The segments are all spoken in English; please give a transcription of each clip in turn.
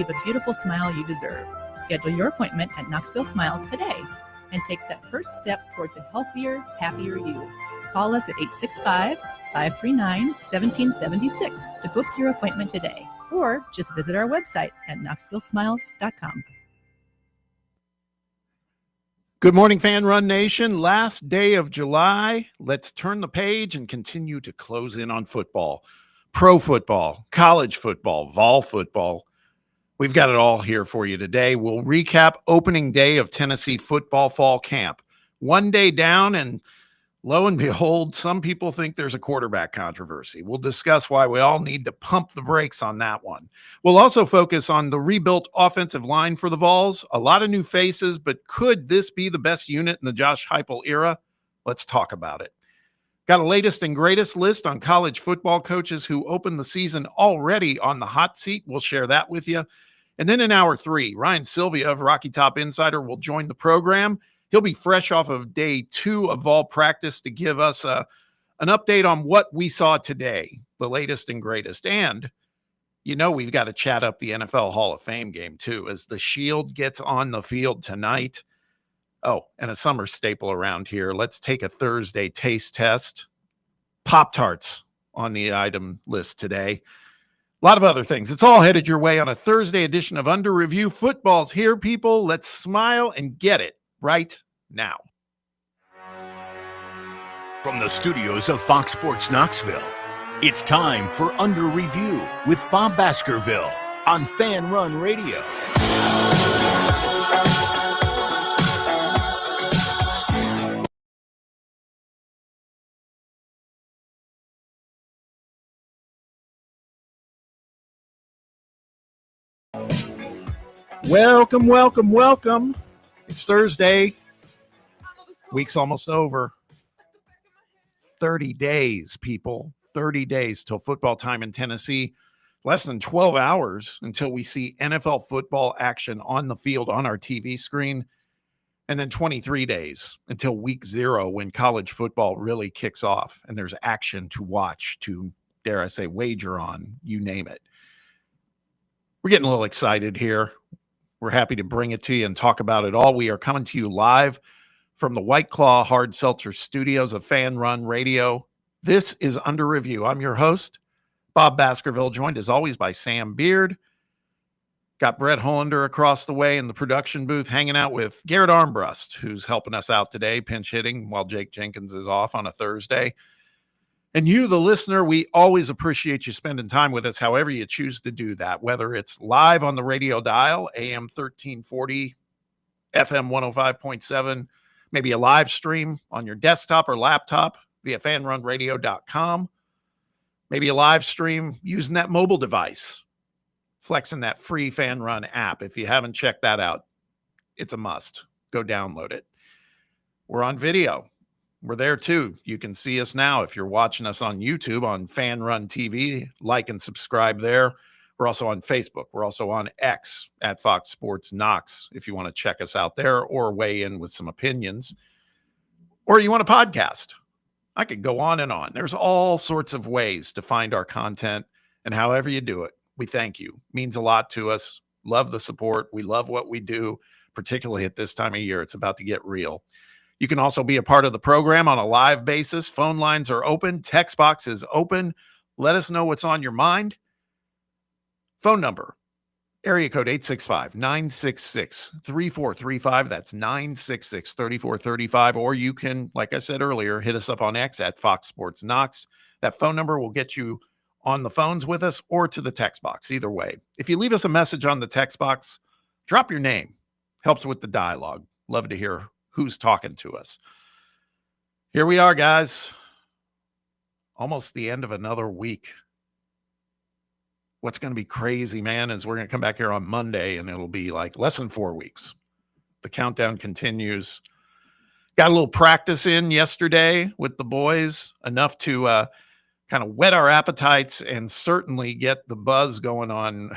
the beautiful smile you deserve. Schedule your appointment at Knoxville Smiles today and take that first step towards a healthier, happier you. Call us at 865-539-1776 to book your appointment today, or just visit our website at knoxvillesmiles.com. Good morning, Fan Run Nation. Last day of July. Let's turn the page and continue to close in on football. Pro football, college football, Vol football. We've got it all here for you today. We'll recap opening day of Tennessee football fall camp. One day down, and lo and behold, some people think there's a quarterback controversy. We'll discuss why we all need to pump the brakes on that one. We'll also focus on the rebuilt offensive line for the Vols. A lot of new faces, but could this be the best unit in the Josh Heupel era? Let's talk about it. Got a latest and greatest list on college football coaches who opened the season already on the hot seat. We'll share that with you. And then in hour 3, Ryan Sylvia of Rocky Top Insider will join the program. He'll be fresh off of day 2 of Vol practice to give us an update on what we saw today, the latest and greatest. And, you know, we've got to chat up the NFL Hall of Fame game, too, as the Shield gets on the field tonight. Oh, and a summer staple around here. Let's take a Thursday taste test. Pop-Tarts on the item list today. A lot of other things. It's all headed your way on a Thursday edition of Under Review. Football's here, people. Let's smile and get it right now. From the studios of Fox Sports Knoxville, it's time for Under Review with Bob Baskerville on Fan Run Radio. Welcome, welcome, welcome. It's Thursday. Week's almost over. 30 days, people. 30 days till football time in Tennessee. Less than 12 hours until we see NFL football action on the field on our TV screen. And then 23 days until week 0 when college football really kicks off and there's action to watch, to, dare I say, wager on, you name it. We're getting a little excited here. We're happy to bring it to you and talk about it all. We are coming to you live from the White Claw Hard Seltzer studios of Fan Run Radio. This is Under Review. I'm your host, Bob Baskerville, joined as always by Sam Beard. Got Brett Hollander across the way in the production booth, hanging out with Garrett Armbrust, who's helping us out today, pinch hitting while Jake Jenkins is off on a Thursday. And you, the listener, we always appreciate you spending time with us, however you choose to do that, whether it's live on the radio dial, AM 1340, FM 105.7, maybe a live stream on your desktop or laptop via fanrunradio.com, maybe a live stream using that mobile device, flexing that free Fan Run app. If you haven't checked that out, it's a must. Go download it. We're on video. We're there too. You can see us now if you're watching us on YouTube on Fan Run TV. Like and subscribe there. We're also on Facebook. We're also on X at Fox Sports Knox if you want to check us out there or weigh in with some opinions. Or you want a podcast. I could go on and on. There's all sorts of ways to find our content, and however you do it, we thank you. It means a lot to us. Love the support. We love what we do, particularly at this time of year. It's about to get real. You can also be a part of the program on a live basis. Phone lines are open. Text box is open. Let us know what's on your mind. Phone number, area code 865-966-3435. That's 966-3435. Or you can, like I said earlier, hit us up on X at Fox Sports Knox. That phone number will get you on the phones with us or to the text box, either way. If you leave us a message on the text box, drop your name. Helps with the dialogue. Love to hear who's talking to us. Here we are, guys. Almost the end of another week. What's going to be crazy, man, is we're going to come back here on Monday and it'll be like less than 4 weeks. The countdown continues. Got a little practice in yesterday with the boys, enough to kind of whet our appetites and certainly get the buzz going on,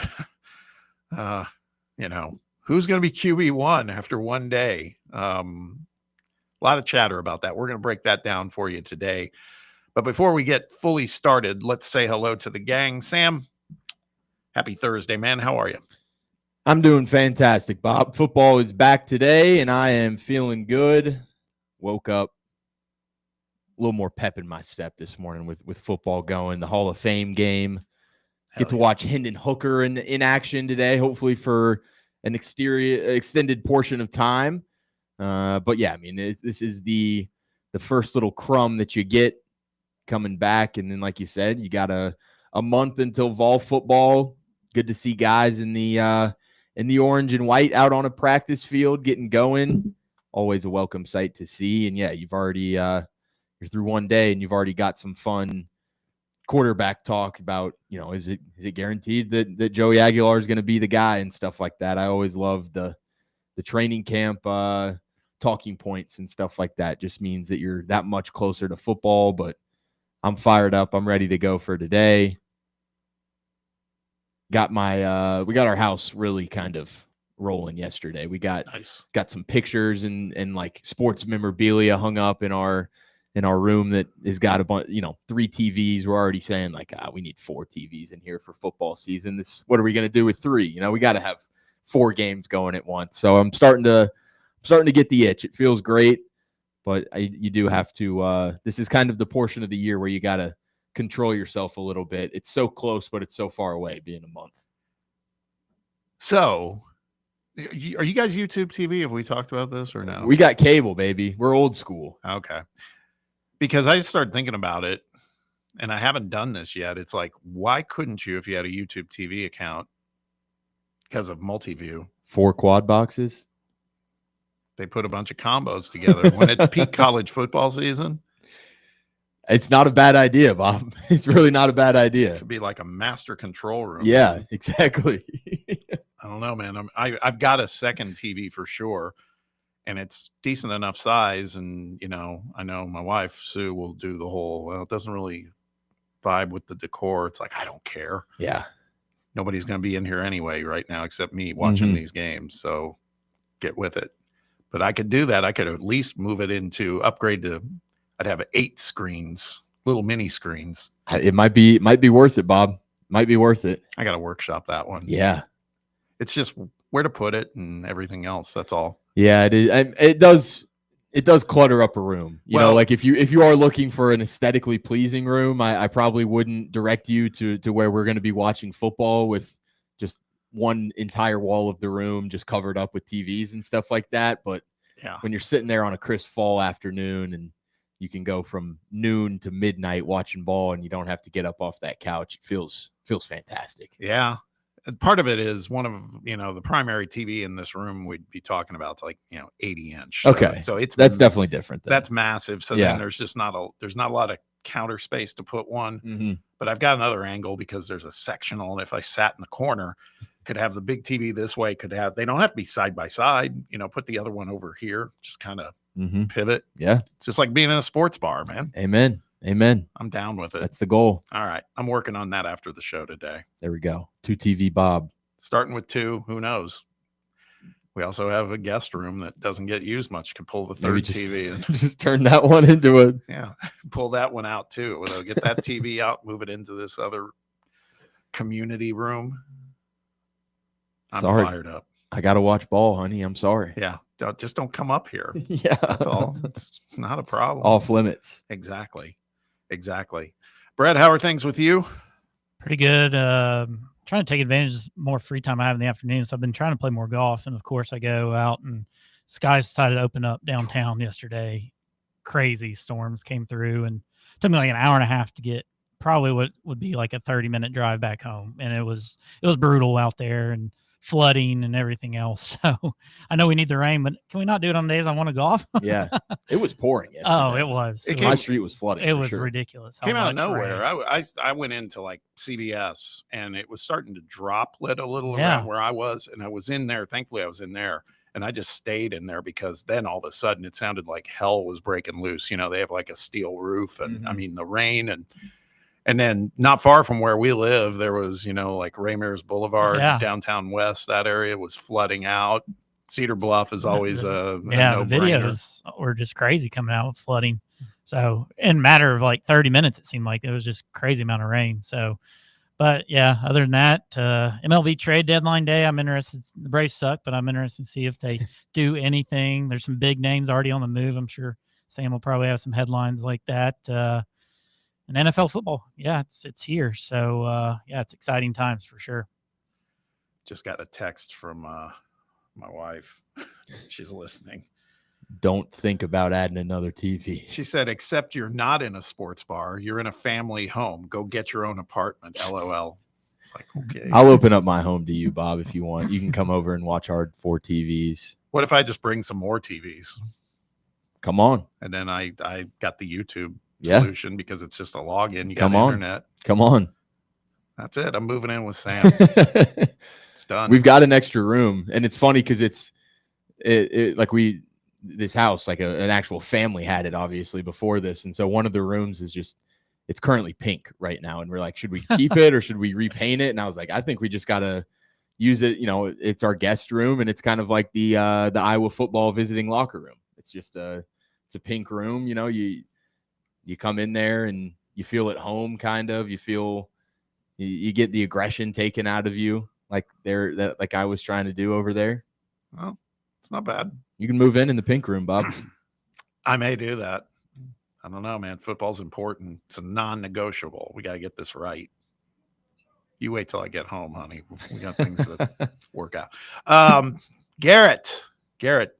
who's going to be QB1 after one day. A lot of chatter about that. We're going to break that down for you today. But before we get fully started, let's say hello to the gang. Sam, happy Thursday, man. How are you? I'm doing fantastic, Bob. Football is back today, and I am feeling good. Woke up a little more pep in my step this morning with football going. The Hall of Fame game. Get to watch Hendon Hooker in action today, hopefully for an extended portion of time. But yeah, I mean, this is the first little crumb that you get coming back, and then like you said, you got a month until Vol football. Good to see guys in the orange and white out on a practice field getting going. Always a welcome sight to see. And yeah, you've already you're through one day and you've already got some fun quarterback talk about, is it guaranteed that Joey Aguilar is going to be the guy and stuff like that. I always love the training camp talking points and stuff like that. Just means that you're that much closer to football. But I'm fired up. I'm ready to go for today. Got we got our house really kind of rolling yesterday. We got some pictures and like sports memorabilia hung up in our room that has got a bunch, 3 TVs. We're already saying like, we need 4 TVs in here for football season. What are we going to do with 3? We got to have 4 games going at once. So I'm starting to get the itch. It feels great, but you do have to, this is kind of the portion of the year where you got to control yourself a little bit. It's so close, but it's so far away being a month. So are you guys YouTube TV? Have we talked about this or no? We got cable, baby. We're old school. Okay. Because I just started thinking about it and I haven't done this yet. It's like, why couldn't you, if you had a YouTube TV account, because of multi-view, 4 quad boxes? They put a bunch of combos together when it's peak college football season. It's not a bad idea, Bob. It's really not a bad idea. It could be like a master control room. Yeah, exactly. I don't know, man. I've got a second TV for sure, and it's decent enough size. And, I know my wife, Sue, will do the whole, well, it doesn't really vibe with the decor. It's like, I don't care. Yeah. Nobody's going to be in here anyway right now except me watching these games. So get with it. But I could do that. I could at least move it upgrade to, I'd have 8 screens, little mini screens. It might be worth it, Bob. Might be worth it. I got to workshop that one. Yeah. It's just where to put it and everything else. That's all. Yeah, it is. It does clutter up a room. You know, like if you are looking for an aesthetically pleasing room, I probably wouldn't direct you to where we're going to be watching football with just one entire wall of the room just covered up with TVs and stuff like that. But yeah, when you're sitting there on a crisp fall afternoon and you can go from noon to midnight watching ball and you don't have to get up off that couch, it feels fantastic. Yeah. Part of it is one of, the primary TV in this room we'd be talking about. It's like, 80 inch. Okay. So that's definitely different. That's massive. So then there's just not a lot of counter space to put one, but I've got another angle because there's a sectional. And if I sat in the corner, could have the big TV this way, they don't have to be side by side, put the other one over here, just kind of pivot. Yeah. It's just like being in a sports bar, man. Amen. I'm down with it. That's the goal. All right. I'm working on that after the show today. There we go. 2 TV Bob. Starting with 2. Who knows? We also have a guest room that doesn't get used much. Could pull the third TV and just turn that one into a pull that one out too. We'll get that TV out, move it into this other community room. I'm fired up. I got to watch ball, honey. I'm sorry. Yeah. Just don't come up here. Yeah. That's all. It's not a problem. Off limits. Exactly. Brett, how are things with you? Pretty good. Trying to take advantage of more free time I have in the afternoon. So I've been trying to play more golf. And of course I go out and skies decided to open up downtown yesterday. Crazy storms came through and it took me like an hour and a half to get probably what would be like a 30-minute drive back home. And it was brutal out there and flooding and everything else. So I know we need the rain, but can we not do it on days I want to golf? Yeah. It was pouring yesterday. Oh, it was. My street was flooding. It was ridiculous. Came out of nowhere. I went into like CVS and it was starting to droplet a little around where I was. And I was in there. Thankfully I was in there and I just stayed in there because then all of a sudden it sounded like hell was breaking loose. They have like a steel roof and I mean the rain and then not far from where we live, there was, like Ramirez Boulevard, downtown West, that area was flooding out. Cedar Bluff is always a the videos were just crazy coming out with flooding. So in a matter of like 30 minutes, it seemed like it was just crazy amount of rain. So, But yeah, other than that, MLB trade deadline day, I'm interested. The Braves suck, but I'm interested to see if they do anything. There's some big names already on the move. I'm sure Sam will probably have some headlines like that. And NFL football, yeah, it's here. So yeah, it's exciting times for sure. Just got a text from my wife. She's listening. Don't think about adding another TV. She said, except you're not in a sports bar. You're in a family home. Go get your own apartment. LOL. It's like, okay. I'll open up my home to you, Bob, if you want. You can come over and watch our 4 TVs. What if I just bring some more TVs? Come on. And then I got the YouTube solution because it's just a login. You got Come on. internet. Come on. That's it. I'm moving in with Sam. It's done. We've got an extra room. And it's funny because it's like this house, like an actual family had it obviously before this. And so one of the rooms is just, it's currently pink right now. And we're like, should we keep it or should we repaint it? And I was like, I think we just got to use it. You know, it's our guest room and it's kind of like the Iowa football visiting locker room. It's just it's a pink room. You know, you come in there and you feel at home kind of, you get the aggression taken out of you. Like I was trying to do over there. Well, it's not bad. You can move in the pink room, Bob. I may do that. I don't know, man. Football's important. It's a non-negotiable. We got to get this right. You wait till I get home, honey. We got things that work out. Garrett,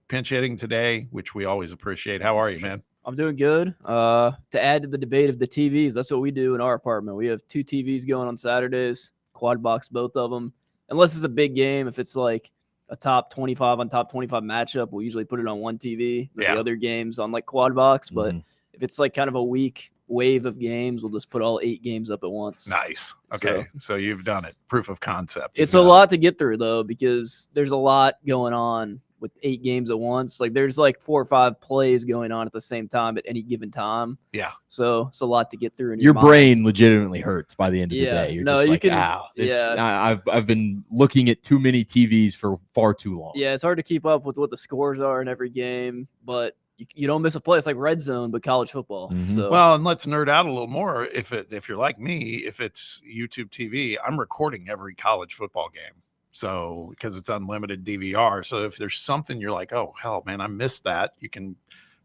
pinch hitting today, which we always appreciate. How are you, man? I'm doing good. To add to the debate of the TVs, that's what we do in our apartment. We have 2 TVs going on Saturdays, quad box both of them. Unless it's a big game, if it's like a top 25 on top 25 matchup, we'll usually put it on one TV. The other games on like quad box. But if it's like kind of a weak wave of games, we'll just put all 8 games up at once. Nice. Okay. So you've done it. Proof of concept. It's a lot to get through though, because there's a lot going on with 8 games at once. Like there's like 4 or 5 plays going on at the same time at any given time. Yeah. So it's a lot to get through. In your brain legitimately hurts by the end of the day. You're just you like, can, ow, I've been looking at too many TVs for far too long. Yeah, it's hard to keep up with what the scores are in every game, but you don't miss a play. It's like red zone, but college football. So well, and let's nerd out a little more. If you're like me, if it's YouTube TV, I'm recording every college football game. So because it's unlimited DVR. So if there's something you're like, oh hell, man, I missed that, you can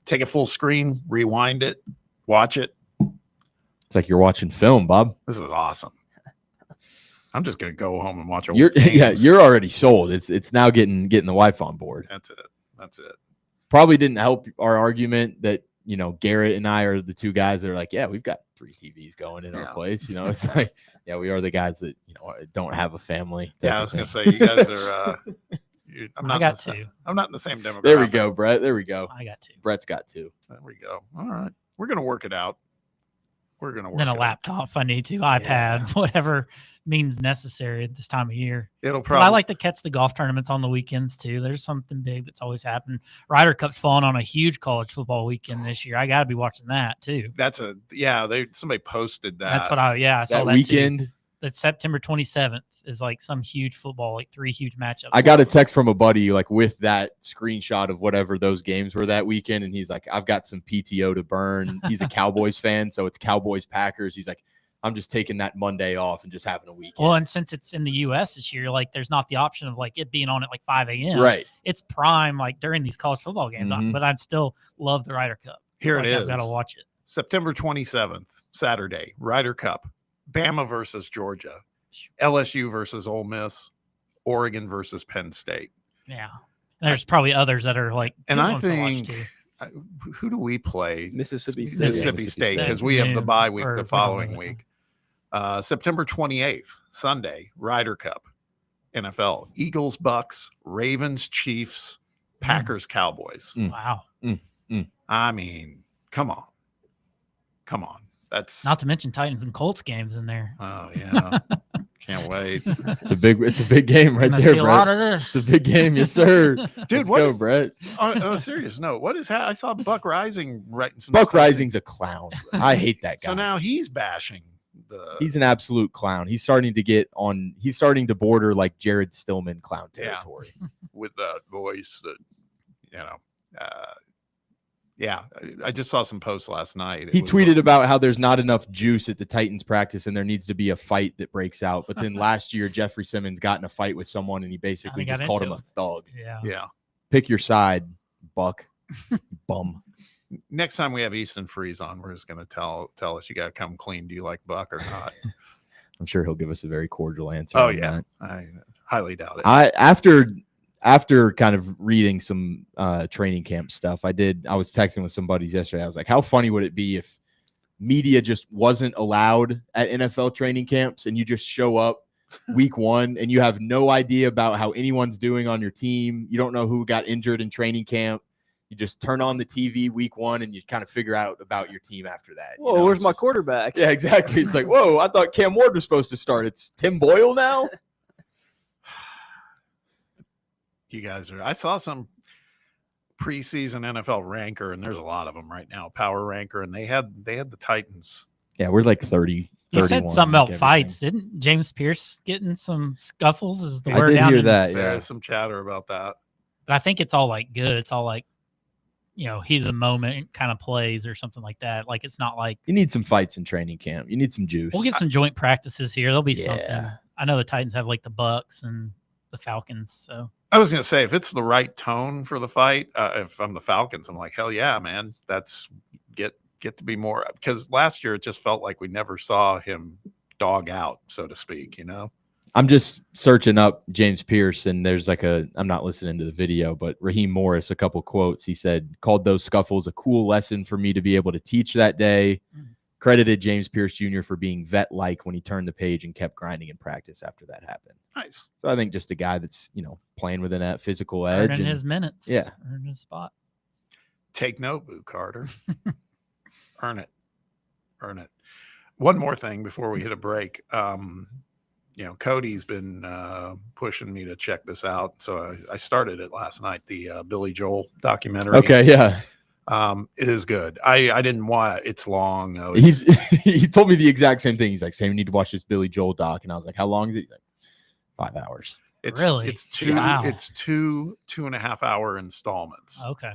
take a full screen, rewind it, watch it. It's like you're watching film, Bob. This is awesome. I'm just gonna go home and watch. You're already sold. It's now getting the wife on board. That's it. Probably didn't help our argument that, you know, Garrett and I are the 2 guys that are like, yeah, we've got 3 TVs going in our place. You know, it's like, yeah, we are the guys that, you know, don't have a family. Yeah, I was gonna say you guys are. I got 2. I'm not in the same demographic. There we go, Brett. There we go. I got 2. Brett's got 2. There we go. All right, we're gonna work it out. Then a laptop if I need to, iPad, whatever means necessary at this time of year. It'll probably. I like to catch the golf tournaments on the weekends too. There's something big that's always happened. Ryder Cup's falling on a huge college football weekend this year. I got to be watching that too. Somebody posted that. That's what I saw that weekend. Too. That's September 27th is like some huge football, like 3 huge matchups. I got a text from a buddy like with that screenshot of whatever those games were that weekend, and he's like, I've got some PTO to burn. He's a Cowboys fan, so it's Cowboys Packers. He's like, I'm just taking that Monday off and just having a weekend. Well, and since it's in the U.S. this year, like there's not the option of like it being on at like 5 a.m. Right. It's prime like during these college football games, but I'd still love the Ryder Cup. Here it is. I've got to watch it. September 27th, Saturday, Ryder Cup, Bama versus Georgia. LSU versus Ole Miss, Oregon versus Penn State. Yeah. There's probably others that are like, and I think, who do we play? Mississippi State. Mississippi State, because we have the bye week the following week. September 28th, Sunday, Ryder Cup, NFL, Eagles, Bucks, Ravens, Chiefs, Packers, Cowboys. Wow. I mean, come on. That's not to mention Titans and Colts games in there. Oh yeah. Can't wait. It's a big game right there, Brett. A lot of this. It's a big game, yes, sir. Dude, Let's go, Brett. On a serious note, what is I saw Buck Rising writing some Buck Rising's a clown. I hate that guy. So now he's bashing He's an absolute clown. He's starting to border like Jared Stillman clown territory. With that voice that, Yeah, I just saw some posts last night. He tweeted about how there's not enough juice at the Titans practice and there needs to be a fight that breaks out. But then last year, Jeffrey Simmons got in a fight with someone and he basically just called him a thug. Yeah. Pick your side, Buck. Bum. Next time we have Easton Freeze on, we're just going to tell us you got to come clean. Do you like Buck or not? I'm sure he'll give us a very cordial answer. Oh, yeah. I highly doubt it. After kind of reading some training camp stuff, I was texting with some buddies yesterday. I was like, how funny would it be if media just wasn't allowed at NFL training camps and you just show up week one and you have no idea about how anyone's doing on your team. You don't know who got injured in training camp. You just turn on the TV week one and you kind of figure out about your team after that. Whoa, where's my quarterback? Yeah, exactly. It's like, whoa, I thought Cam Ward was supposed to start. It's Tim Boyle now. You guys I saw some preseason NFL ranker, and there's a lot of them right now, power ranker, and they had the Titans. Yeah, we're like 30. You said something about fights. Didn't James Pierce get in some scuffles? Is the word down? I did hear that. Yeah. Yeah. There's some chatter about that. But I think it's all like good. It's all like, heat of the moment kind of plays or something like that. Like it's not like you need some fights in training camp. You need some juice. We'll get some joint practices here. There'll be something. I know the Titans have like the Bucks and the Falcons. So I was going to say, if it's the right tone for the fight, if I'm the Falcons, I'm like, hell yeah, man. That's get to be more, because last year it just felt like we never saw him dog out, so to speak, I'm just searching up James Pierce, and there's I'm not listening to the video, but Raheem Morris, a couple quotes. He said, called those scuffles a cool lesson for me to be able to teach that day. Credited James Pierce Jr. for being vet-like when he turned the page and kept grinding in practice after that happened. Nice. So I think just a guy that's, playing within that physical edge. Earning his minutes. Yeah. Earning his spot. Take note, Boo Carter. Earn it. One more thing before we hit a break. Cody's been pushing me to check this out. So I started it last night, the Billy Joel documentary. Okay, yeah. It is good. I didn't want it's long. Though. He told me the exact same thing. He's like, Sam, you need to watch this Billy Joel doc. And I was like, how long is it? He's like, 5 hours. It's two 2.5 hour installments. Okay.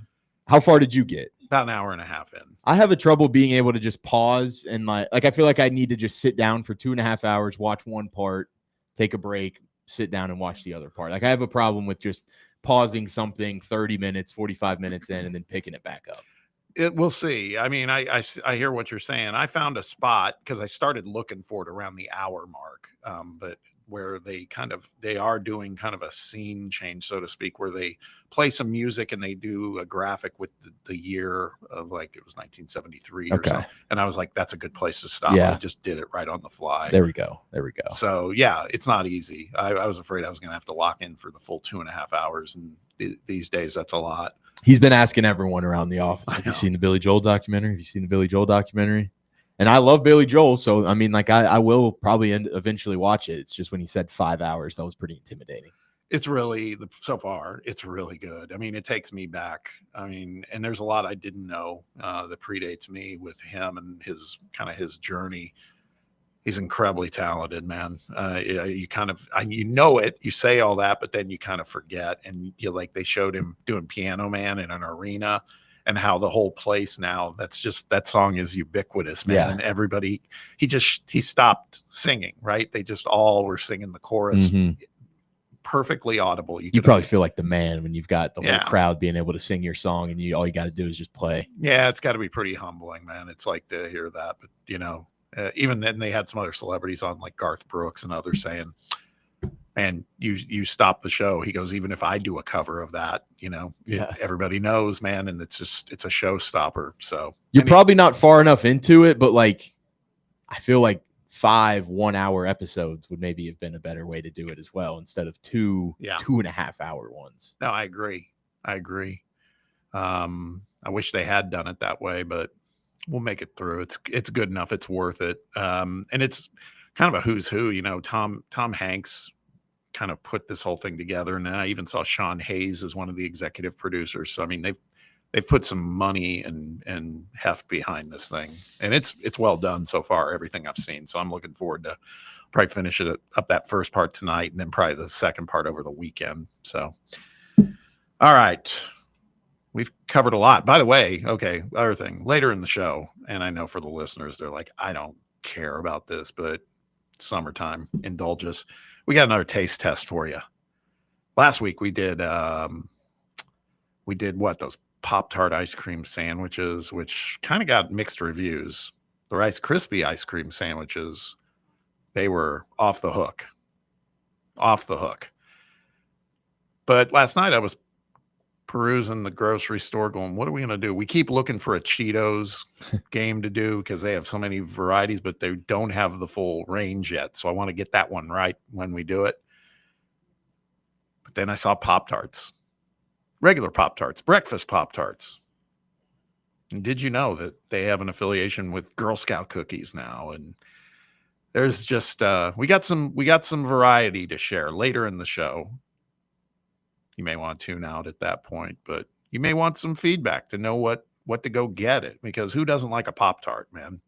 How far did you get? About an hour and a half in. I have a trouble being able to just pause and like I feel like I need to just sit down for 2.5 hours, watch one part, take a break, sit down and watch the other part. Like I have a problem with just pausing something 30 minutes, 45 minutes in, and then picking it back up. We'll see. I mean, I hear what you're saying. I found a spot because I started looking for it around the hour mark, but where they are doing kind of a scene change, so to speak, where they play some music and they do a graphic with the year of like it was 1973 or so. And I was like, that's a good place to stop. Yeah. I just did it right on the fly. There we go. So yeah, it's not easy. I was afraid I was going to have to lock in for the full 2.5 hours. And these days that's a lot. He's been asking everyone around the office, have you seen the Billy Joel documentary? And I love Billy Joel. So, I mean, like I will probably eventually watch it. It's just when he said 5 hours, that was pretty intimidating. It's really, so far, it's really good. I mean, it takes me back. I mean, and there's a lot I didn't know that predates me with him and his journey. He's incredibly talented, man. You know it, you say all that, but then you kind of forget. And they showed him doing Piano Man in an arena and how the whole place now, that song is ubiquitous, man. Yeah. And everybody, he stopped singing, right? They just all were singing the chorus. Mm-hmm. Perfectly audible. You probably feel like the man when you've got the whole crowd being able to sing your song and all you got to do is just play. Yeah, it's got to be pretty humbling, man. It's like to hear that, but even then they had some other celebrities on like Garth Brooks and others saying, man, you stop the show. He goes, even if I do a cover of that, everybody knows, man. And it's a showstopper. So you're probably not far enough into it, but like, I feel like 5 1-hour episodes would maybe have been a better way to do it as well, instead of 2 2.5 hour ones. No, I agree. I wish they had done it that way, but we'll make it through. It's good enough. It's worth it. And it's kind of a who's who, Tom Hanks kind of put this whole thing together. And I even saw Sean Hayes as one of the executive producers. So, I mean, they've put some money and heft behind this thing, and it's well done so far, everything I've seen. So I'm looking forward to probably finish it up that first part tonight, and then probably the second part over the weekend. So, all right, we've covered a lot. By the way, okay, other thing, later in the show, and I know for the listeners, they're like, I don't care about this, but summertime, indulge us. We got another taste test for you. Last week we did what, those Pop-Tart ice cream sandwiches, which kind of got mixed reviews. The Rice Krispie ice cream sandwiches, they were off the hook. But last night I was perusing the grocery store going, what are we going to do? We keep looking for a Cheetos game to do because they have so many varieties, but they don't have the full range yet. So I want to get that one right when we do it. But then I saw Pop-Tarts, regular Pop-Tarts, breakfast Pop-Tarts. And did you know that they have an affiliation with Girl Scout cookies now? And there's just we got some variety to share later in the show. You may want to tune out at that point, but you may want some feedback to know what to go get it, because who doesn't like a Pop-Tart, man?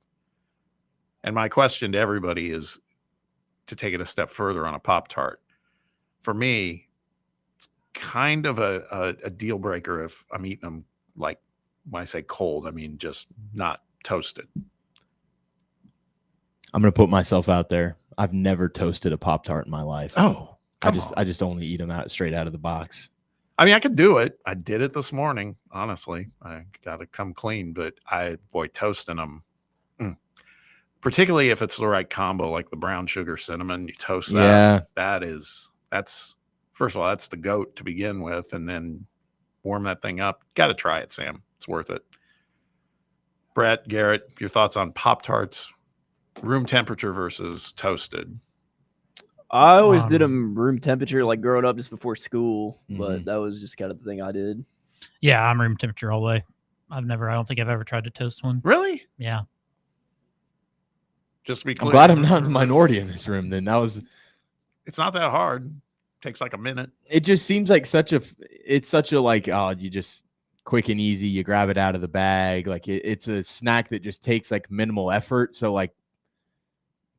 And my question to everybody is to take it a step further on a Pop-Tart. For me, it's kind of a deal breaker if I'm eating them, like when I say cold, I mean just not toasted. I'm going to put myself out there. I've never toasted a Pop-Tart in my life. Oh, I just only eat them straight out of the box. I mean, I could do it. I did it this morning. Honestly, I got to come clean, but toasting them, particularly if it's the right combo, like the brown sugar cinnamon, you toast that. Yeah. That's first of all, that's the goat to begin with. And then warm that thing up. Got to try it, Sam. It's worth it. Brett, Garrett, your thoughts on Pop-Tarts, room temperature versus toasted? I always did them room temperature, like growing up just before school, but that was just kind of the thing I did. Yeah, I'm room temperature all the way. I don't think I've ever tried to toast one. Really? Yeah. Just to be clear, I'm glad I'm not the minority in this room. Then it's not that hard. Takes like a minute. It just seems like it's such a like, oh, you just quick and easy. You grab it out of the bag. Like it's a snack that just takes like minimal effort. So like,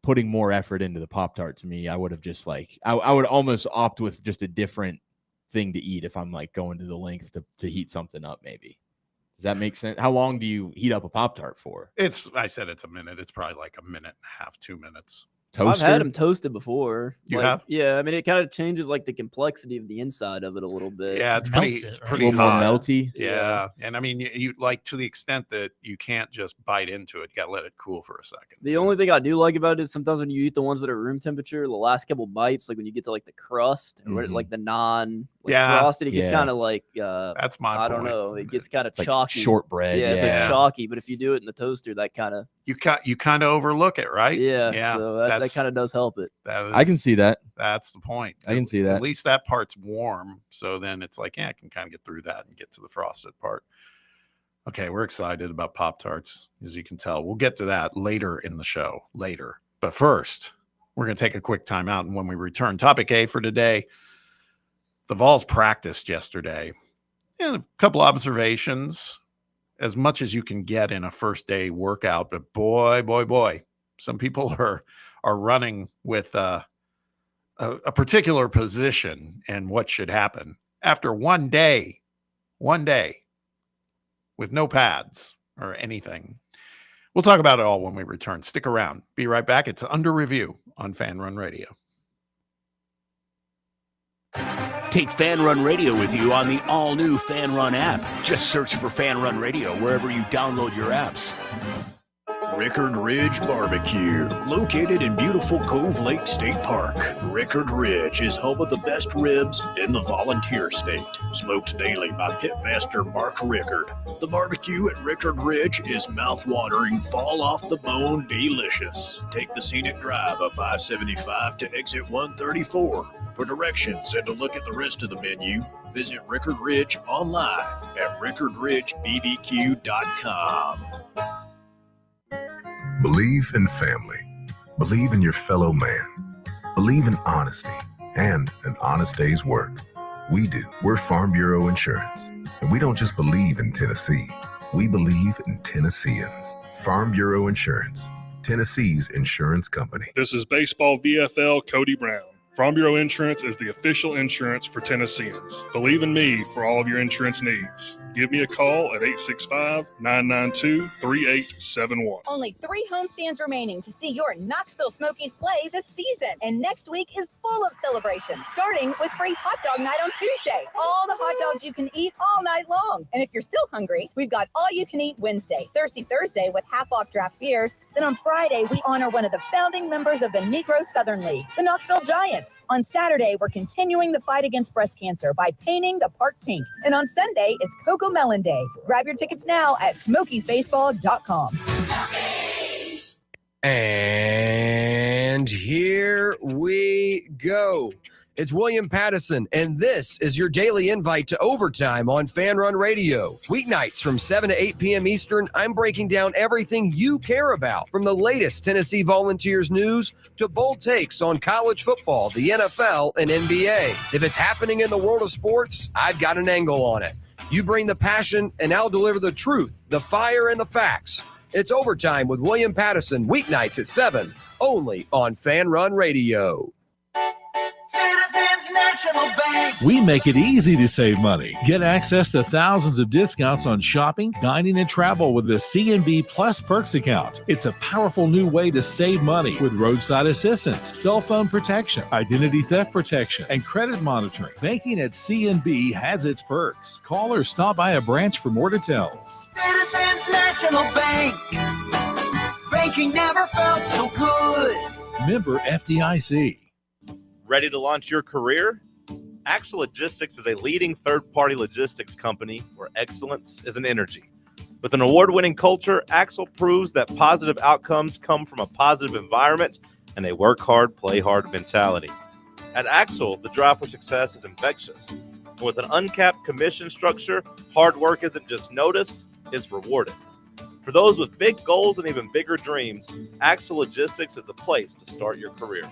putting more effort into the Pop-Tart, to me, I would have just like, I would almost opt with just a different thing to eat if I'm like going to the length to heat something up. Maybe. Does that make sense? How long do you heat up a Pop-Tart for? I said it's a minute. It's probably like a minute and a half, 2 minutes. Toaster? I've had them toasted before. You have? Yeah, I mean, it kind of changes like the complexity of the inside of it a little bit. Yeah, it's pretty a little hot. more melty. Yeah. And I mean, you like, to the extent that you can't just bite into it, you got to let it cool for a second. The only thing I do like about it is sometimes when you eat the ones that are room temperature, the last couple bites, like when you get to like the crust or like the frosted, it gets kind of like that's my point. I don't know, it gets kind of like chalky. Shortbread. Yeah, it's like chalky, but if you do it in the toaster, that kind of you kind of overlook it, right? Yeah. So that kind of does help it. I can see that. That's the point. I can see that. At least that part's warm. So then it's like, I can kind of get through that and get to the frosted part. Okay, we're excited about Pop-Tarts, as you can tell. We'll get to that later in the show, But first, we're going to take a quick time out. And when we return, topic A for today, the Vols practiced yesterday. And a couple observations, as much as you can get in a first day workout. But boy, some people are running with a particular position and what should happen after one day with no pads or anything. We'll talk about it all when we return. Stick around. Be right back. It's Under Review on Fan Run Radio. Take Fan Run Radio with you on the all-new Fan Run app. Just search for Fan Run Radio wherever you download your apps. Rickard Ridge Barbecue, located in beautiful Cove Lake State Park. Rickard Ridge is home of the best ribs in the Volunteer State. Smoked daily by pitmaster Mark Rickard. The barbecue at Rickard Ridge is mouth-watering, fall-off-the-bone delicious. Take the scenic drive up I-75 to exit 134. For directions and to look at the rest of the menu, visit Rickard Ridge online at rickardridgebbq.com. Believe in family. Believe in your fellow man. Believe in honesty and an honest day's work. We do. We're Farm Bureau Insurance. And we don't just believe in Tennessee. We believe in Tennesseans. Farm Bureau Insurance. Tennessee's insurance company. This is Baseball VFL Cody Brown. Farm Bureau Insurance is the official insurance for Tennesseans. Believe in me for all of your insurance needs. Give me a call at 865-992-3871. Only 3 homestands remaining to see your Knoxville Smokies play this season. And next week is full of celebrations, starting with free hot dog night on Tuesday. All the hot dogs you can eat all night long. And if you're still hungry, we've got all you can eat Wednesday, Thirsty Thursday with half off draft beers. Then on Friday, we honor one of the founding members of the Negro Southern League, the Knoxville Giants. On Saturday, we're continuing the fight against breast cancer by painting the park pink. And on Sunday is Cocoa Melon Day. Grab your tickets now at smokiesbaseball.com. And here we go. It's William Pattison, and this is your daily invite to Overtime on Fan Run Radio. Weeknights from 7 to 8 p.m. Eastern, I'm breaking down everything you care about, from the latest Tennessee Volunteers news to bold takes on college football, the NFL, and NBA. If it's happening in the world of sports, I've got an angle on it. You bring the passion, and I'll deliver the truth, the fire, and the facts. It's Overtime with William Pattison, weeknights at 7, only on Fan Run Radio. Citizens National Bank. We make it easy to save money. Get access to thousands of discounts on shopping, dining, and travel with the CNB Plus Perks account. It's a powerful new way to save money with roadside assistance, cell phone protection, identity theft protection, and credit monitoring. Banking at CNB has its perks. Call or stop by a branch for more details. Citizens National Bank. Banking never felt so good. Member FDIC. Ready to launch your career? Axle Logistics is a leading third-party logistics company where excellence is an energy. With an award-winning culture, Axle proves that positive outcomes come from a positive environment and a work hard, play hard mentality. At Axle, the drive for success is infectious. And with an uncapped commission structure, hard work isn't just noticed, it's rewarded. For those with big goals and even bigger dreams, Axle Logistics is the place to start your career.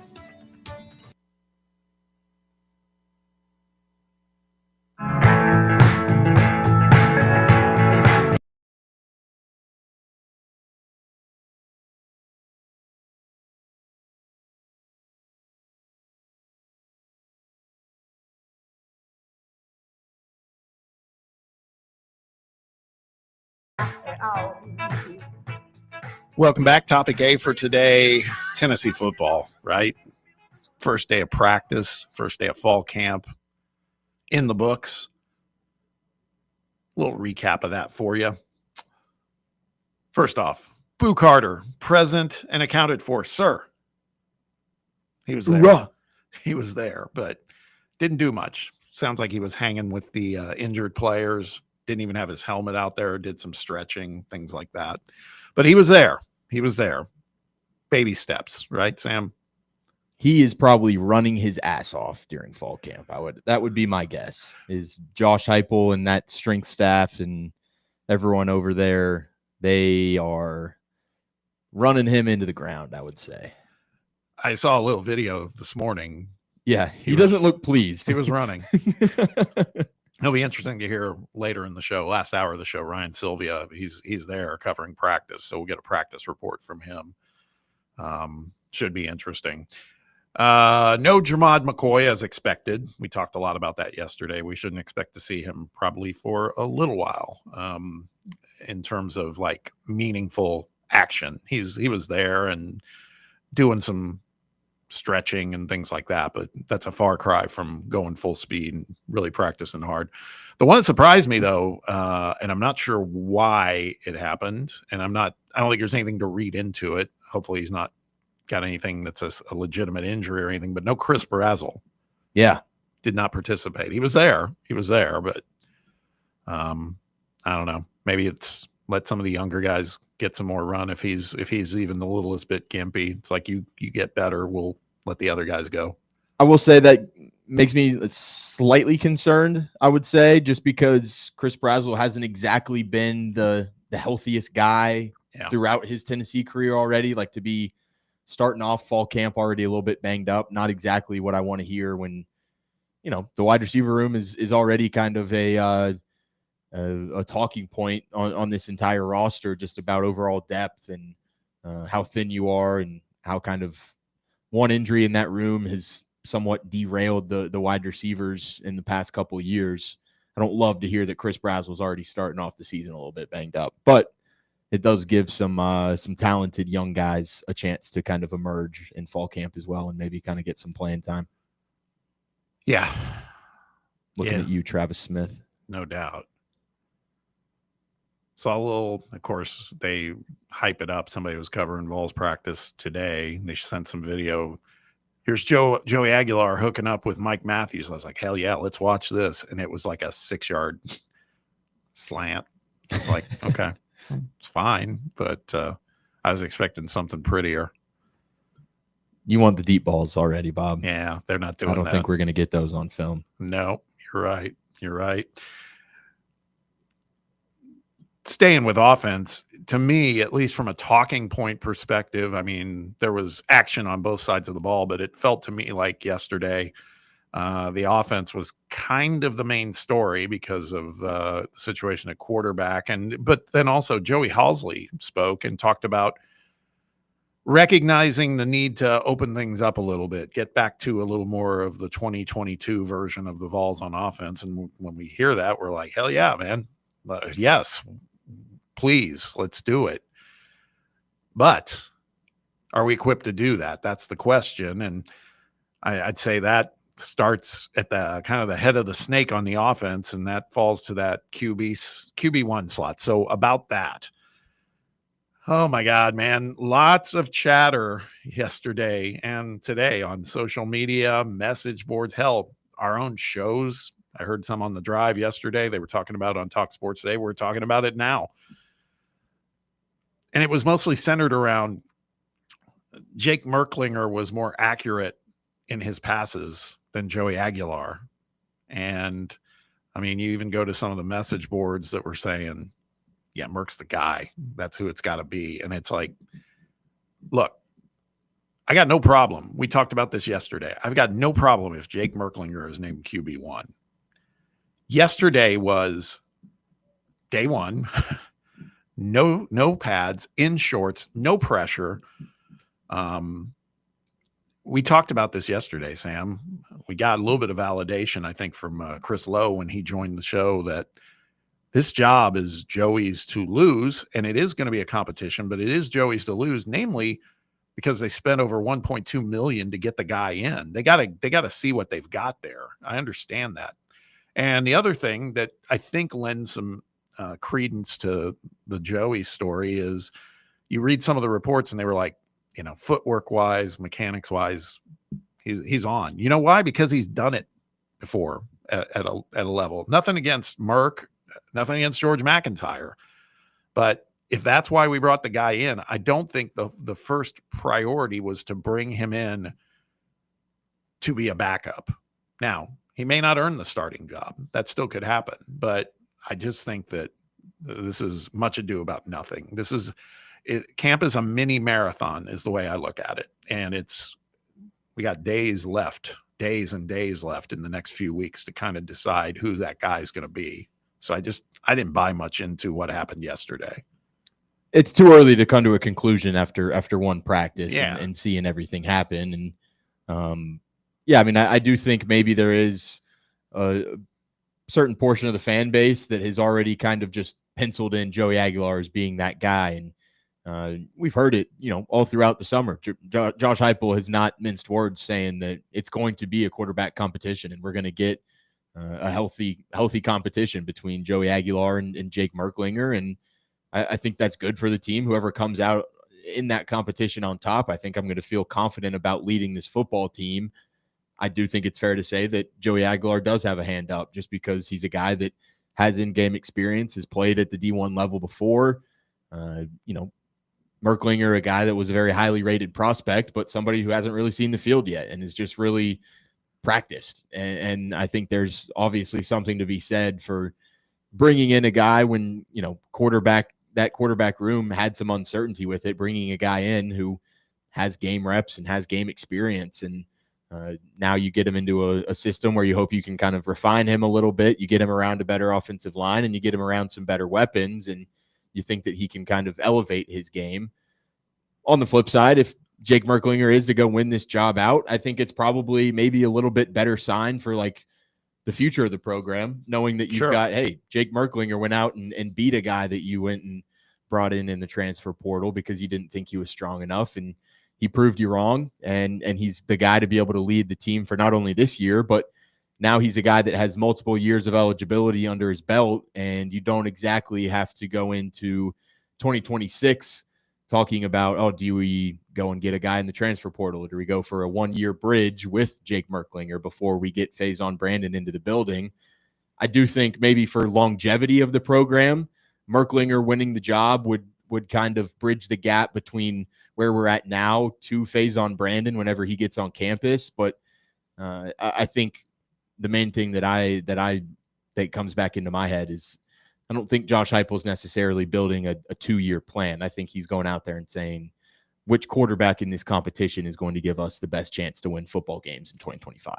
Welcome back. Topic A for today, Tennessee football, right? First day of practice, first day of fall camp in the books. A little recap of that for you. First off, Boo Carter, present and accounted for, sir. He was there. Hoorah. He was there, but didn't do much. Sounds like he was hanging with the injured players. Didn't even have his helmet out there. Did some stretching, things like that. But he was there. He was there. Baby steps, right, Sam? He is probably running his ass off during fall camp. That would be my guess. Is Josh Heupel and that strength staff and everyone over there, they are running him into the ground, I would say. I saw a little video this morning. Yeah, he doesn't look pleased. He was running. It'll be interesting to hear later in the show, last hour of the show, Ryan Sylvia, he's there covering practice. So we'll get a practice report from him. Should be interesting. No Jermod McCoy as expected. We talked a lot about that yesterday. We shouldn't expect to see him probably for a little while in terms of like meaningful action. He was there and doing some stretching and things like that, but that's a far cry from going full speed and really practicing hard. The one that surprised me though, and I'm not sure why it happened, and I don't think there's anything to read into it. Hopefully he's not got anything that's a legitimate injury or anything, but no Chris Brazzell. Yeah. Did not participate. He was there, but I don't know. Maybe it's let some of the younger guys get some more run. If he's even the littlest bit gimpy, it's like you get better, we'll let the other guys go. I will say that makes me slightly concerned, I would say, just because Chris Brazzell hasn't exactly been the healthiest guy throughout his Tennessee career already. Like, to be starting off fall camp already a little bit banged up, not exactly what I want to hear when, the wide receiver room is already kind of a talking point on this entire roster, just about overall depth and how thin you are and how kind of one injury in that room has somewhat derailed the wide receivers in the past couple of years. I don't love to hear that Chris Brazel's already starting off the season a little bit banged up, but it does give some talented young guys a chance to kind of emerge in fall camp as well and maybe kind of get some playing time. Yeah. Looking at you, Travis Smith. No doubt. Saw a little, of course, they hype it up. Somebody was covering Vols practice today. They sent some video. Here's Joey Aguilar hooking up with Mike Matthews. I was like, hell yeah, let's watch this. And it was like a 6-yard slant. It's like, okay, it's fine. But I was expecting something prettier. You want the deep balls already, Bob. Yeah, they're not doing that. I don't think we're going to get those on film. No, you're right. You're right. Staying with offense, to me, at least from a talking point perspective, I mean, there was action on both sides of the ball, but it felt to me like yesterday the offense was kind of the main story because of the situation at quarterback. But then also Joey Halsley spoke and talked about recognizing the need to open things up a little bit, get back to a little more of the 2022 version of the Vols on offense. And when we hear that, we're like, hell yeah, man. Yes, please, let's do it. But are we equipped to do that? That's the question. And I'd say that starts at the kind of the head of the snake on the offense, and that falls to that QB1 slot. So about that. Oh my God, man. Lots of chatter yesterday and today on social media, message boards, hell, our own shows. I heard some on the drive yesterday. They were talking about it on TalkSports today. We're talking about it now. And it was mostly centered around Jake Merklinger was more accurate in his passes than Joey Aguilar. And I mean, you even go to some of the message boards that were saying, yeah, Merk's the guy. That's who it's got to be. And it's like, look, I got no problem. We talked about this yesterday. I've got no problem if Jake Merklinger is named QB1. Yesterday was day one. No pads, in shorts, no pressure. We talked about this yesterday, Sam. We got a little bit of validation, I think, from Chris Lowe when he joined the show that this job is Joey's to lose, and it is going to be a competition, but it is Joey's to lose, namely because they spent over $1.2 million to get the guy in. They got to see what they've got there. I understand that. And the other thing that I think lends some credence to the Joey story is you read some of the reports and they were like, footwork wise, mechanics wise, he's on. You know why? Because he's done it before at a level. Nothing against Merk, nothing against George McIntyre. But if that's why we brought the guy in, I don't think the first priority was to bring him in to be a backup. Now, he may not earn the starting job. That still could happen. But I just think that this is much ado about nothing. Camp is a mini marathon is the way I look at it. And we got days and days left in the next few weeks to kind of decide who that guy is going to be. So I didn't buy much into what happened yesterday. It's too early to come to a conclusion after one practice and seeing everything happen. And I mean, I do think maybe there is a certain portion of the fan base that has already kind of just penciled in Joey Aguilar as being that guy. And we've heard it, all throughout the summer. Josh Heupel has not minced words saying that it's going to be a quarterback competition and we're going to get a healthy competition between Joey Aguilar and Jake Merklinger. And I think that's good for the team. Whoever comes out in that competition on top, I think I'm going to feel confident about leading this football team. I do think it's fair to say that Joey Aguilar does have a hand up just because he's a guy that has in-game experience, has played at the D1 level before. Merklinger, a guy that was a very highly rated prospect, but somebody who hasn't really seen the field yet and is just really practiced. And I think there's obviously something to be said for bringing in a guy when, that quarterback room had some uncertainty with it, bringing a guy in who has game reps and has game experience. And now you get him into a system where you hope you can kind of refine him a little bit. You get him around a better offensive line and you get him around some better weapons. And you think that he can kind of elevate his game. On the flip side, if Jake Merklinger is to go win this job out, I think it's probably maybe a little bit better sign for like the future of the program, knowing that you've got, hey, Jake Merklinger went out and beat a guy that you went and brought in the transfer portal because you didn't think he was strong enough, and he proved you wrong. And he's the guy to be able to lead the team for not only this year, but now he's a guy that has multiple years of eligibility under his belt, and you don't exactly have to go into 2026 talking about, oh, do we go and get a guy in the transfer portal, or do we go for a 1-year bridge with Jake Merklinger before we get Faison Brandon into the building? I do think maybe for longevity of the program, Merklinger winning the job would kind of bridge the gap between where we're at now to Faison Brandon whenever he gets on campus. But I think the main thing that comes back into my head is I don't think Josh Heupel's necessarily building a 2-year plan. I think he's going out there and saying which quarterback in this competition is going to give us the best chance to win football games in 2025.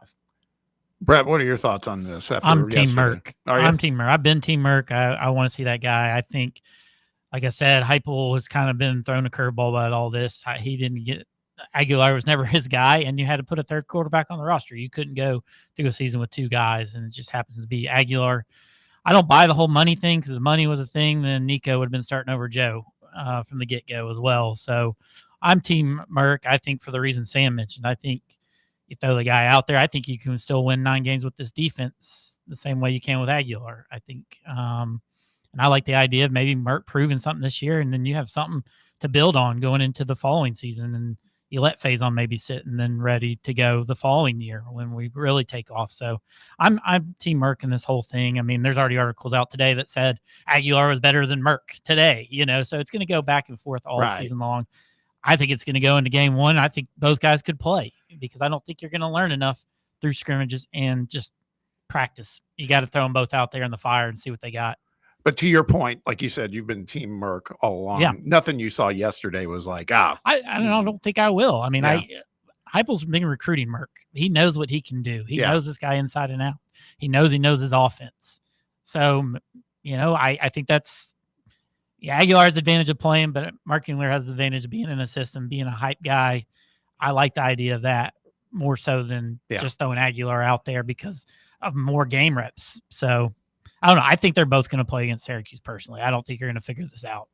Brett, what are your thoughts on this? I'm Team Merck. I'm Team Merck. I've been Team Merck. I want to see that guy. I think, like I said, Heupel has kind of been thrown a curveball by all this. He didn't get Aguilar was never his guy, and you had to put a third quarterback on the roster. You couldn't go through a season with 2 guys, and it just happens to be Aguilar. I don't buy the whole money thing because if money was a thing, then Nico would have been starting over Joe from the get-go as well. So I'm Team Merck. I think for the reason Sam mentioned, I think you throw the guy out there, I think you can still win 9 games with this defense the same way you can with Aguilar. I think, and I like the idea of maybe Merck proving something this year, and then you have something to build on going into the following season, and you let Faison maybe sit and then ready to go the following year when we really take off. So I'm Team Merck in this whole thing. I mean, there's already articles out today that said Aguilar was better than Merck today, so it's going to go back and forth all season long. I think it's going to go into game 1. I think both guys could play because I don't think you're going to learn enough through scrimmages and just practice. You got to throw them both out there in the fire and see what they got. But to your point, like you said, you've been Team Merck all along. Yeah. Nothing you saw yesterday was like, I don't think I will. I mean, Heupel's been recruiting Merck. He knows what he can do. He knows this guy inside and out. He knows his offense. So, I think that's Aguilar has the advantage of playing, but Merklinger has the advantage of being in a system, being a hype guy. I like the idea of that more so than just throwing Aguilar out there because of more game reps. So I don't know. I think they're both going to play against Syracuse personally. I don't think you're going to figure this out.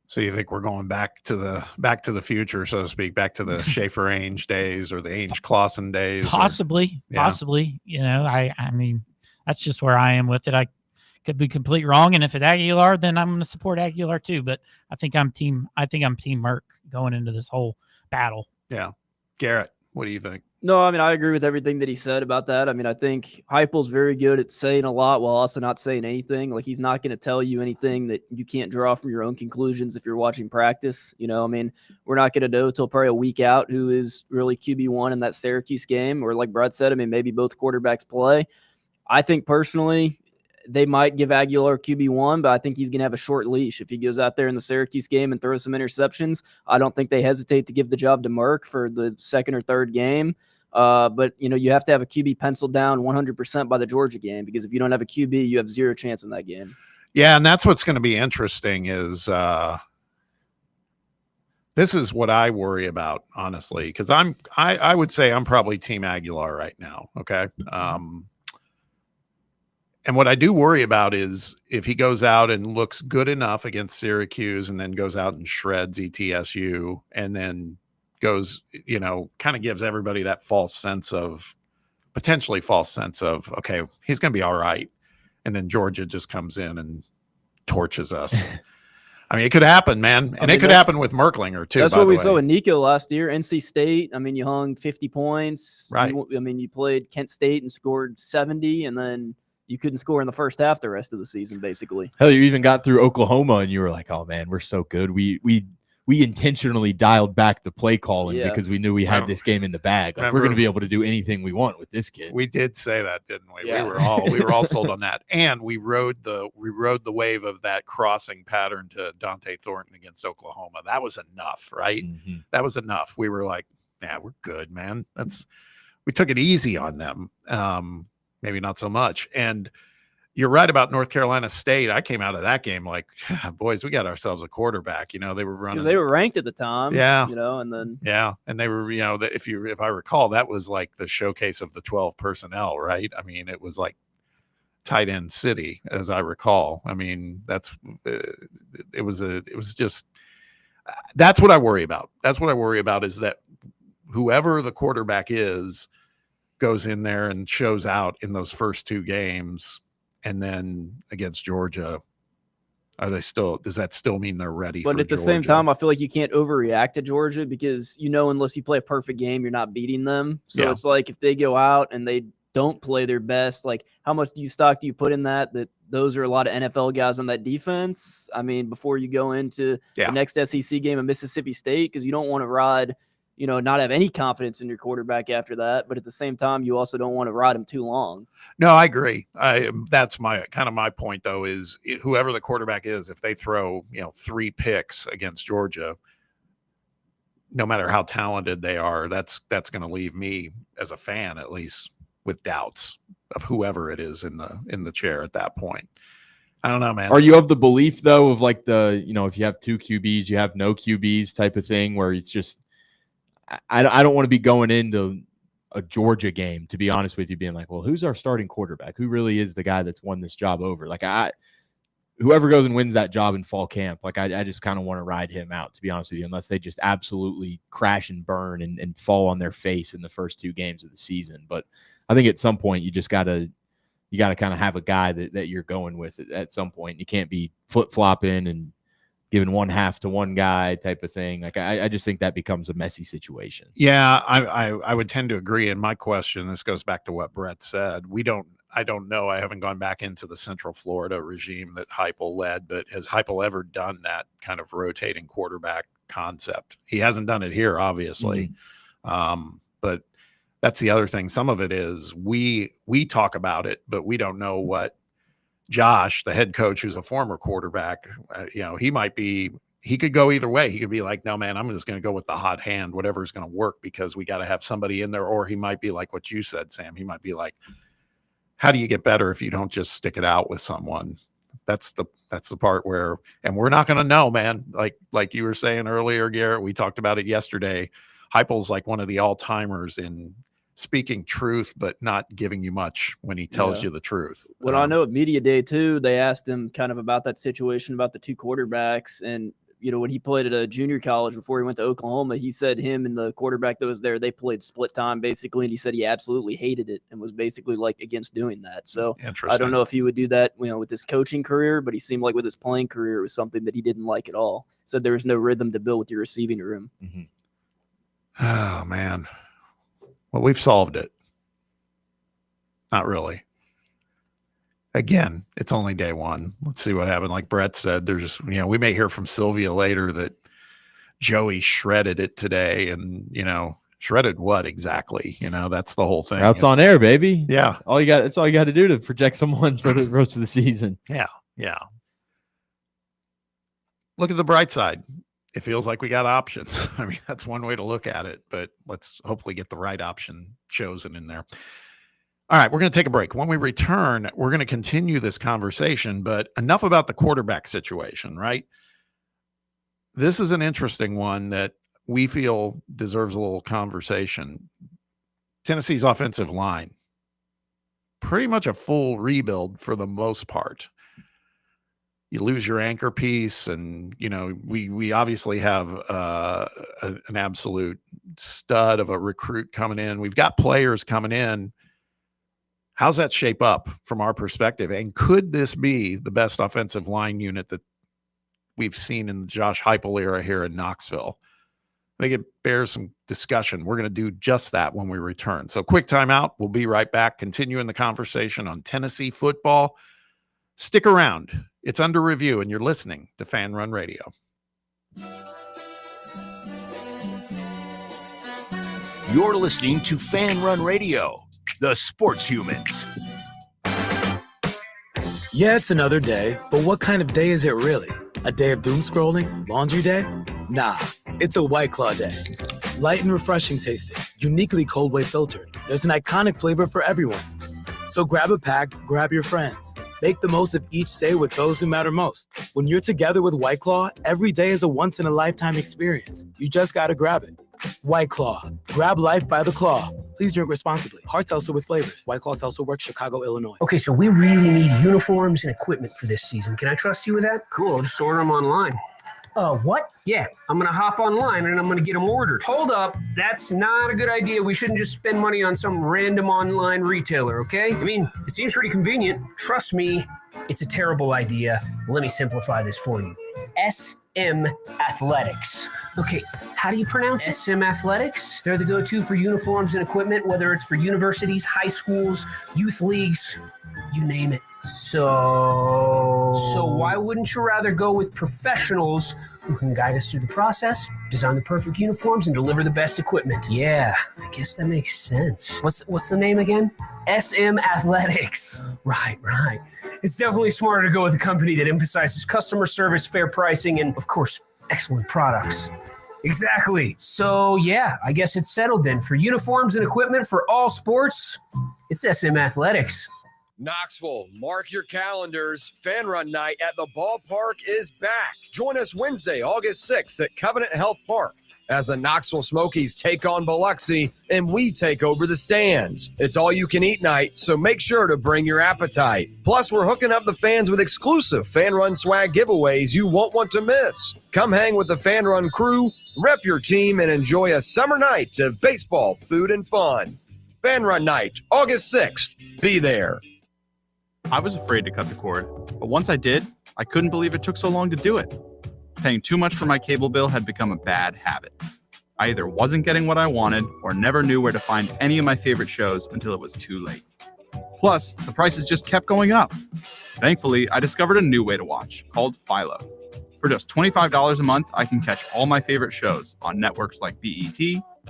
So you think we're going back to the future, so to speak, back to the Schaefer Ainge days or the Ainge Clausen days? Possibly. I mean, that's just where I am with it. I could be completely wrong, and if it's Aguilar, then I'm going to support Aguilar too. But I think I'm Team Merck going into this whole battle. Yeah, Garrett, what do you think? No, I mean, I agree with everything that he said about that. I mean, I think Heupel's very good at saying a lot while also not saying anything. Like, he's not going to tell you anything that you can't draw from your own conclusions if you're watching practice. I mean, we're not going to know until probably a week out who is really QB1 in that Syracuse game. Or like Brett said, I mean, maybe both quarterbacks play. I think personally, they might give Aguilar QB1, but I think he's going to have a short leash. If he goes out there in the Syracuse game and throws some interceptions, I don't think they hesitate to give the job to Merck for the second or third game. But, you have to have a QB penciled down 100% by the Georgia game, because if you don't have a QB, you have zero chance in that game. Yeah, and that's what's going to be interesting is this is what I worry about, honestly, because I would say I'm probably Team Aguilar right now, okay? And what I do worry about is if he goes out and looks good enough against Syracuse and then goes out and shreds ETSU and then goes, kind of gives everybody that potentially false sense of, okay, he's going to be all right. And then Georgia just comes in and torches us. I mean, it could happen, man. And it could happen with Merklinger too. That's what we saw with Nico last year. NC State, I mean, you hung 50 points. Right. You played Kent State and scored 70, and then you couldn't score in the first half the rest of the season, basically. Hell, you even got through Oklahoma and you were like, oh man, we're so good. We intentionally dialed back the play calling because we knew we had this game in the bag. Like, we're going to be able to do anything we want with this kid. We did say that, didn't we? Yeah. We were all sold on that. And we rode the wave of that crossing pattern to Dante Thornton against Oklahoma. That was enough, right? Mm-hmm. That was enough. We were like, yeah, we're good, man. We took it easy on them. Maybe not so much. And you're right about North Carolina State. I came out of that game like, boys, we got ourselves a quarterback. You know, they were running. Because they were ranked at the time. Yeah. You know, and then. Yeah. And they were, if I recall, that was like the showcase of the 12 personnel, right? I mean, it was like tight end city, as I recall. I mean, that's what I worry about. That's what I worry about, is that whoever the quarterback is goes in there and shows out in those first 2 games. And then against Georgia, does that still mean they're ready? But at the same time, I feel like you can't overreact to Georgia because, unless you play a perfect game, you're not beating them. So it's like if they go out and they don't play their best, like how much stock do you put in that those are a lot of NFL guys on that defense? I mean, before you go into the next SEC game of Mississippi State, because you don't want to ride, not have any confidence in your quarterback after that. But at the same time, you also don't want to ride him too long. No, I agree. That's my point, though, is whoever the quarterback is, if they throw 3 picks against Georgia, no matter how talented they are, that's going to leave me as a fan, at least, with doubts of whoever it is in the chair at that point. I don't know, man. Are you of the belief, though, of like if you have 2 QBs, you have no QBs type of thing, where it's just, I don't want to be going into a Georgia game, to be honest with you, being like, well, who's our starting quarterback? Who really is the guy that's won this job over? Like, whoever goes and wins that job in fall camp, like I just kind of want to ride him out, to be honest with you, unless they just absolutely crash and burn and fall on their face in the first 2 games of the season. But I think at some point you just gotta kind of have a guy that you're going with at some point. You can't be flip-flopping and giving one half to one guy type of thing. Like I just think that becomes a messy situation. Yeah, I would tend to agree. And my question, this goes back to what Brett said. I don't know. I haven't gone back into the Central Florida regime that Heupel led, but has Heupel ever done that kind of rotating quarterback concept? He hasn't done it here, obviously. But that's the other thing. Some of it is we talk about it, but we don't know what Josh, the head coach, who's a former quarterback, he could go either way. He could be like, no, man, I'm just going to go with the hot hand, whatever is going to work, because we got to have somebody in there. Or he might be like what you said, Sam. He might be like, how do you get better if you don't just stick it out with someone? That's the part where, and we're not going to know, man. Like you were saying earlier, Garrett, we talked about it yesterday. Heupel's like one of the all-timers in speaking truth, but not giving you much when he tells you the truth. Well, I know at Media Day too, they asked him kind of about that situation, about the 2 quarterbacks. And, when he played at a junior college before he went to Oklahoma, he said him and the quarterback that was there, they played split time basically. And he said he absolutely hated it and was basically like against doing that. So I don't know if he would do that, with his coaching career, but he seemed like with his playing career, it was something that he didn't like at all. Said there was no rhythm to build with your receiving room. Mm-hmm. Oh, man. Well, we've solved it. Not really. Again, it's only day 1. Let's see what happened. Like Brett said, there's, we may hear from Sylvia later that Joey shredded it today, and, shredded what exactly? That's the whole thing. It's on air, baby. Yeah. That's all you got to do to project someone for the rest of the season. Yeah. Yeah. Look at the bright side. It feels like we got options. I mean, that's one way to look at it, but let's hopefully get the right option chosen in there. All right, we're going to take a break. When we return, we're going to continue this conversation, but enough about the quarterback situation, right? This is an interesting one that we feel deserves a little conversation. Tennessee's offensive line, pretty much a full rebuild for the most part. You lose your anchor piece, and we obviously have an absolute stud of a recruit coming in. We've got players coming in. How's that shape up from our perspective? And could this be the best offensive line unit that we've seen in the Josh Heupel era here in Knoxville? I think it bears some discussion. We're going to do just that when we return. So quick timeout. We'll be right back, continuing the conversation on Tennessee football. Stick around. It's under review, and you're listening to Fan Run Radio. You're listening to Fan Run Radio, the sports humans. Yeah, it's another day, but what kind of day is it really? A day of doom scrolling? Laundry day? Nah, it's a White Claw day. Light and refreshing tasting, uniquely cold way filtered. There's an iconic flavor for everyone. So grab a pack, grab your friends. Make the most of each day with those who matter most. When you're together with White Claw, every day is a once-in-a-lifetime experience. You just gotta grab it. White Claw. Grab life by the claw. Please drink responsibly. Hard seltzer with flavors. White Claw Seltzer Works, Chicago, Illinois. Okay, so we really need uniforms and equipment for this season. Can I trust you with that? Cool, I'll just order them online. What? Yeah, I'm going to hop online and I'm going to get them ordered. Hold up. That's not a good idea. We shouldn't just spend money on some random online retailer, okay? I mean, it seems pretty convenient. Trust me, it's a terrible idea. Let me simplify this for you. SM Athletics. Okay, how do you pronounce it? SM Athletics? They're the go-to for uniforms and equipment, whether it's for universities, high schools, youth leagues, you name it. So why wouldn't you rather go with professionals who can guide us through the process, design the perfect uniforms, and deliver the best equipment? Yeah, I guess that makes sense. What's the name again? SM Athletics. Right. It's definitely smarter to go with a company that emphasizes customer service, fair pricing, and, of course, excellent products. Exactly. So, yeah, I guess it's settled then. For uniforms and equipment for all sports, it's SM Athletics. Knoxville, mark your calendars. Fan Run Night at the ballpark is back. Join us Wednesday, August 6th at Covenant Health Park as the Knoxville Smokies take on Biloxi and we take over the stands. It's all you can eat night, so make sure to bring your appetite. Plus, we're hooking up the fans with exclusive Fan Run swag giveaways you won't want to miss. Come hang with the Fan Run crew, rep your team, and enjoy a summer night of baseball, food, and fun. Fan Run Night, August 6th. Be there. I was afraid to cut the cord, but once I did, I couldn't believe it took so long to do it. Paying too much for my cable bill had become a bad habit. I either wasn't getting what I wanted or never knew where to find any of my favorite shows until it was too late. Plus, the prices just kept going up. Thankfully, I discovered a new way to watch called Philo. For just $25 a month, I can catch all my favorite shows on networks like BET,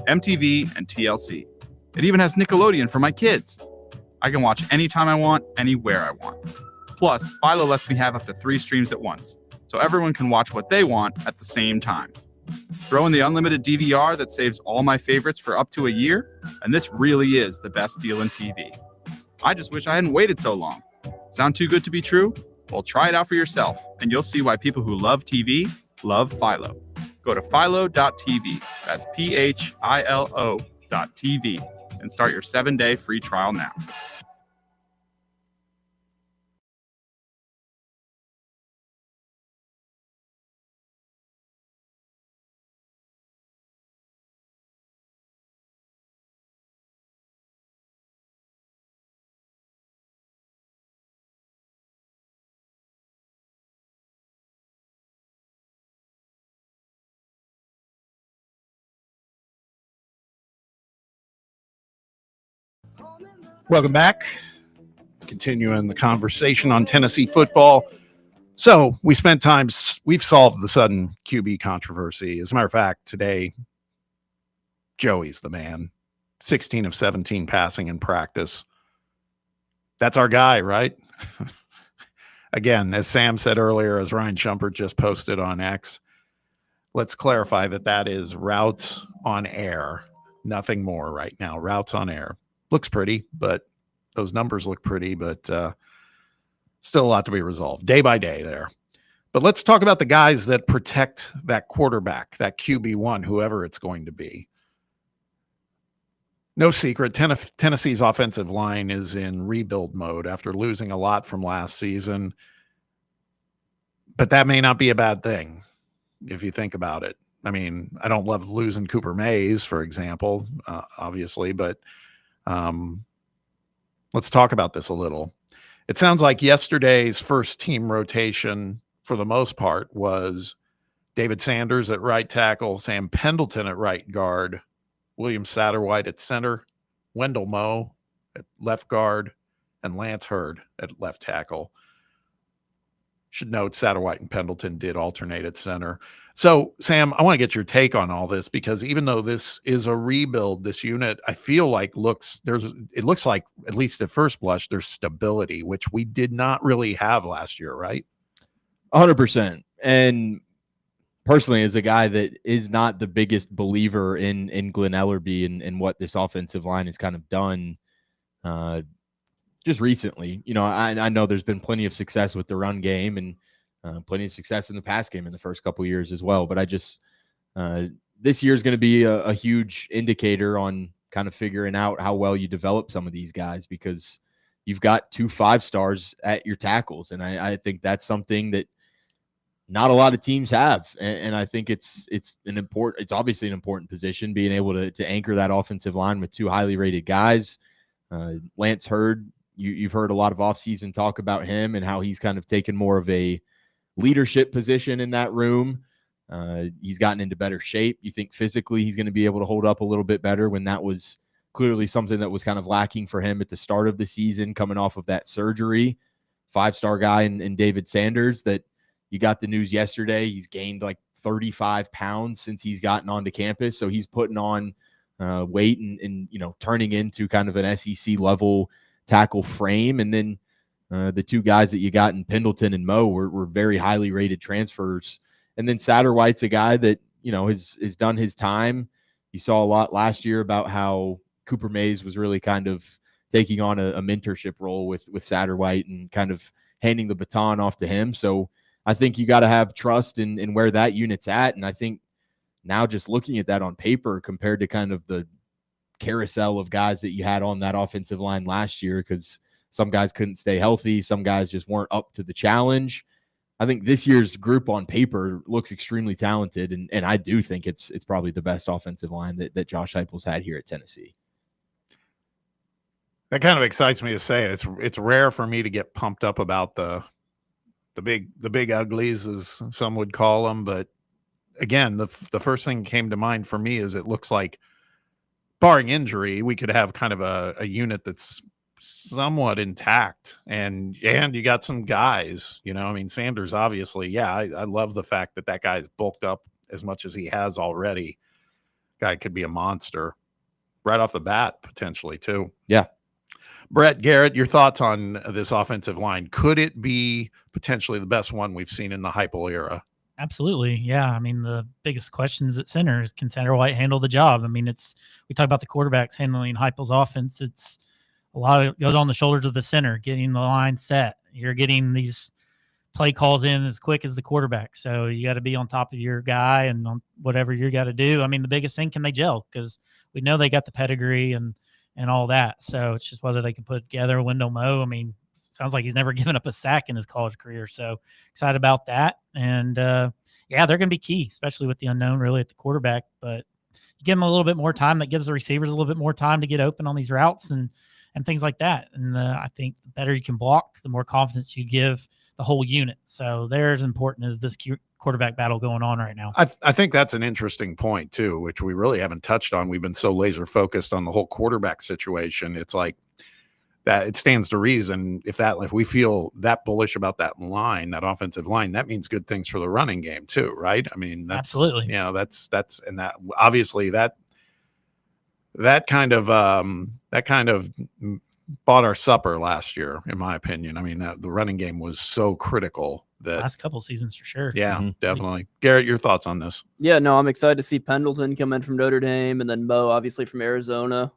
MTV, and TLC. It even has Nickelodeon for my kids. I can watch anytime I want, anywhere I want. Plus, Philo lets me have up to 3 streams at once, so everyone can watch what they want at the same time. Throw in the unlimited DVR that saves all my favorites for up to a year, and this really is the best deal in TV. I just wish I hadn't waited so long. Sound too good to be true? Well, try it out for yourself, and you'll see why people who love TV love Philo. Go to philo.tv, that's philo.tv, and start your 7-day free trial now. Welcome back. Continuing the conversation on Tennessee football. So we've solved the sudden QB controversy. As a matter of fact, today, Joey's the man. 16 of 17 passing in practice. That's our guy, right? Again, as Sam said earlier, as Ryan Shumpert just posted on X, let's clarify that is routes on air. Nothing more right now. Routes on air. Looks pretty, but those numbers look pretty, but still a lot to be resolved day by day there. But let's talk about the guys that protect that quarterback, that QB1, whoever it's going to be. No secret, Tennessee's offensive line is in rebuild mode after losing a lot from last season. But that may not be a bad thing if you think about it. I mean, I don't love losing Cooper Mays, for example, obviously, but let's talk about this a little. It sounds like yesterday's first team rotation, for the most part, was David Sanders at right tackle, Sam Pendleton at right guard, William Satterwhite at center, Wendell Moe at left guard, and Lance Hurd at left tackle. Should note Satterwhite and Pendleton did alternate at center. So, Sam, I want to get your take on all this, because even though this is a rebuild, this unit, I feel like it looks like, at least at first blush, there's stability, which we did not really have last year, right? 100%. And personally, as a guy that is not the biggest believer in Glenn Ellerbe and what this offensive line has kind of done, just recently. I know there's been plenty of success with the run game and plenty of success in the pass game in the first couple of years as well. But I just this year is going to be a huge indicator on kind of figuring out how well you develop some of these guys, because you've got 2 5-stars at your tackles. And I think that's something that not a lot of teams have. And I think it's obviously an important position, being able to anchor that offensive line with 2 highly rated guys. Lance Hurd, you've heard a lot of offseason talk about him and how he's kind of taken more of a leadership position in that room. He's gotten into better shape. You think physically he's going to be able to hold up a little bit better, when that was clearly something that was kind of lacking for him at the start of the season, coming off of that surgery. 5-star guy in David Sanders, that you got the news yesterday. He's gained like 35 pounds since he's gotten onto campus. So he's putting on weight and turning into kind of an SEC level tackle frame. And then the 2 guys that you got in Pendleton and Moe were very highly rated transfers. And then Satterwhite's a guy that, has done his time. You saw a lot last year about how Cooper Mays was really kind of taking on a mentorship role with Satterwhite and kind of handing the baton off to him. So I think you got to have trust in where that unit's at. And I think now, just looking at that on paper compared to kind of the carousel of guys that you had on that offensive line last year, because some guys couldn't stay healthy, some guys just weren't up to the challenge. I think this year's group on paper looks extremely talented, and I do think it's probably the best offensive line that Josh Heupel's had here at Tennessee. That kind of excites me to say it. It's rare for me to get pumped up about the big uglies, as some would call them. But again, the first thing that came to mind for me is it looks like, barring injury, we could have kind of a unit that's somewhat intact, and you got some guys, Sanders, obviously. I love the fact that guy's bulked up as much as he has already. Guy could be a monster right off the bat, potentially too. Yeah. Brett, Garrett, your thoughts on this offensive line? Could it be potentially the best one we've seen in the Heupel era? Absolutely. Yeah. I mean, the biggest question is at center is, can Satterwhite handle the job? I mean, we talk about the quarterbacks handling Heupel's offense. It's a lot of it goes on the shoulders of the center, getting the line set. You're getting these play calls in as quick as the quarterback. So you got to be on top of your guy and on whatever you got to do. I mean, the biggest thing, can they gel? Because we know they got the pedigree and all that. So it's just whether they can put together. Wendell Moe, I mean, sounds like he's never given up a sack in his college career. So excited about that. And they're going to be key, especially with the unknown really at the quarterback. But you give them a little bit more time. That gives the receivers a little bit more time to get open on these routes and things like that. And I think the better you can block, the more confidence you give the whole unit. So they're as important as this quarterback battle going on right now. I think that's an interesting point too, which we really haven't touched on. We've been so laser focused on the whole quarterback situation. It's like that it stands to reason if we feel that bullish about that line, that offensive line, that means good things for the running game too, right? I mean, that's absolutely, that's and that obviously that kind of bought our supper last year, in my opinion. I mean, the running game was so critical. That last couple of seasons for sure. Yeah, definitely. Garrett, your thoughts on this? Yeah, no, I'm excited to see Pendleton come in from Notre Dame, and then Moe, obviously, from Arizona.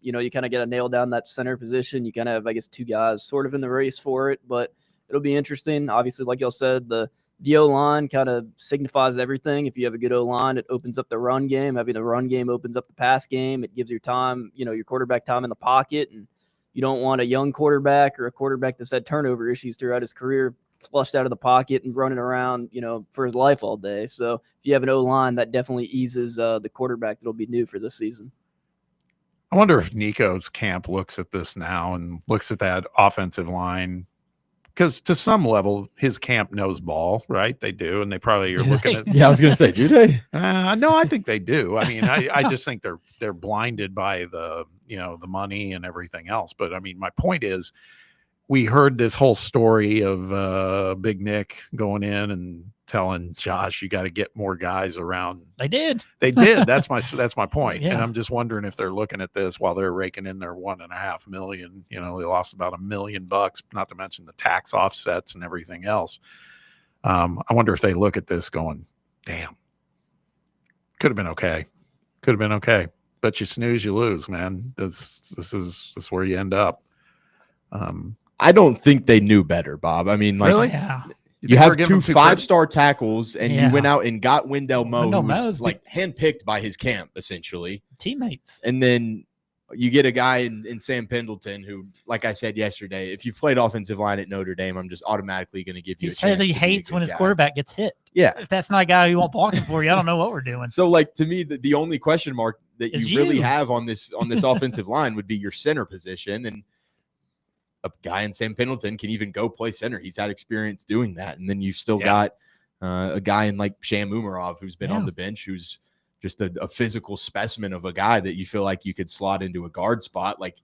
You kind of got to nail down that center position. You kind of have, I guess, 2 guys sort of in the race for it, but it'll be interesting. Obviously, like y'all said, the O-line kind of signifies everything. If you have a good O-line, it opens up the run game. Having a run game opens up the pass game. It gives your time, your quarterback time in the pocket, and you don't want a young quarterback or a quarterback that's had turnover issues throughout his career flushed out of the pocket and running around, for his life all day. So if you have an O-line, that definitely eases the quarterback that'll be new for this season. I wonder if Nico's camp looks at this now and looks at that offensive line, because to some level, his camp knows ball, right? They do, and they probably are looking at. Yeah, I was going to say, do they? No, I think they do. I mean, I just think they're blinded by the the money and everything else. But I mean, my point is, we heard this whole story of Big Nick going in and telling Josh, you got to get more guys around. They did. That's my point. Yeah. And I'm just wondering if they're looking at this while they're raking in their $1.5 million. They lost about $1 million, not to mention the tax offsets and everything else. I wonder if they look at this going, damn, could have been okay. But you snooze, you lose, man. This is where you end up. I don't think they knew better, Bob. I mean, like, Really? Yeah. you have two 5-star tackles, and Yeah. you went out and got Wendell Moe, Wendell who Moe's was like handpicked by his camp, essentially. Teammates. And then you get a guy in Sam Pendleton who, like I said yesterday, if you've played offensive line at Notre Dame, I'm just automatically going to give you He a said chance that he to be a hates good when his guy. quarterback gets hit. Yeah. If that's not a guy you want blocking for you, I don't know what we're doing. So, like, to me, the only question mark that It's you really you. have on this offensive line would be your center position. And a guy in Sam Pendleton can even go play center. He's had experience doing that. And then you've still got a guy in like Sham Umarov who's been on the bench, who's just a physical specimen of a guy that you feel like you could slot into a guard spot. Like,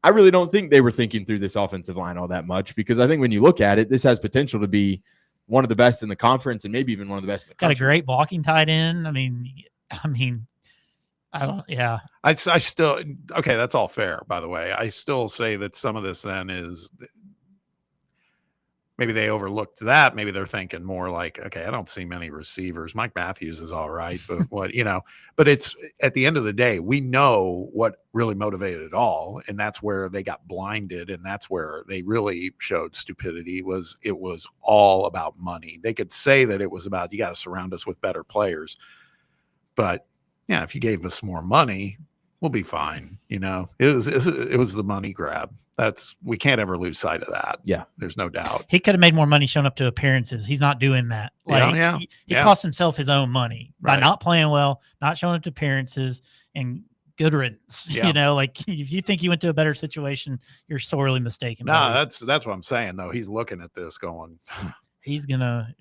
I really don't think they were thinking through this offensive line all that much, because I think when you look at it, this has potential to be one of the best in the conference and maybe even one of the best in the Got country. a great blocking tight end. I mean, I don't. Yeah. I still okay. That's all fair, by the way. I still say that some of this then is maybe they overlooked that. Maybe they're thinking more like, okay, I don't see many receivers. Mike Matthews is all right, but what, but it's at the end of the day, we know what really motivated it all. And that's where they got blinded. And that's where they really showed stupidity. It was all about money. They could say that it was about, you got to surround us with better players, but yeah, if you gave us more money, we'll be fine. It was the money grab. We can't ever lose sight of that. Yeah. There's no doubt. He could have made more money showing up to appearances. He's not doing that. Like, he cost himself his own money by not playing well, not showing up to appearances, and good riddance. Yeah. Like, if you think you went to a better situation, you're sorely mistaken. No, that's what I'm saying, though. He's looking at this going, he's gonna.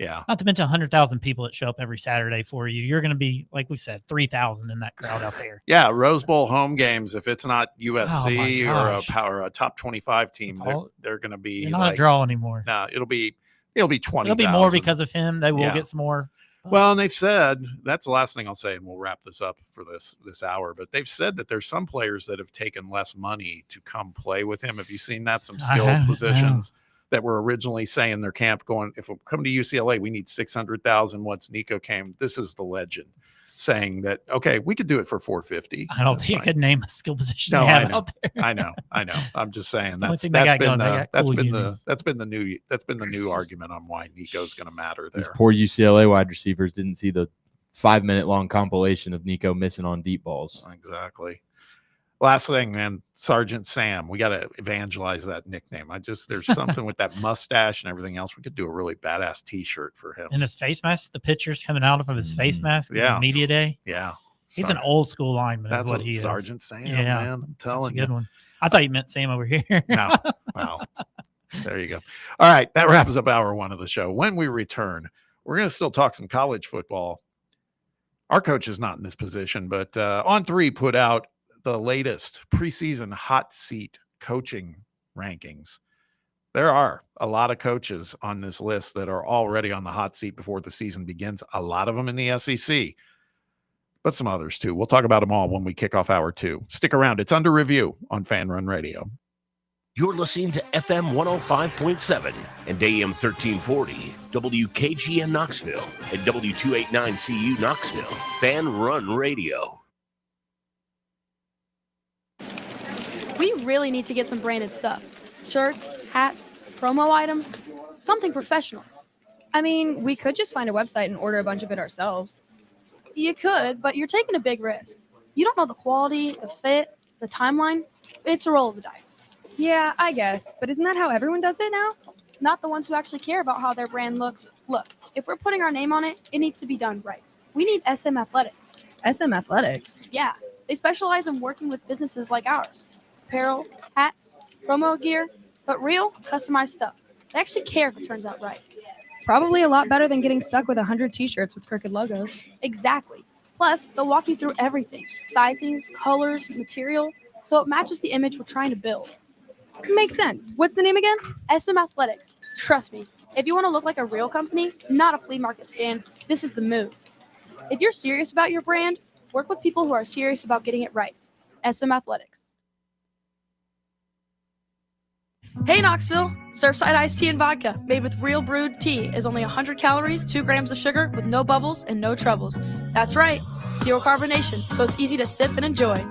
Yeah. Not to mention 100,000 people that show up every Saturday for you. You're going to be, like we said, 3,000 in that crowd out there. Yeah, Rose Bowl home games. If it's not USC or a top 25 team, they're going to be you're not a draw anymore. No, it'll be 20. It'll be more because of him. They will get some more. Well, and they've said, that's the last thing I'll say, and we'll wrap this up for this hour. But they've said that there's some players that have taken less money to come play with him. Have you seen that? Some skilled positions that were originally saying their camp going, if we come to UCLA, we need 600,000. Once Nico came, this is the legend saying that, okay, we could do it for 450. I don't think you could name a skill position. No, I know. out there. I know. I'm just saying that's been the new argument on why Nico's going to matter there. These poor UCLA wide receivers didn't see the 5-minute long compilation of Nico missing on deep balls. Exactly. Last thing, man, Sergeant Sam. We got to evangelize that nickname. There's something with that mustache and everything else. We could do a really badass T-shirt for him. And his face mask, the pictures coming out of his face mask. Yeah. Media day. Yeah. He's an old school lineman. That's what he is. Sergeant Sam, man. I'm telling you. That's a good one. I thought you meant Sam over here. No. Well, there you go. All right. That wraps up hour one of the show. When we return, we're going to still talk some college football. Our coach is not in this position, but On3 put out the latest preseason hot seat coaching rankings. There are a lot of coaches on this list that are already on the hot seat before the season begins. A lot of them in the SEC, but some others too. We'll talk about them all when we kick off hour two. Stick around. It's under review on Fan Run Radio. You're listening to FM 105.7 and AM 1340, WKGN Knoxville, and W289CU Knoxville, Fan Run Radio. We really need to get some branded stuff. Shirts, hats, promo items, something professional. I mean, we could just find a website and order a bunch of it ourselves. You could, but you're taking a big risk. You don't know the quality, the fit, the timeline. It's a roll of the dice. Yeah, I guess. But isn't that how everyone does it now? Not the ones who actually care about how their brand looks. Look, if we're putting our name on it, it needs to be done right. We need SM Athletics. SM Athletics? Yeah, they specialize in working with businesses like ours. Apparel, hats, promo gear, but real, customized stuff. They actually care if it turns out right. Probably a lot better than getting stuck with 100 t-shirts with crooked logos. Exactly. Plus, they'll walk you through everything. Sizing, colors, material, so it matches the image we're trying to build. Makes sense. What's the name again? SM Athletics. Trust me, if you want to look like a real company, not a flea market stand, this is the move. If you're serious about your brand, work with people who are serious about getting it right. SM Athletics. Hey Knoxville, Surfside iced tea and vodka made with real brewed tea is only 100 calories, 2 grams of sugar with no bubbles and no troubles. That's right, zero carbonation, so it's easy to sip and enjoy.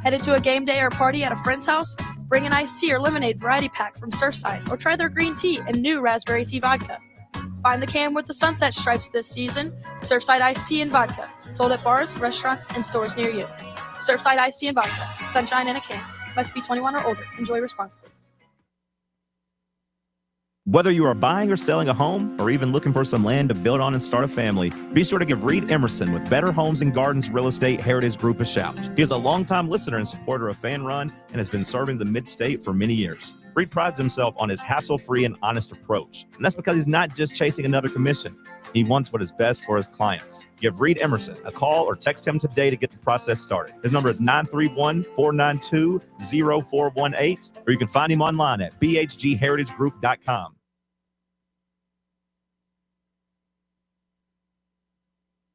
Headed to a game day or party at a friend's house? Bring an iced tea or lemonade variety pack from Surfside, or try their green tea and new raspberry tea vodka. Find the can with the sunset stripes this season. Surfside iced tea and vodka, sold at bars, restaurants, and stores near you. Surfside iced tea and vodka, sunshine in a can. Must be 21 or older. Enjoy responsibly. Whether you are buying or selling a home, or even looking for some land to build on and start a family, be sure to give Reed Emerson with Better Homes and Gardens Real Estate Heritage Group a shout. He is a longtime listener and supporter of Fan Run and has been serving the Mid-State for many years. Reed prides himself on his hassle-free and honest approach, and that's because he's not just chasing another commission. He wants what is best for his clients. Give Reed Emerson a call or text him today to get the process started. His number is 931-492-0418, or you can find him online at bhgheritagegroup.com.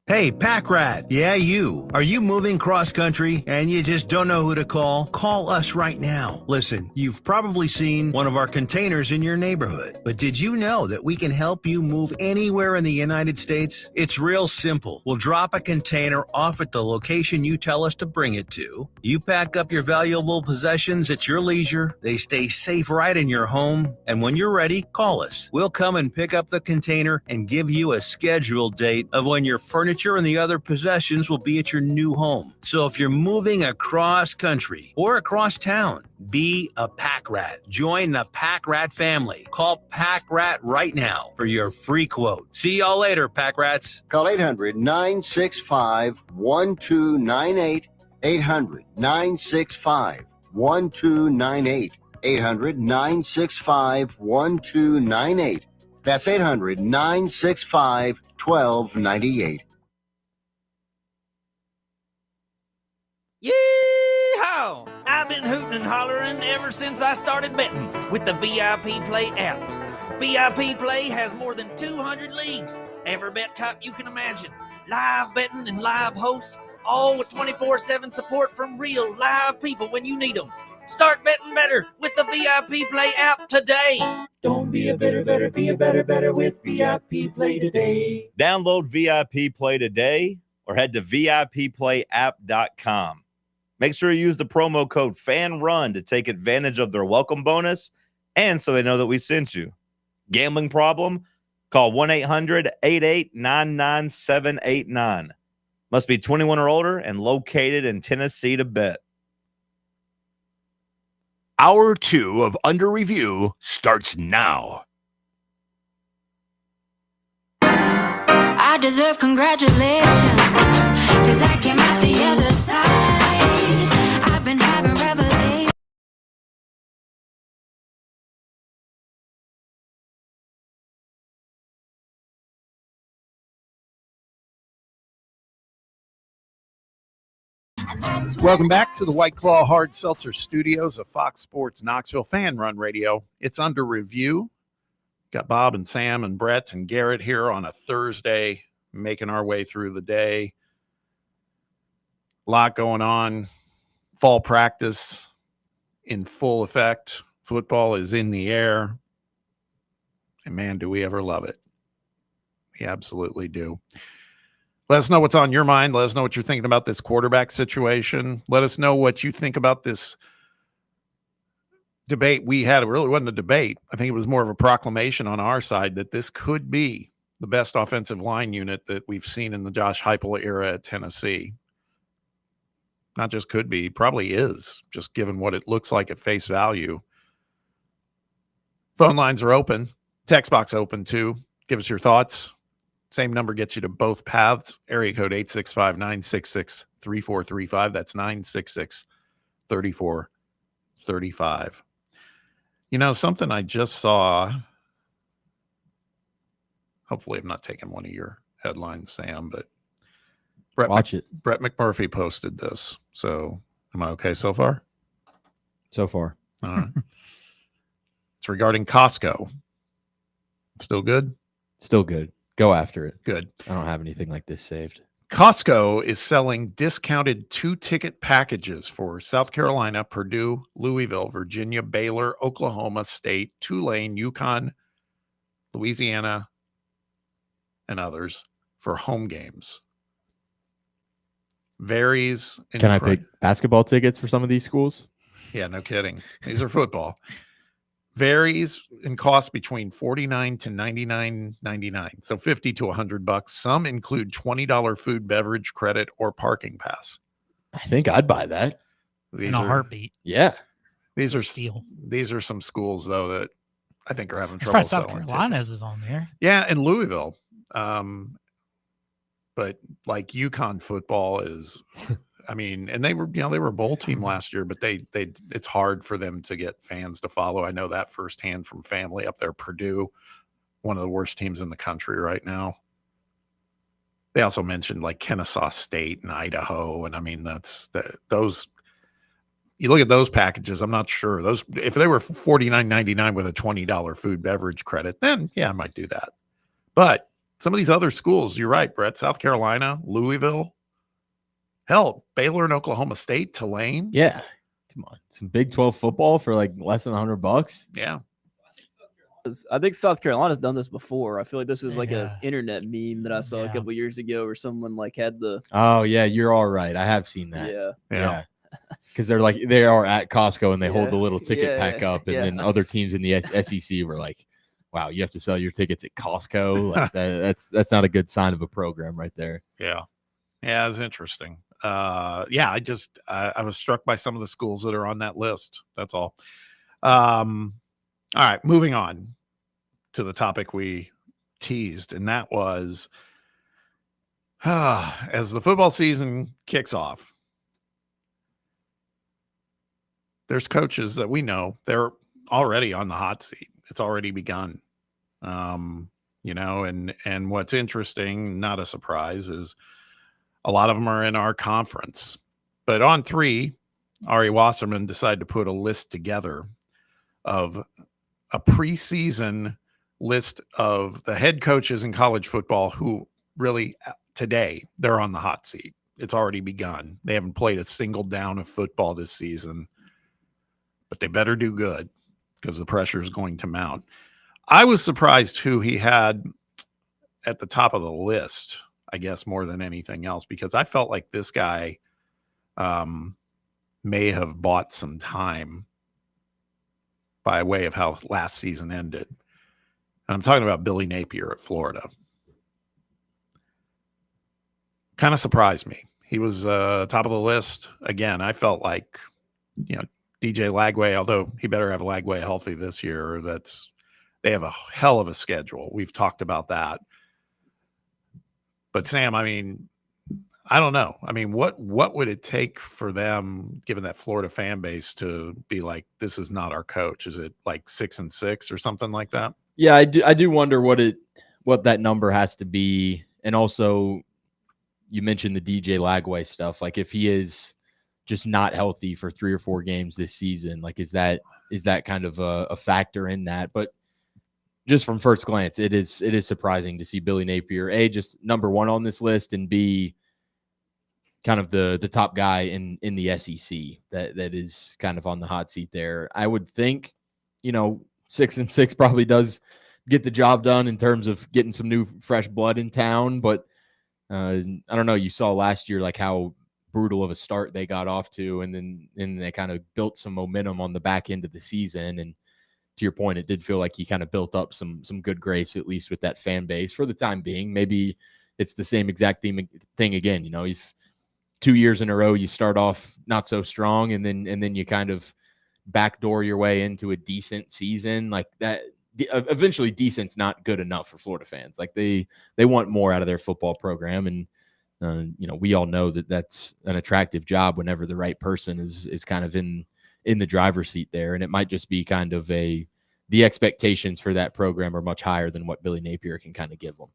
Hey, Pack Rat. Yeah, you. Are you moving cross country and you just don't know who to call? Call us right now. Listen, you've probably seen one of our containers in your neighborhood, but did you know that we can help you move anywhere in the United States? It's real simple. We'll drop a container off at the location you tell us to bring it to. You pack up your valuable possessions at your leisure. They stay safe right in your home. And when you're ready, call us. We'll come and pick up the container and give you a scheduled date of when your furniture and the other possessions will be at your new home. So if you're moving across country or across town, be a Pack Rat. Join the Pack Rat family. Call Pack Rat right now for your free quote. See y'all later, Pack Rats. Call 800-965-1298. 800-965-1298. 800-965-1298. That's 800-965-1298. Yee-haw! I've been hooting and hollering ever since I started betting with the VIP Play app. VIP Play has more than 200 leagues, every bet type you can imagine, live betting and live hosts, all with 24/7 support from real live people when you need them. Start betting better with the VIP Play app today. Don't be a better, be a better with VIP Play today. Download VIP Play today or head to VIPPlayApp.com. Make sure you use the promo code FANRUN to take advantage of their welcome bonus and so they know that we sent you. Gambling problem? Call 1-800-8899-789. Must be 21 or older and located in Tennessee to bet. Hour 2 of Under Review starts now. I deserve congratulations, 'cause I came out the other side. I've been having revelations. Welcome back to the White Claw Hard Seltzer Studios of Fox Sports Knoxville Fan Run Radio. It's Under Review. Got Bob and Sam and Brett and Garrett here on a Thursday, making our way through the day. A lot going on. Fall practice in full effect. Football is in the air. And man, do we ever love it. We absolutely do. Let us know what's on your mind. Let us know what you're thinking about this quarterback situation. Let us know what you think about this debate we had. It really wasn't a debate. I think it was more of a proclamation on our side that this could be the best offensive line unit that we've seen in the Josh Heupel era at Tennessee. Not just could be, probably is, just given what it looks like at face value. Phone lines are open. Text box open too. Give us your thoughts. Same number gets you to both paths. Area code 865-966-3435. That's 966-3435. You know, something I just saw. Hopefully I'm not taking one of your headlines, Sam, but Brett McMurphy posted this. So am I okay so far? So far. All right. It's regarding Costco. Still good? Still good. Go after it. Good. I don't have anything like this saved. Costco is selling discounted 2-ticket packages for South Carolina, Purdue, Louisville, Virginia, Baylor, Oklahoma State, Tulane, Yukon, Louisiana, and others for home games. Varies in Can I pick basketball tickets for some of these schools? Yeah, no kidding. These are football. Varies in cost between $49 to $99.99, so $50 to $100. Some include $20 food, beverage credit, or parking pass. I think I'd buy that. These In a are heartbeat. Yeah. These are Steal. these are some schools though that I think are having It's trouble probably South selling Carolina's tickets. is on there. Yeah, and Louisville. But like UConn football is, I mean, and they were a bowl team last year, but they it's hard for them to get fans to follow. I know that firsthand from family up there. Purdue, one of the worst teams in the country right now. They also mentioned like Kennesaw State and Idaho, and I mean those. You look at those packages. I'm not sure those if they were $49.99 with a $20 food beverage credit, then yeah, I might do that. But some of these other schools, you're right, Brett. South Carolina, Louisville, hell, Baylor and Oklahoma State, Tulane. Yeah, come on, some Big 12 football for like less than $100. Yeah, I think South Carolina's done this before. I feel like this was like a internet meme that I saw a couple years ago, where someone like had the. Oh yeah, you're all right. I have seen that. Yeah. Because they are at Costco and they hold the little ticket pack up, and yeah. then other teams in the SEC were like, "Wow, you have to sell your tickets at Costco." Like that's not a good sign of a program right there. Yeah, it's interesting. I was struck by some of the schools that are on that list. That's all. All right, moving on to the topic we teased, and that was as the football season kicks off, there's coaches that we know they're already on the hot seat. It's already begun. And what's interesting, not a surprise, is a lot of them are in our conference. But on 3, Ari Wasserman decided to put a list together of a preseason list of the head coaches in college football who really today they're on the hot seat. It's already begun. They haven't played a single down of football this season, but they better do good because the pressure is going to mount. I was surprised who he had at the top of the list, I guess, more than anything else, because I felt like this guy may have bought some time by way of how last season ended. And I'm talking about Billy Napier at Florida. Kind of surprised me. He was top of the list. Again, I felt like, DJ Lagway, although he better have Lagway healthy this year, they have a hell of a schedule. We've talked about that. But Sam, I mean, I don't know. I mean, what would it take for them, given that Florida fan base, to be like, this is not our coach? Is it like 6-6 or something like that? Yeah, I do wonder what that number has to be. And also, you mentioned the DJ Lagway stuff. Like, if he is just not healthy for 3 or 4 games this season, like is that kind of a factor in that? But just from first glance, it is surprising to see Billy Napier, A, just number 1 on this list, and B, kind of the top guy in the SEC that is kind of on the hot seat there. I would think, 6-6 probably does get the job done in terms of getting some new fresh blood in town. But I don't know. You saw last year like how brutal of a start they got off to, and then they kind of built some momentum on the back end of the season. And to your point, it did feel like he kind of built up some good grace, at least with that fan base for the time being. Maybe it's the same exact thing again. If 2 years in a row you start off not so strong, and then you kind of backdoor your way into a decent season like that. Eventually, decent's not good enough for Florida fans. Like they want more out of their football program, and we all know that that's an attractive job whenever the right person is kind of in the driver's seat there. And it might just be kind of the expectations for that program are much higher than what Billy Napier can kind of give them.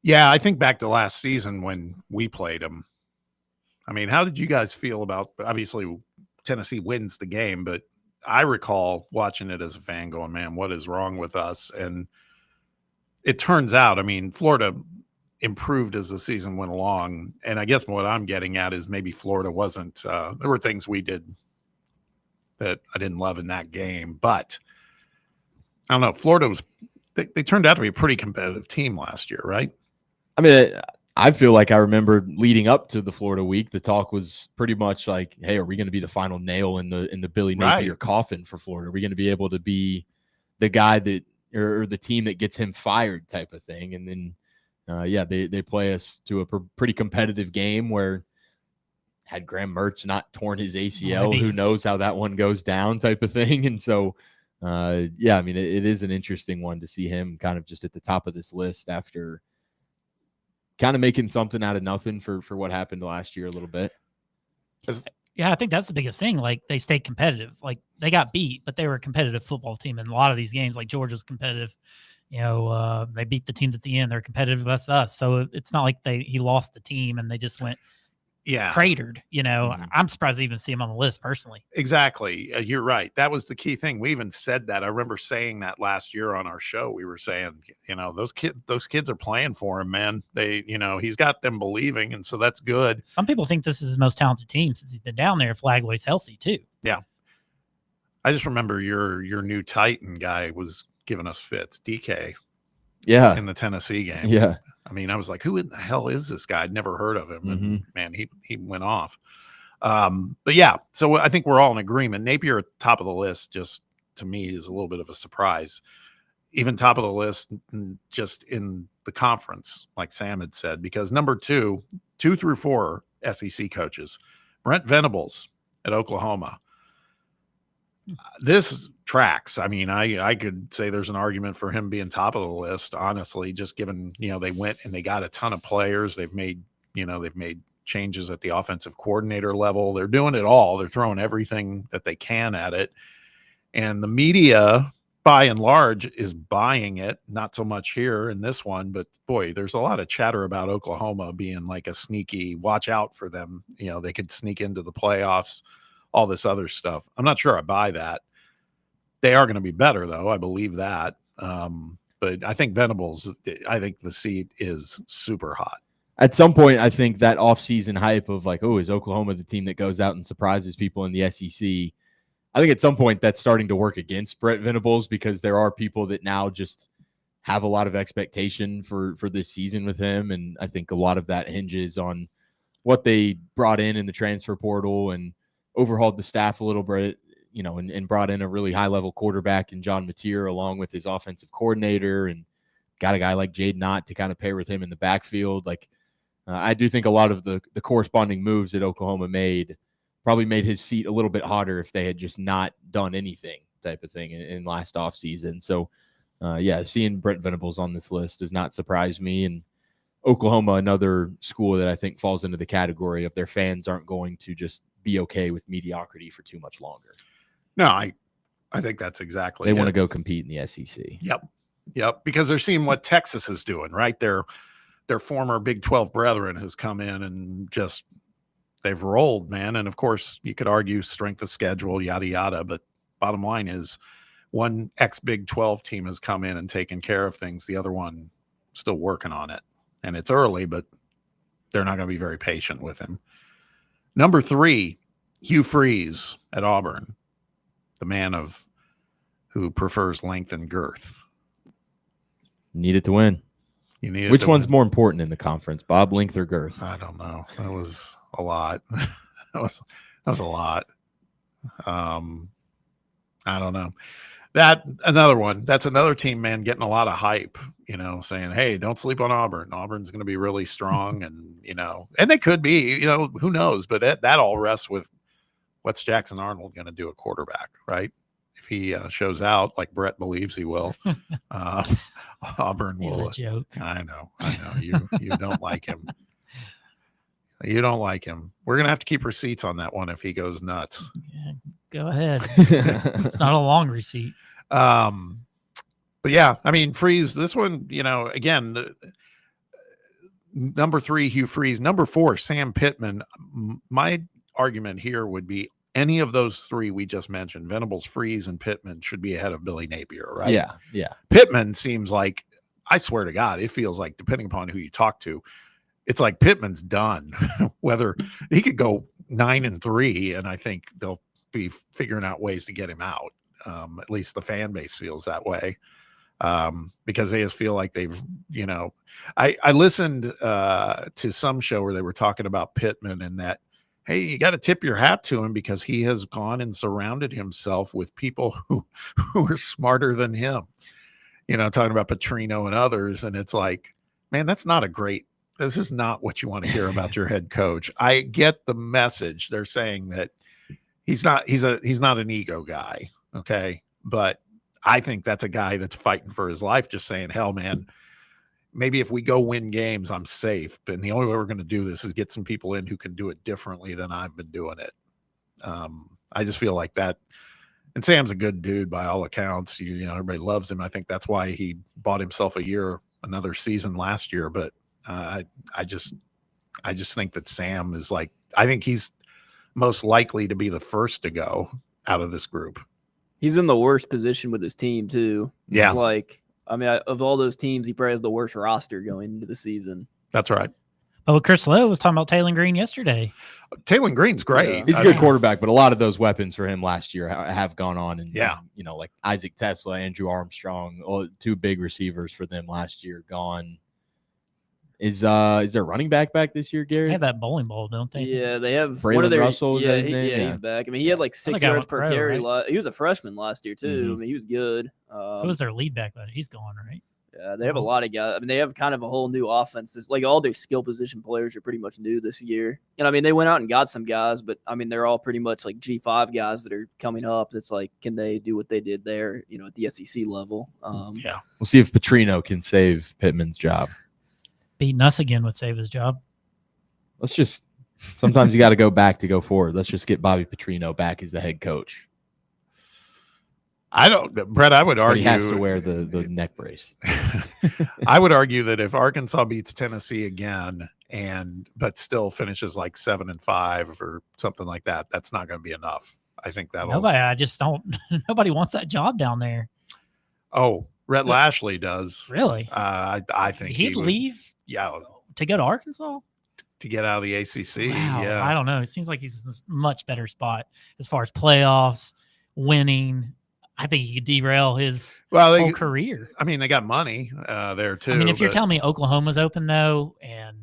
Yeah, I think back to last season when we played him. I mean, how did you guys feel about, obviously Tennessee wins the game, but I recall watching it as a fan going, man, what is wrong with us? And it turns out, I mean, Florida improved as the season went along. And I guess what I'm getting at is maybe Florida wasn't, there were things we did that I didn't love in that game, but I don't know. Florida was, they turned out to be a pretty competitive team last year, right? I mean, I feel like I remember leading up to the Florida week, the talk was pretty much like, hey, are we going to be the final nail in the Billy Napier coffin for Florida? Are we going to be able to be the guy that or the team that gets him fired type of thing? And then, they play us to a pretty competitive game where had Graham Mertz not torn his ACL, who knows how that one goes down type of thing. And so, I mean, it is an interesting one to see him kind of just at the top of this list after kind of making something out of nothing for what happened last year a little bit. Yeah, I think that's the biggest thing. Like, they stayed competitive. Like, they got beat, but they were a competitive football team in a lot of these games. Like, Georgia's competitive. They beat the teams at the end. They're competitive against us. So it's not like he lost the team and they just went cratered. I'm surprised to even see him on the list personally. Exactly. You're right. That was the key thing. We even said that. I remember saying that last year on our show. We were saying, those kids are playing for him, man. He's got them believing, and so that's good. Some people think this is his most talented team since he's been down there. If Lagway's healthy too. Yeah. I just remember your new Titan guy was giving us fits. DK. Yeah. In the Tennessee game. Yeah. I mean, I was like, who in the hell is this guy? I'd never heard of him. And man, he went off. But yeah, so I think we're all in agreement. Napier at the top of the list, just to me, is a little bit of a surprise. Even top of the list, just in the conference, like Sam had said, because number 2 through 4 SEC coaches, Brent Venables at Oklahoma. This tracks. I mean, I could say there's an argument for him being top of the list, honestly, just given, they went and they got a ton of players. They've made changes at the offensive coordinator level. They're doing it all. They're throwing everything that they can at it. And the media, by and large, is buying it. Not so much here in this one, but boy, there's a lot of chatter about Oklahoma being like a sneaky watch out for them. They could sneak into the playoffs, all this other stuff. I'm not sure I buy that. They are going to be better, though. I believe that. But I think Venables, I think the seat is super hot. At some point, I think that offseason hype of like, oh, is Oklahoma the team that goes out and surprises people in the SEC? I think at some point that's starting to work against Brent Venables because there are people that now just have a lot of expectation for this season with him. And I think a lot of that hinges on what they brought in the transfer portal and overhauled the staff a little bit, and brought in a really high-level quarterback in John Mateer along with his offensive coordinator and got a guy like Jade Knott to kind of pair with him in the backfield. Like, I do think a lot of the corresponding moves that Oklahoma made probably made his seat a little bit hotter if they had just not done anything type of thing in last offseason. So, seeing Brent Venables on this list does not surprise me. And Oklahoma, another school that I think falls into the category of their fans aren't going to just be okay with mediocrity for too much longer. No, I think that's exactly They want to go compete in the SEC. Yep. Because they're seeing what Texas is doing, right? Their former Big 12 brethren has come in and just they've rolled, man. And of course, you could argue strength of schedule, yada, yada. But bottom line is one ex-Big 12 team has come in and taken care of things. The other one still working on it. And it's early, but they're not going to be very patient with him. Number 3, Hugh Freeze at Auburn, the man who prefers length and girth. Need it to win. You need Which one's more important in the conference, Bob, length or girth? I don't know. That was a lot. that was a lot. I don't know. That's another team, man, getting a lot of hype, saying, hey, don't sleep on Auburn. Auburn's going to be really strong. And, and they could be, who knows, but that all rests with what's Jackson Arnold going to do at quarterback, right? If he shows out like Brett believes he will, Auburn will. He's a joke. I know. You don't like him. You don't like him. We're going to have to keep receipts on that one if he goes nuts. Yeah, go ahead. It's not a long receipt. But yeah, I mean, Freeze, this one, again, number 3, Hugh Freeze. Number 4, Sam Pittman. My argument here would be any of those 3 we just mentioned, Venables, Freeze, and Pittman, should be ahead of Billy Napier, right? Yeah. Pittman seems like, I swear to God, it feels like, depending upon who you talk to, it's like Pittman's done. Whether he could go 9-3, and I think they'll be figuring out ways to get him out. At least the fan base feels that way. because they just feel like they've, I listened to some show where they were talking about Pittman and that, hey, you got to tip your hat to him because he has gone and surrounded himself with people who are smarter than him, talking about Petrino and others. And it's like, man, this is not what you want to hear about your head coach. I get the message. They're saying that he's not an ego guy. Okay. But I think that's a guy that's fighting for his life, just saying, hell, man, maybe if we go win games, I'm safe. But the only way we're going to do this is get some people in who can do it differently than I've been doing it. I just feel like that. And Sam's a good dude by all accounts. Everybody loves him. I think that's why he bought himself another season last year. But I just think that Sam is I think he's most likely to be the first to go out of this group. He's in the worst position with his team too. Yeah. Of all those teams, he probably has the worst roster going into the season. That's right. But Chris Lowe was talking about Taylor Green yesterday. Taylor Green's great. He's a good quarterback, but a lot of those weapons for him last year have gone on. And, like Isaac Tesla, Andrew Armstrong, 2 big receivers for them last year gone. Is there running back this year, Gary? They have that bowling ball, don't they? Yeah, they have Braylon Russell. Yeah, he's back. I mean, he had 6 yards per carry. Right? He was a freshman last year too. Mm-hmm. I mean, he was good. Who was their lead back? But he's gone, right? Yeah, they have a lot of guys. I mean, they have kind of a whole new offense. It's all their skill position players are pretty much new this year. And I mean, they went out and got some guys, but I mean, they're all pretty much G5 guys that are coming up. It's can they do what they did there? At the SEC level. Yeah, we'll see if Petrino can save Pittman's job. Beating us again would save his job. Sometimes you got to go back to go forward. Let's just get Bobby Petrino back as the head coach. Brett, I would argue he has to wear the neck brace. I would argue that if Arkansas beats Tennessee again but still finishes 7-5 or something like that, that's not going to be enough. I think nobody wants that job down there. Oh, Rhett Lashley does. Really? I think he'd leave. Yeah, to go to Arkansas to get out of the ACC. Wow, yeah, I don't know. It seems like he's in a much better spot as far as playoffs, winning. I think he could derail his whole career. I mean, they got money there too. I mean, if you're telling me Oklahoma's open though, and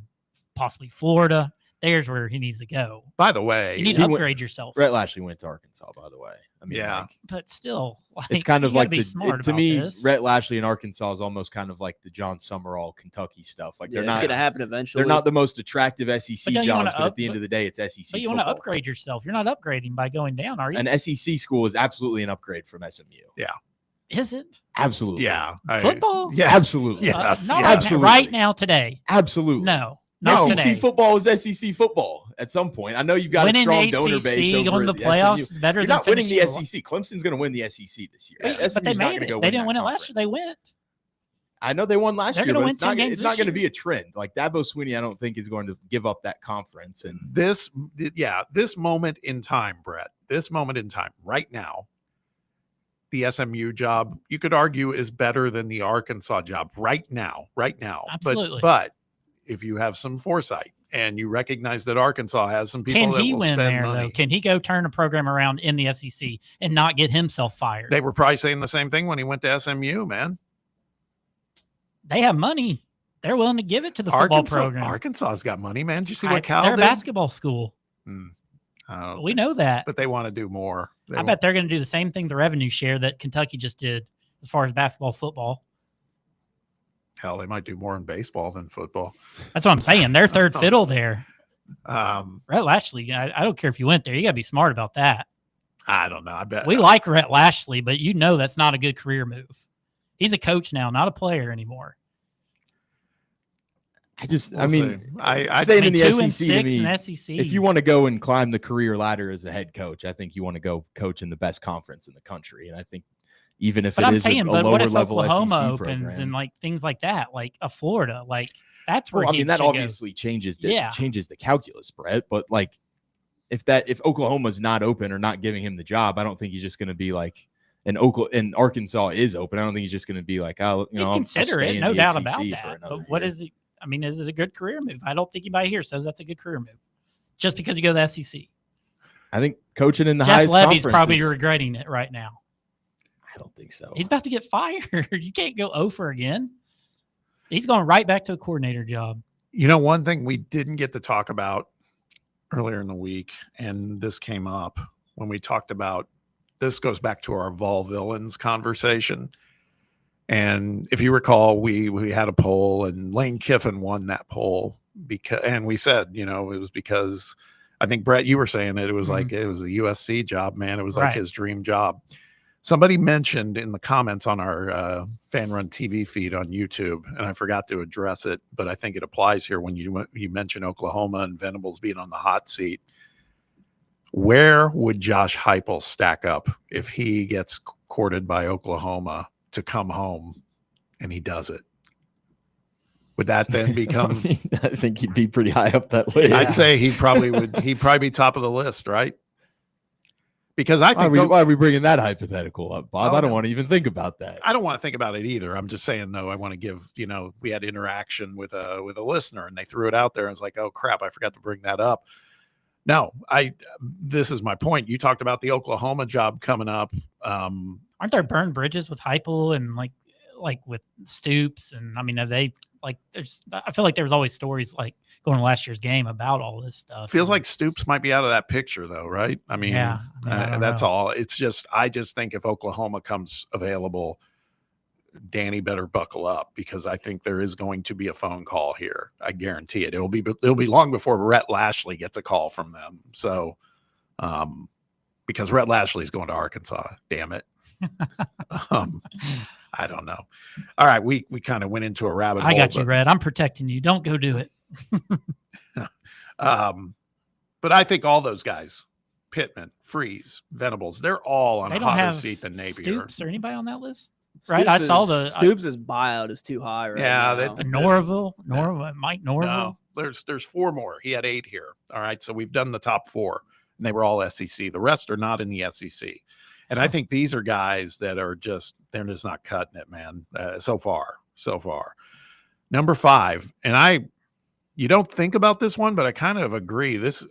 possibly Florida, there's where he needs to go. By the way, you need to upgrade yourself. Rhett Lashley went to Arkansas, by the way. I mean, but still, it's kind of like to me, Rhett Lashley in Arkansas is almost kind of like the John Summerall Kentucky stuff. They're not going to happen eventually. They're not the most attractive SEC jobs, but at the end of the day, it's SEC. But you want to upgrade yourself. You're not upgrading by going down, are you? An SEC school is absolutely an upgrade from SMU. Yeah. Is it? Absolutely. Yeah. Football? Yeah, absolutely. Yes. Not absolutely. right now today. Absolutely. No. SEC today. football is SEC football at some point. I know you've got winning a strong ACC, donor base over going to the playoffs SMU. is better You're than not winning the finishing SEC. Clemson's going to win the SEC this year. But they made it. They didn't win it last year. They went. I know they won last year, but it's not going to be a trend. Dabo Swinney, I don't think is going to give up that conference. And this moment in time, Brett, right now, the SMU job, you could argue, is better than the Arkansas job right now. Absolutely. But if you have some foresight and you recognize that Arkansas has some people that will spend money. Though? Can he go turn a program around in the SEC and not get himself fired? They were probably saying the same thing when he went to SMU, man. They have money. They're willing to give it to the football program. Arkansas's got money, man. Did you see what Cal they're did? a basketball school. We know that. But they want to do more. I bet they're going to do the same thing, the revenue share that Kentucky just did as far as basketball, football. Hell, they might do more in baseball than football. That's what I'm saying. They're third fiddle there. Rhett Lashley, I don't care if you went there. You got to be smart about that. I don't know. I bet we like Rhett Lashley, but that's not a good career move. He's a coach now, not a player anymore. I mean, staying in the 2-6 to me, in SEC. If you want to go and climb the career ladder as a head coach, I think you want to go coach in the best conference in the country. And I think even if it is a lower level Oklahoma SEC opens program, and things like that, like a Florida, that's where that obviously changes the calculus, Brett. But if Oklahoma's not open or not giving him the job, I don't think he's just going to be like. And Arkansas is open. I don't think he's just going to be like, I'll consider it, no doubt about that. But what is it? I mean, is it a good career move? I don't think anybody here says that's a good career move. Just because you go to the SEC. I think coaching in the Jeff highest Levy's conference probably regretting it right now. I don't think so. He's about to get fired. You can't go 0 for again. He's going right back to a coordinator job. You know, one thing we didn't get to talk about earlier in the week, and this came up when we talked about, this goes back to our Vol villains conversation. And if you recall, we had a poll, and Lane Kiffin won that poll and we said, you know, it was because I think, Brett, you were saying it was like, it was a USC job, man. It was like his dream job. Somebody mentioned in the comments on our Fan Run TV feed on YouTube, and I forgot to address it, but I think it applies here when you mention Oklahoma and Venables being on the hot seat. Where would Josh Heupel stack up if he gets courted by Oklahoma to come home and he does it? Would that then become? I think he'd be pretty high up that list. I'd say he'd probably be top of the list, right? Because I think why are we bringing that hypothetical up, Bob? I don't want to even think about that. I don't want to think about it either. I'm just saying, though, I want to give, you know, we had interaction with a listener, and they threw it out there, and it's like, oh crap, I forgot to bring that up. No, this is my point. You talked about the Oklahoma job coming up. Aren't there burned bridges with Heupel and like with Stoops? And I mean, have they I feel like there was always stories like going to last year's game about all this stuff. Feels like Stoops might be out of that picture though, right? I mean, yeah, that's all. It's just, I just think if Oklahoma comes available, Danny better buckle up, because I think there is going to be a phone call here. I guarantee it. It'll be long before Rhett Lashley gets a call from them. So, because Rhett Lashley's going to Arkansas, damn it. I don't know. All right, we kind of went into a rabbit hole. I got you, Red. I'm protecting you. Don't go do it. But I think all those guys, Pittman, Freeze, Venables, they're all on a hotter seat than Napier. Stoops or anybody on that list? Right, I saw Stoops' buyout is too high right now. Mike Norville. No, there's 4 more. He had 8 here. All right, so we've done the top 4, and they were all SEC. The rest are not in the SEC. And I think these are guys that are they're just not cutting it, man. So far. Number 5, and you don't think about this one, but I kind of agree. This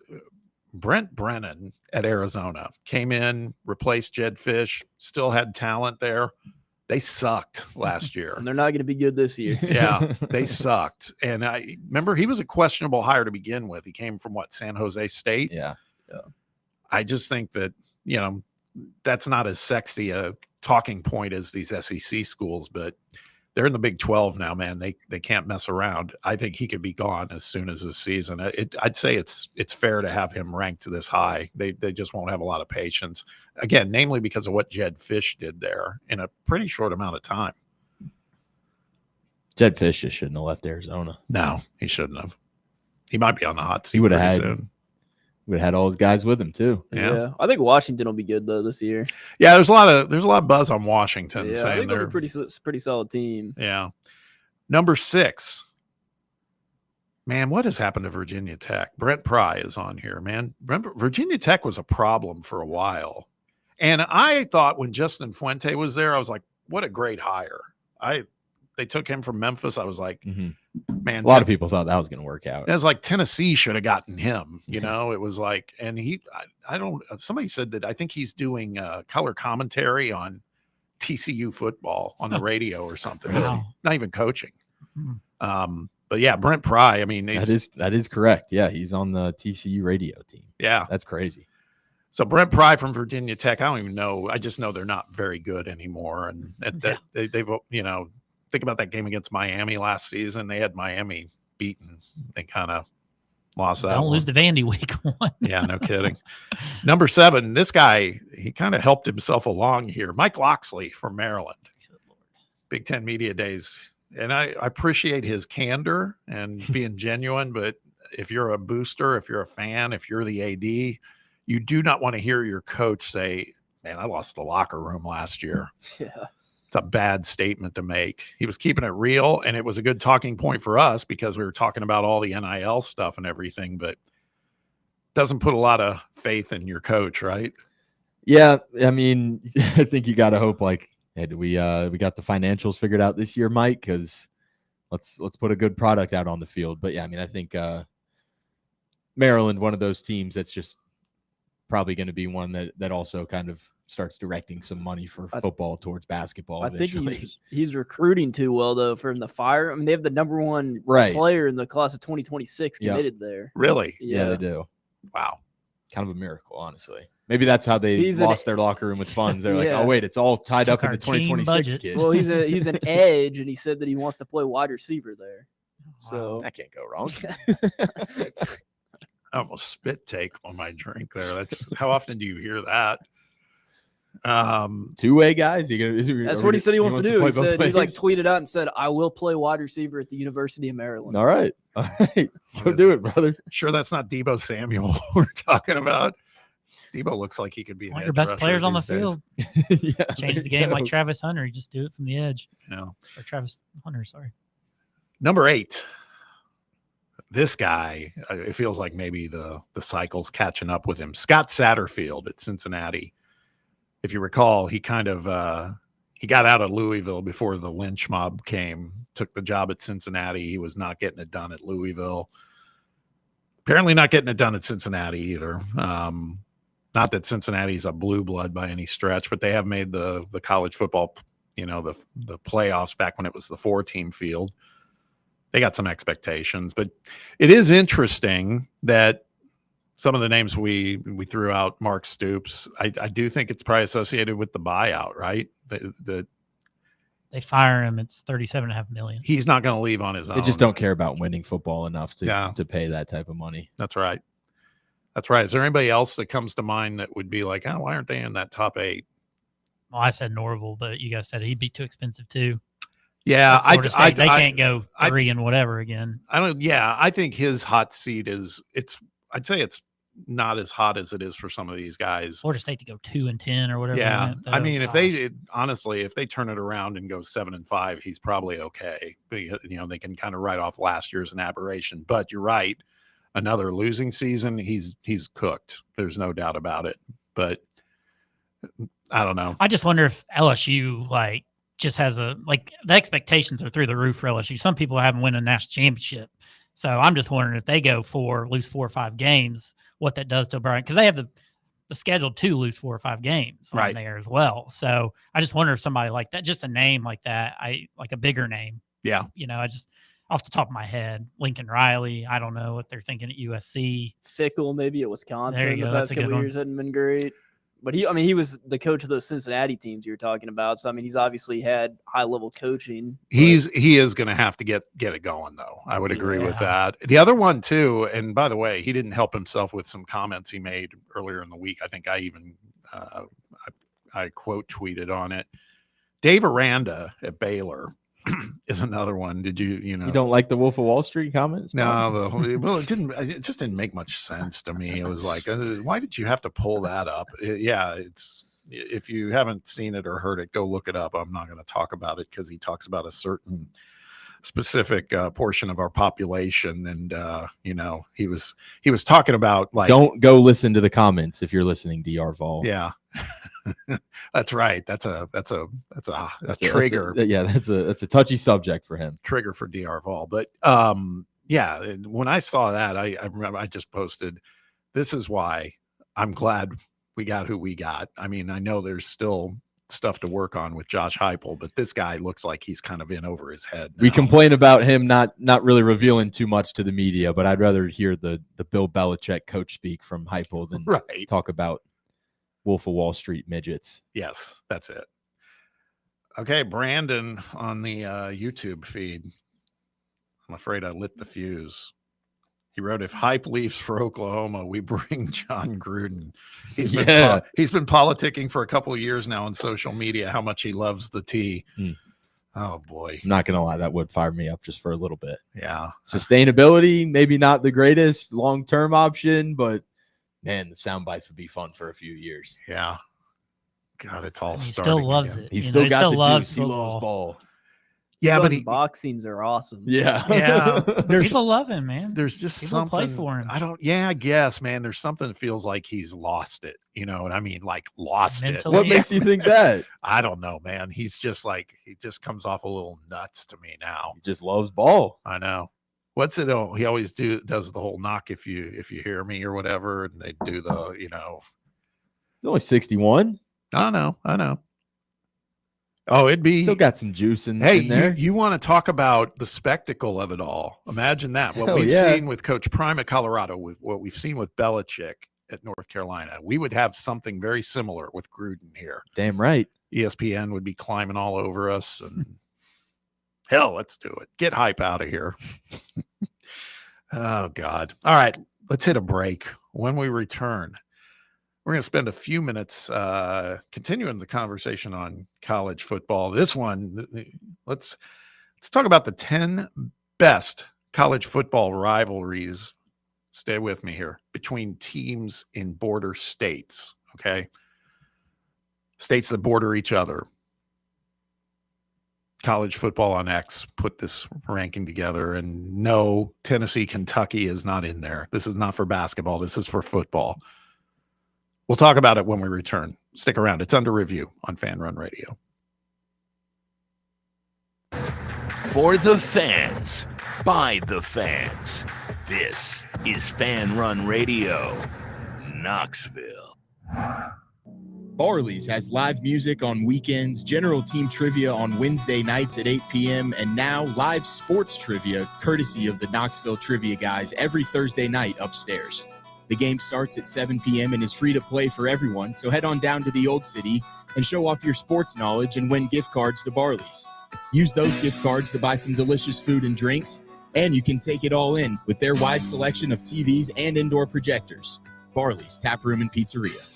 Brent Brennan at Arizona came in, replaced Jed Fish, still had talent there. They sucked last year. And they're not going to be good this year. Yeah, they sucked. And I remember he was a questionable hire to begin with. He came from San Jose State. Yeah. I just think that, you know, that's not as sexy a talking point as these SEC schools, but they're in the Big 12 now, man. They can't mess around. I think he could be gone as soon as this season. I'd say it's fair to have him ranked this high. They just won't have a lot of patience. Again, namely because of what Jed Fish did there in a pretty short amount of time. Jed Fish just shouldn't have left Arizona. No, he shouldn't have. He might be on the hot seat. He would have had soon. Would have had all his guys with him too. Yeah. I think Washington will be good though this year. Yeah, there's a lot of buzz on Washington. Yeah, saying I think they're a pretty solid team. Yeah. Number 6. Man, what has happened to Virginia Tech? Brent Pry is on here, man. Remember, Virginia Tech was a problem for a while. And I thought when Justin Fuente was there, I was like, what a great hire. They took him from Memphis. I was like, man, a lot of people thought that was going to work out. It was like Tennessee should have gotten him, you know. It was like, and somebody said that I think he's doing color commentary on TCU football on the radio or something. He's not even coaching. But yeah, Brent Pry, I mean, that is correct. Yeah, he's on the TCU radio team. Yeah, that's crazy. So Brent Pry from Virginia Tech, I don't even know. I just know they're not very good anymore, and they've, you know. Think about that game against Miami last season. They had Miami beaten. They kind of lost that. Don't lose to Vandy week 1. Yeah, no kidding. Number 7, this guy, he kind of helped himself along here. Mike Loxley from Maryland. Big Ten Media Days. And I appreciate his candor and being genuine, but if you're a booster, if you're a fan, if you're the AD, you do not want to hear your coach say, man, I lost the locker room last year. Yeah. It's a bad statement to make. He was keeping it real, and it was a good talking point for us because we were talking about all the NIL stuff and everything, but doesn't put a lot of faith in your coach, right? Yeah, I mean, I think you got to hope like, hey, we got the financials figured out this year, Mike? Because let's put a good product out on the field. But yeah, I mean, I think Maryland, one of those teams that's just probably going to be one that also kind of starts directing some money for football towards basketball. I think eventually. he's recruiting too well though from the Fire. I mean, they have the #1 Right. player in the class of 2026 Yep. committed there. Really? Yeah, they do. Wow. Kind of a miracle, honestly. Maybe that's how they He's lost their locker room with funds. They're like, Yeah. oh wait, it's all tied Took up in our the team 2026 budget. kid. Well, he's an edge, and he said that he wants to play wide receiver there. So that can't go wrong. I almost spit take on my drink there. That's how often do you hear that? Two-way guys. That's what he said he wants to do. play He said both he like ways? tweeted out and said, "I will play wide receiver at the University of Maryland." All right. Go do it, brother. Sure, that's not Debo Samuel we're talking about. Debo looks like he could be an One of edge your best rusher players on the these days. field. Yeah, Change there the you game like go. Travis Hunter. You just do it from the edge. Yeah. Or Travis Hunter, sorry. Number 8. This guy, it feels like maybe the cycle's catching up with him. Scott Satterfield at Cincinnati. If you recall, he kind of he got out of Louisville before the lynch mob came, took the job at Cincinnati. He was not getting it done at Louisville. Apparently not getting it done at Cincinnati either. Not that Cincinnati's a blue blood by any stretch, but they have made the college football, the playoffs back when it was the 4-team field. They got some expectations, but it is interesting that some of the names we threw out, Mark Stoops, I do think it's probably associated with the buyout, right? They fire him. It's $37.5 million. He's not going to leave on his own. They just don't care about winning football enough to pay that type of money. That's right. That's right. Is there anybody else that comes to mind that would be like, why aren't they in that top 8? Well, I said Norville, but you guys said he'd be too expensive too. Yeah, They can't go 3 and whatever again. I think his hot seat I'd say it's not as hot as it is for some of these guys. Florida State to go 2-10 or whatever. Yeah, they went, if they turn it around and go 7-5, he's probably okay. Because, they can kind of write off last year as an aberration. But you're right, another losing season, he's cooked. There's no doubt about it. But I don't know. I just wonder if LSU just has the expectations are through the roof for LSU. Some people haven't won a national championship. So I'm just wondering if they lose 4 or 5 games, what that does to O'Brien, because they have the schedule to lose 4 or 5 games on there as well. So I just wonder if somebody like that, just a name like that, like a bigger name. Yeah. I just off the top of my head, Lincoln Riley. I don't know what they're thinking at USC. Fickle maybe at Wisconsin. There you The go. That's past a good couple one. years hadn't been great. But he was the coach of those Cincinnati teams you were talking about. So, he's obviously had high-level coaching. He is going to have to get it going, though. I would agree with that. The other one, too, and by the way, he didn't help himself with some comments he made earlier in the week. I think I even I quote tweeted on it. Dave Aranda at Baylor is another one. Did you don't like the Wolf of Wall Street comments? No, it just didn't make much sense to me. It was like, why did you have to pull that up? If you haven't seen it or heard it, go look it up. I'm not going to talk about it because he talks about a certain specific portion of our population, and he was talking about don't go listen to the comments if you're listening, DR Vol. Yeah. That's right. That's a trigger. That's a touchy subject for him. Trigger for DR Vol. But when I saw that, I remember I just posted, this is why I'm glad we got who we got. I know there's still stuff to work on with Josh Heupel, but this guy looks like he's kind of in over his head now. We complain about him not really revealing too much to the media, but I'd rather hear the Bill Belichick coach speak from Heupel than talk about Wolf of Wall Street midgets. Yes, that's it. Okay, Brandon on the YouTube feed. I'm afraid I lit the fuse. He wrote, if Hype leaves for Oklahoma, we bring John Gruden. He's been politicking for a couple of years now on social media, how much he loves the T. Oh, boy. I'm not going to lie. That would fire me up just for a little bit. Yeah. Sustainability, maybe not the greatest long-term option, but, man, the sound bites would be fun for a few years. Yeah. God, it's all He starting still loves again. it. He still got the loves juice. He loves ball. Yeah, but box scenes are awesome. Yeah. People love him, man. There's just People something play for him. I guess, man, there's something that feels like he's lost it. You know what I mean? Like lost Mentally. it. What makes you think that? I don't know, man. He's just he just comes off a little nuts to me now. He just loves ball. I know. What's it? Oh, he always does the whole knock if you hear me or whatever, and they do the, He's only 61. I know. Oh, it'd be Still got some juice in Hey, there. you want to talk about the spectacle of it all? Imagine that. What Hell we've yeah. seen with Coach Prime at Colorado, with what we've seen with Belichick at North Carolina, we would have something very similar with Gruden here. Damn right. ESPN would be climbing all over us, and hell, let's do it. Get hype out of here. Oh, God. All right, let's hit a break. When we return, we're going to spend a few minutes continuing the conversation on college football. This one, let's talk about the 10 best college football rivalries. Stay with me here, between teams in border states, okay? States that border each other. College Football on X put this ranking together, and no, Tennessee, Kentucky is not in there. This is not for basketball. This is for football. We'll talk about it when we return. Stick around. It's under review on Fan Run Radio. For the fans, by the fans, this is Fan Run Radio, Knoxville. Barley's has live music on weekends, general team trivia on Wednesday nights at 8 p.m., and now live sports trivia courtesy of the Knoxville Trivia Guys every Thursday night upstairs. The game starts at 7 p.m. and is free to play for everyone, so head on down to the Old City and show off your sports knowledge and win gift cards to Barley's. Use those gift cards to buy some delicious food and drinks, and you can take it all in with their wide selection of TVs and indoor projectors. Barley's Tap Room and Pizzeria.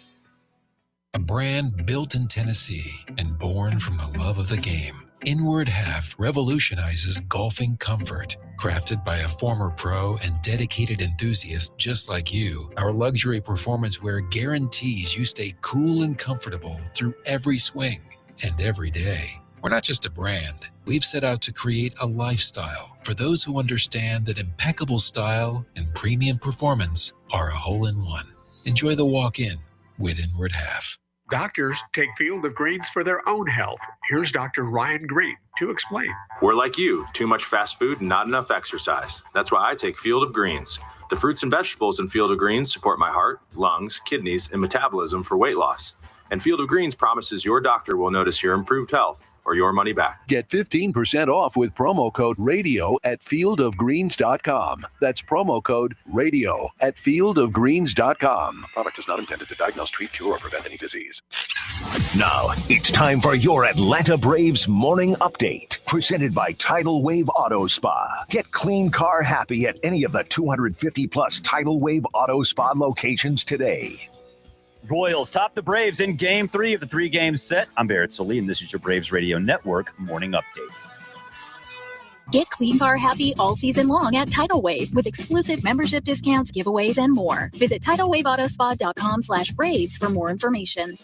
A brand built in Tennessee and born from the love of the game, Inward Half revolutionizes golfing comfort. Crafted by a former pro and dedicated enthusiast just like you, our luxury performance wear guarantees you stay cool and comfortable through every swing and every day. We're not just a brand. We've set out to create a lifestyle for those who understand that impeccable style and premium performance are a hole-in-one. Enjoy the walk-in with Inward Half. Doctors take Field of Greens for their own health. Here's Dr. Ryan Green to explain. We're like you, too much fast food and not enough exercise. That's why I take Field of Greens. The fruits and vegetables in Field of Greens support my heart, lungs, kidneys, and metabolism for weight loss. And Field of Greens promises your doctor will notice your improved health or your money back. Get 15% off with promo code RADIO at fieldofgreens.com. That's promo code RADIO at fieldofgreens.com. Product is not intended to diagnose, treat, cure, or prevent any disease. Now, it's time for your Atlanta Braves morning update. Presented by Tidal Wave Auto Spa. Get clean car happy at any of the 250 plus Tidal Wave Auto Spa locations today. Royals top the Braves in Game 3 of the 3-game set. I'm Barrett Salee, and this is your Braves Radio Network morning update. Get clean car happy all season long at Tidal Wave with exclusive membership discounts, giveaways, and more. Visit TidalWaveAutoSpa.com/Braves for more information.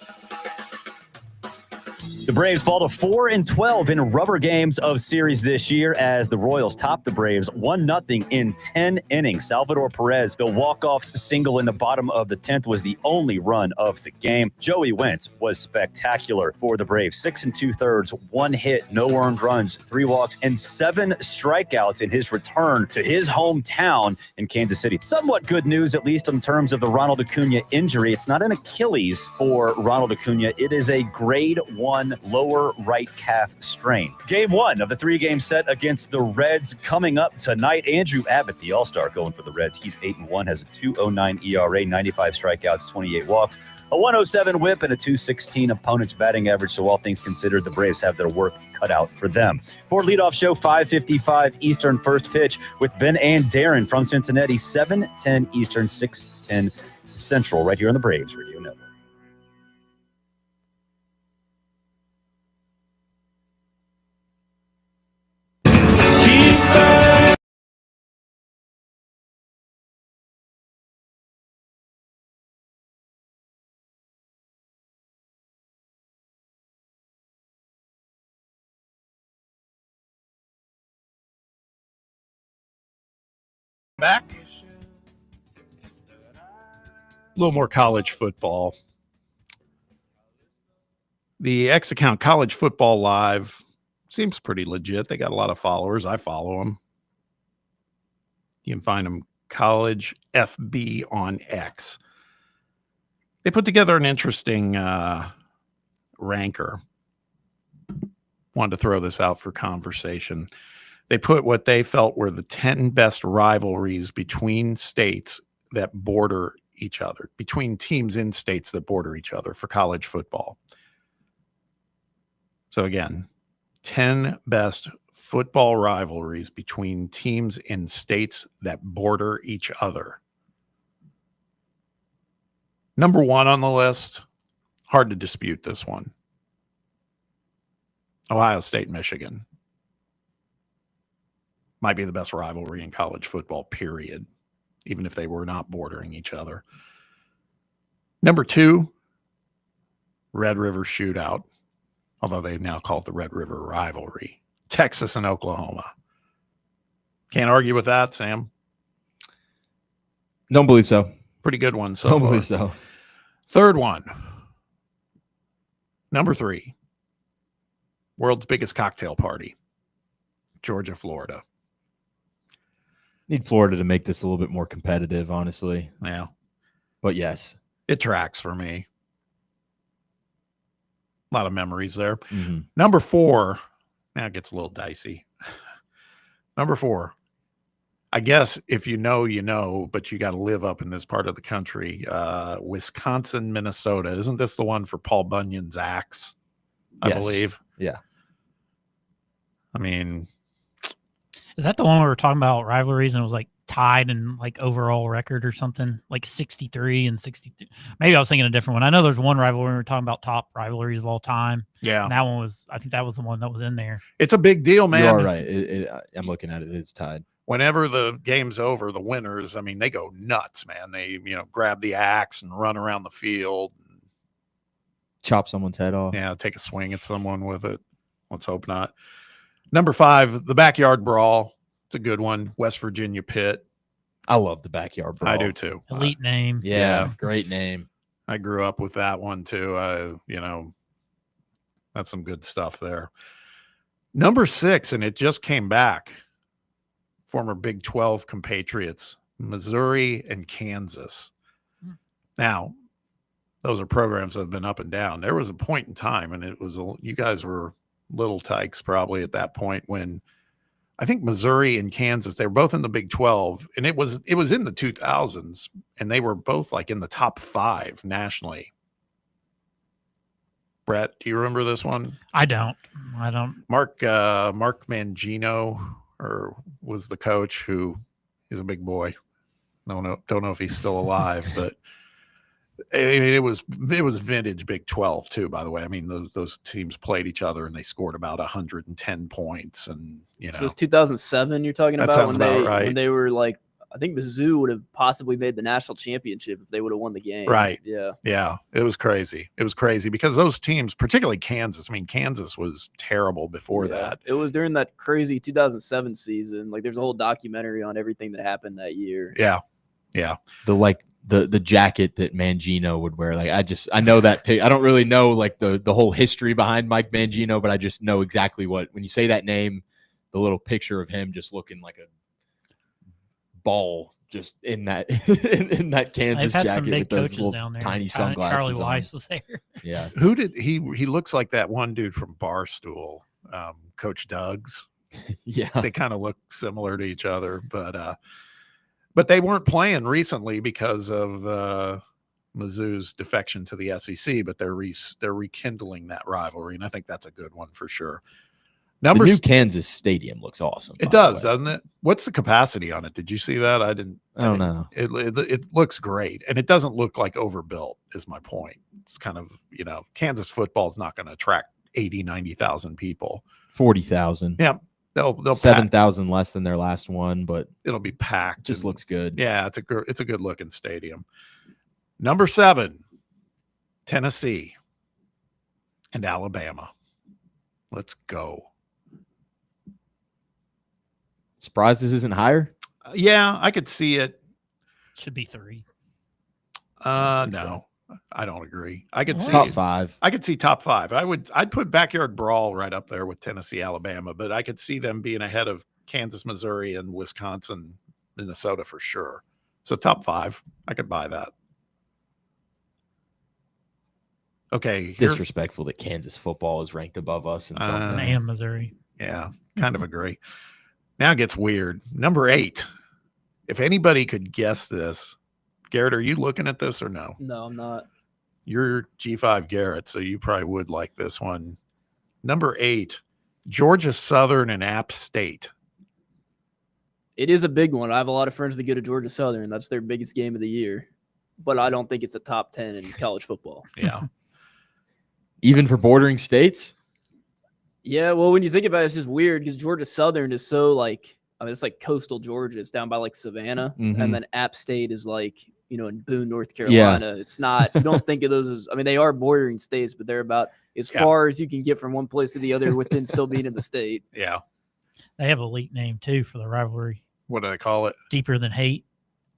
The Braves fall to 4-12 in rubber games of series this year as the Royals top the Braves 1-0 in 10 innings. Salvador Perez, the walk-off single in the bottom of the 10th, was the only run of the game. Joey Wentz was spectacular for the Braves. 6 2/3, 1 hit, no earned runs, 3 walks, and 7 strikeouts in his return to his hometown in Kansas City. Somewhat good news, at least in terms of the Ronald Acuna injury. It's not an Achilles for Ronald Acuna. It is a grade 1 lower right calf strain. Game 1 of the 3-game set against the Reds coming up tonight. Andrew Abbott, the All-Star, going for the Reds. He's 8-1, has a 2.09 ERA, 95 strikeouts, 28 walks, a 107 whip, and a 216 opponent's batting average. So all things considered, the Braves have their work cut out for them. For leadoff show, 5:55 Eastern first pitch with Ben and Darren from Cincinnati, 7:10 Eastern, 6:10 Central, right here on the Braves Radio Network. Back. A little more college football. The X account, College Football Live, seems pretty legit. They got a lot of followers. I follow them. You can find them College FB on X. They put together an interesting Ranker. Wanted to throw this out for conversation. They put what they felt were the 10 best rivalries between states that border each other, between teams in states that border each other for college football. So again, 10 best football rivalries between teams in states that border each other. Number 1 on the list, hard to dispute this one. Ohio State, Michigan. Might be the best rivalry in college football, period, even if they were not bordering each other. Number 2, Red River Shootout, although they now call it the Red River Rivalry. Texas and Oklahoma. Can't argue with that, Sam. Don't believe so. Pretty good one so Don't far. believe so. Third one. Number 3. World's biggest cocktail party. Georgia, Florida. Need Florida to make this a little bit more competitive, honestly. Yeah. But yes. It tracks for me. A lot of memories there. Mm-hmm. Number 4. Now it gets a little dicey. Number 4. I guess if you know, you know, but you got to live up in this part of the country. Wisconsin, Minnesota. Isn't this the one for Paul Bunyan's axe? I believe. Yeah. I mean, is that the one where we're talking about rivalries and it was like tied in like overall record or something, like 63 and 62? Maybe I was thinking a different one. I know there's one rivalry we were talking about top rivalries of all time. Yeah. And that one was, I think that was the one that was in there. It's a big deal, man. You are right. I'm looking at it. It's tied. Whenever the game's over, the winners, I mean, they go nuts, man. They, grab the axe and run around the field. Chop someone's head off. Yeah, take a swing at someone with it. Let's hope not. Number 5, the Backyard Brawl. It's a good one. West Virginia Pitt. I love the Backyard Brawl. I do too. Elite name. Yeah, great name. I grew up with that one too. That's some good stuff there. Number 6, and it just came back. Former Big 12 compatriots, Missouri and Kansas. Now, those are programs that have been up and down. There was a point in time, and you guys were little tykes probably at that point, when I think Missouri and Kansas, they were both in the Big 12, and it was in the 2000s, and they were both like in the top 5 nationally. Brett, do you remember this one? I don't. Mark Mangino was the coach, who is a big boy. Don't know if he's still alive, but it was vintage Big 12 too, by the way. I mean, those teams played each other and they scored about 110 points, and So it's 2007 you're talking That about, sounds about right. when they were like, I think Mizzou would have possibly made the national championship if they would have won the game. Right. Yeah. Yeah. It was crazy. It was crazy because those teams, particularly Kansas, I mean, Kansas was terrible before that. It was during that crazy 2007 season. Like, there's a whole documentary on everything that happened that year. Yeah. Yeah. The jacket that Mangino would wear. Like, I know that I don't really know like the whole history behind Mike Mangino, but I just know exactly when you say that name, the little picture of him just looking like a ball just in that in that Kansas jacket with those little down there. tiny sunglasses. Charlie on. Weiss was there. Yeah. Who did he looks like that one dude from Barstool, Coach Doug's. Yeah. They kind of look similar to each other, but they weren't playing recently because of Mizzou's defection to the SEC, but they're rekindling that rivalry, and I think that's a good one for sure. The new Kansas Stadium looks awesome. It does, doesn't it? What's the capacity on it? Did you see that? I don't know. It looks great, and it doesn't look like overbuilt, is my point. It's kind of, Kansas football is not going to attract 80, 90,000 people. 40,000. Yeah. They'll 7,000 less than their last one, but it'll be packed. Just looks good. Yeah, it's a good looking stadium. Number 7, Tennessee and Alabama. Let's go. Surprised this isn't higher? Yeah, I could see it. Should be 3. No, I don't agree. I could see top 5. I could see top 5. I'd put Backyard Brawl right up there with Tennessee, Alabama, but I could see them being ahead of Kansas, Missouri, and Wisconsin, Minnesota for sure. So top 5, I could buy that. Okay. Disrespectful that Kansas football is ranked above us in something. And Missouri. Yeah, kind of agree. Now it gets weird. Number 8. If anybody could guess this, Garrett, are you looking at this or no? No, I'm not. You're G5 Garrett, so you probably would like this one. Number 8, Georgia Southern and App State. It is a big one. I have a lot of friends that go to Georgia Southern. That's their biggest game of the year. But I don't think it's a top 10 in college football. Yeah. Even for bordering states? Yeah, well, when you think about it, it's just weird because Georgia Southern is so like, I mean, it's like coastal Georgia. It's down by like Savannah. Mhm. And then App State is like, you know, in Boone, North Carolina. It's not, you don't think of those as, I mean, they are bordering states, but they're about as far as you can get from one place to the other within still being in the state. Yeah. They have a elite name too for the rivalry. What do they call it? Deeper Than Hate.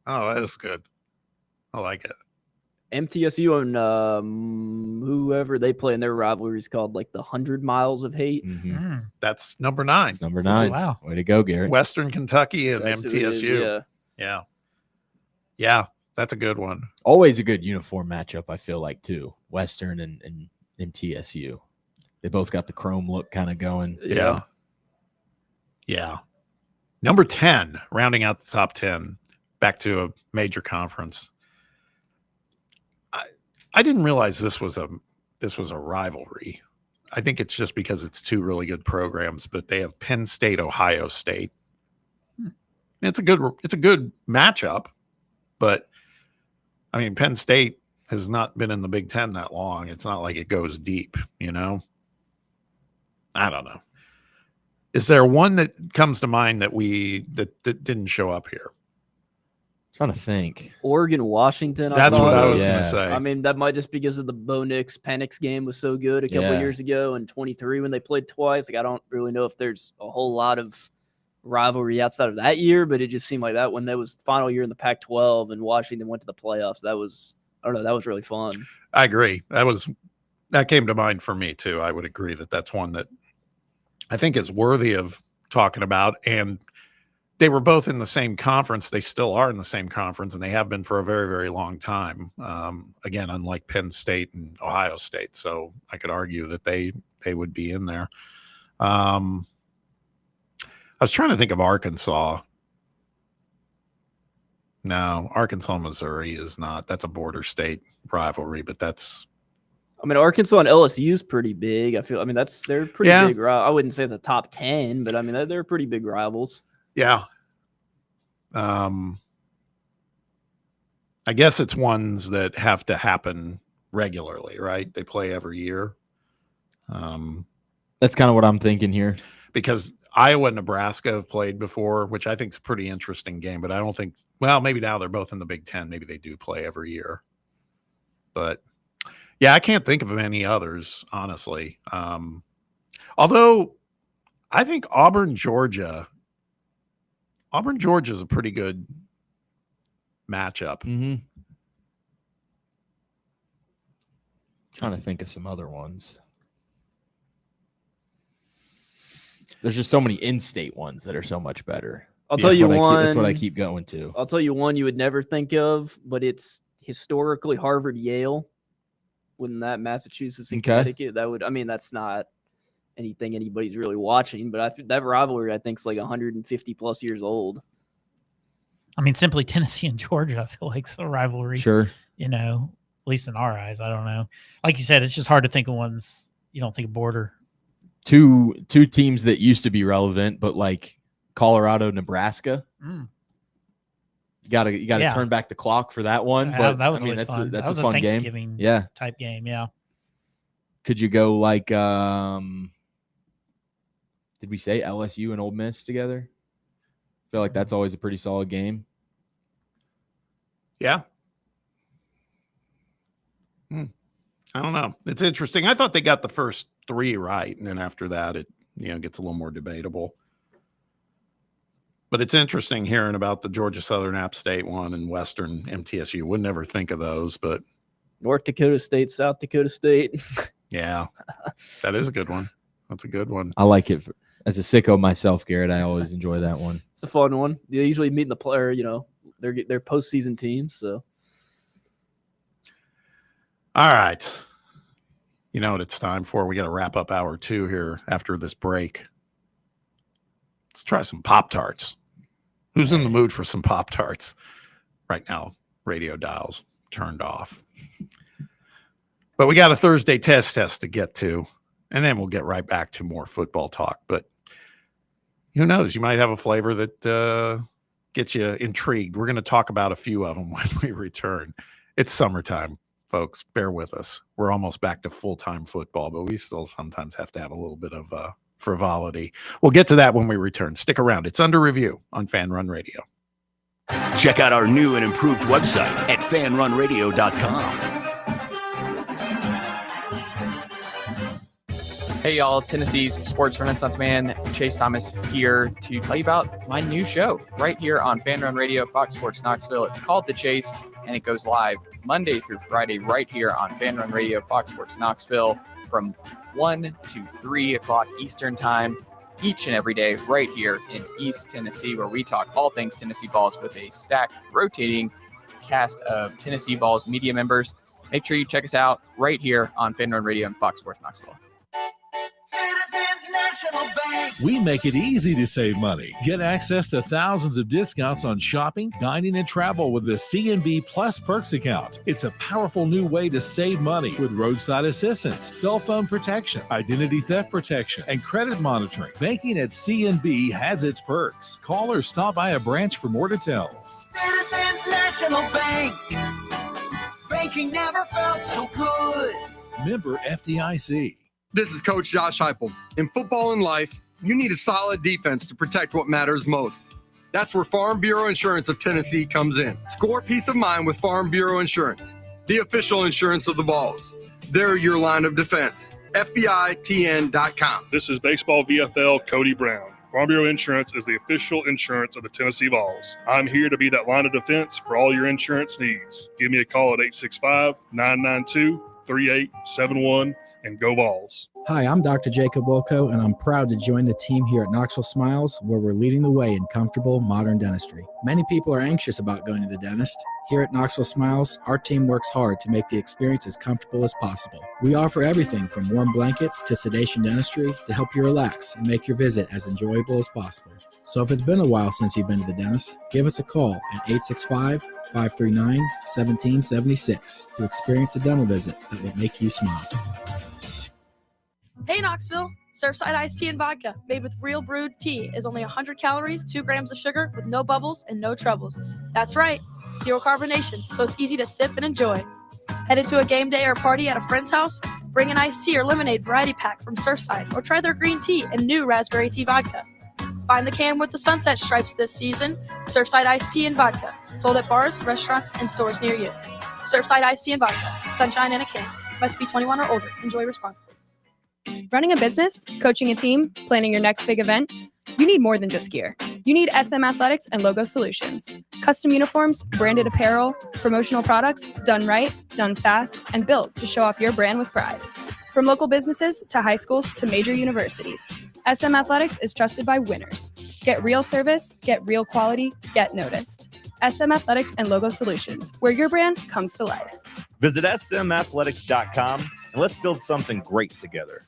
Oh, that is good. I like it. MTSU and whoever they play in their rivalry is called like the 100 Miles of Hate. That's number 9. It's number 9. Wow. Way to go, Garrett. Western Kentucky and That's who it is, MTSU. Yeah, that's a good one. Always a good uniform matchup, I feel like, too. Western and MTSU. They both got the chrome look kind of going. Yeah. Number 10, rounding out the top 10, back to a major conference. I didn't realize this was a rivalry. I think it's just because it's two really good programs, but they have Penn State, Ohio State. It's a good matchup, but I mean, Penn State has not been in the Big Ten that long. It's not like it goes deep, you know? I don't know. Is there one that comes to mind that didn't show up here? Trying to think. Oregon, Washington. That's what I was going to say. I mean, that might just because of the Bo Nix Penix game was so good a couple of years ago and 23 when they played twice. Like, I don't really know if there's a whole lot of rivalry outside of that year, but it just seemed like that when that was final year in the Pac-12 and Washington went to the playoffs. That was, I don't know, that was really fun. I agree. That came to mind for me too. I would agree that that's one that I think is worthy of talking about. And they were both in the same conference. They still are in the same conference, and they have been for a very, very long time. Again, unlike Penn State and Ohio State. So I could argue that they would be in there. I was trying to think of Arkansas. No, Arkansas, Missouri is not. That's a border state rivalry, but that's. I mean, Arkansas and LSU is pretty big. I mean, they're pretty big. I wouldn't say it's a top 10, but I mean, they're pretty big rivals. Yeah. I guess it's ones that have to happen regularly, right? They play every year. That's kind of what I'm thinking here. Because Iowa and Nebraska have played before, which I think is a pretty interesting game, but I don't think, well, maybe now they're both in the Big Ten. Maybe they do play every year. But yeah, I can't think of any others, honestly. Although I think Auburn, Georgia is a pretty good matchup. Mm-hmm. Trying to think of some other ones. There's just so many in-state ones that are so much better. I'll tell you one. That's what I keep going to. I'll tell you one you would never think of, but it's historically Harvard, Yale. Wouldn't that Massachusetts and Connecticut? That would. I mean, that's not anything anybody's really watching, but that rivalry I think is like 150 plus years old. I mean, simply Tennessee and Georgia, I feel like it's a rivalry. Sure. You know, at least in our eyes. I don't know. Like you said, it's just hard to think of ones you don't think of border. Two teams that used to be relevant, but like Colorado, Nebraska. Mm. You gotta turn back the clock for that one. But that was I mean, always fun. That's that was a fun game. Thanksgiving type game. Yeah. Could you go like did we say LSU and Ole Miss together? I feel like that's always a pretty solid game. Yeah. I don't know. It's interesting. I thought they got the first three right, and then after that, it gets a little more debatable. But it's interesting hearing about the Georgia Southern App State one and Western MTSU. Would never think of those, but North Dakota State, South Dakota State. Yeah, that is a good one. That's a good one. I like it. As a sicko myself, Garrett, I always enjoy that one. It's a fun one. They usually meet in the player, their postseason teams. So, all right, You know what it's time for? We got to wrap up hour 2 here after this break. Let's try some Pop-Tarts. Who's in the mood for some Pop-Tarts? Right now, radio dials turned off. But we got a Thursday test to get to, and then we'll get right back to more football talk. But who knows? You might have a flavor that gets you intrigued. We're going to talk about a few of them when we return. It's summertime, folks. Bear with us. We're almost back to full-time football, but we still sometimes have to have a little bit of frivolity. We'll get to that when we return. Stick around. It's under review on Fan Run Radio. Check out our new and improved website at fanrunradio.com. Hey y'all, Tennessee's sports renaissance man Chase Thomas here to tell you about my new show right here on Fan Run Radio, Fox Sports Knoxville. It's called The Chase, and it goes live Monday through Friday right here on Fan Run Radio, Fox Sports Knoxville from 1 to 3 o'clock Eastern Time each and every day right here in East Tennessee, where we talk all things Tennessee Vols with a stacked, rotating cast of Tennessee Vols media members. Make sure you check us out right here on Fan Run Radio and Fox Sports Knoxville. We make it easy to save money. Get access to thousands of discounts on shopping, dining, and travel with the CNB Plus Perks account. It's a powerful new way to save money with roadside assistance, cell phone protection, identity theft protection, and credit monitoring. Banking at CNB has its perks. Call or stop by a branch for more details. Citizens National Bank. Banking never felt so good. Member FDIC. This is Coach Josh Heupel. In football and life, you need a solid defense to protect what matters most. That's where Farm Bureau Insurance of Tennessee comes in. Score peace of mind with Farm Bureau Insurance, the official insurance of the Vols. They're your line of defense. FBITN.com. This is Baseball VFL Cody Brown. Farm Bureau Insurance is the official insurance of the Tennessee Vols. I'm here to be that line of defense for all your insurance needs. Give me a call at 865-992-3871. And go Vols. Hi, I'm Dr. Jacob Wilco, and I'm proud to join the team here at Knoxville Smiles, where we're leading the way in comfortable, modern dentistry. Many people are anxious about going to the dentist. Here at Knoxville Smiles, our team works hard to make the experience as comfortable as possible. We offer everything from warm blankets to sedation dentistry to help you relax and make your visit as enjoyable as possible. So if it's been a while since you've been to the dentist, give us a call at 865-539-1776 to experience a dental visit that will make you smile. Hey Knoxville, Surfside iced tea and vodka made with real brewed tea is only 100 calories, 2 grams of sugar with no bubbles and no troubles. That's right, zero carbonation, so it's easy to sip and enjoy. Headed to a game day or party at a friend's house? Bring an iced tea or lemonade variety pack from Surfside or try their green tea and new raspberry tea vodka. Find the can with the sunset stripes this season. Surfside iced tea and vodka, sold at bars, restaurants, and stores near you. Surfside iced tea and vodka, sunshine in a can. Must be 21 or older. Enjoy responsibly. Running a business, coaching a team, planning your next big event, you need more than just gear. You need SM Athletics and Logo Solutions. Custom uniforms, branded apparel, promotional products, done right, done fast, and built to show off your brand with pride. From local businesses to high schools to major universities, SM Athletics is trusted by winners. Get real service, get real quality, get noticed. SM Athletics and Logo Solutions, where your brand comes to life. Visit smathletics.com and let's build something great together.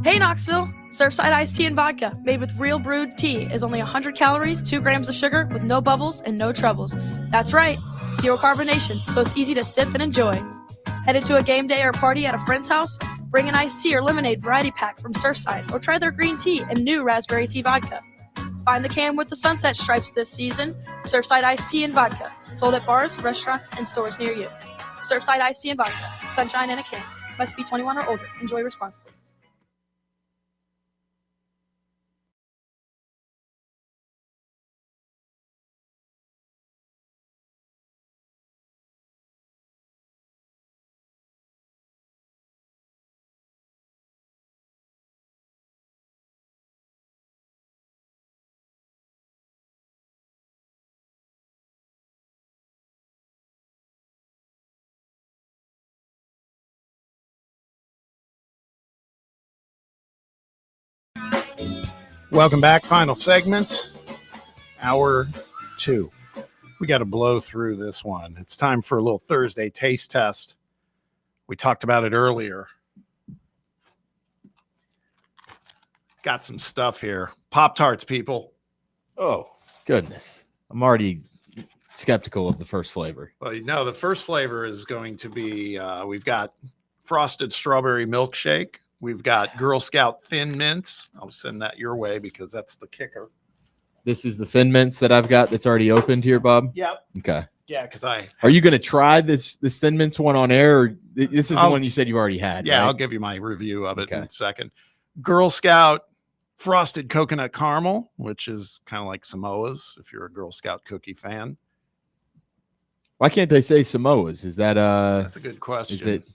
Hey Knoxville, Surfside iced tea and vodka made with real brewed tea is only 100 calories, 2 grams of sugar with no bubbles and no troubles. That's right, zero carbonation, so it's easy to sip and enjoy. Headed to a game day or party at a friend's house? Bring an iced tea or lemonade variety pack from Surfside or try their green tea and new raspberry tea vodka. Find the can with the sunset stripes this season. Surfside iced tea and vodka, sold at bars, restaurants, and stores near you. Surfside iced tea and vodka, sunshine in a can. Must be 21 or older. Enjoy responsibly. Welcome back. Final segment, hour 2. We got to blow through this one. It's time for a little Thursday taste test. We talked about it earlier. Got some stuff here. Pop-Tarts, people. Oh, goodness. I'm already skeptical of the first flavor. Well, the first flavor is going to be, we've got frosted strawberry milkshake. We've got Girl Scout Thin Mints. I'll send that your way because that's the kicker. This is the Thin Mints that I've got that's already opened here, Bob? Yep. Okay. Yeah, because Are you going to try this Thin Mints one on air? Or this is the one you said you already had, Yeah, right? I'll give you my review of it in a second. Girl Scout Frosted Coconut Caramel, which is kind of like Samoa's if you're a Girl Scout cookie fan. Why can't they say Samoa's? Is that That's a good question. Is it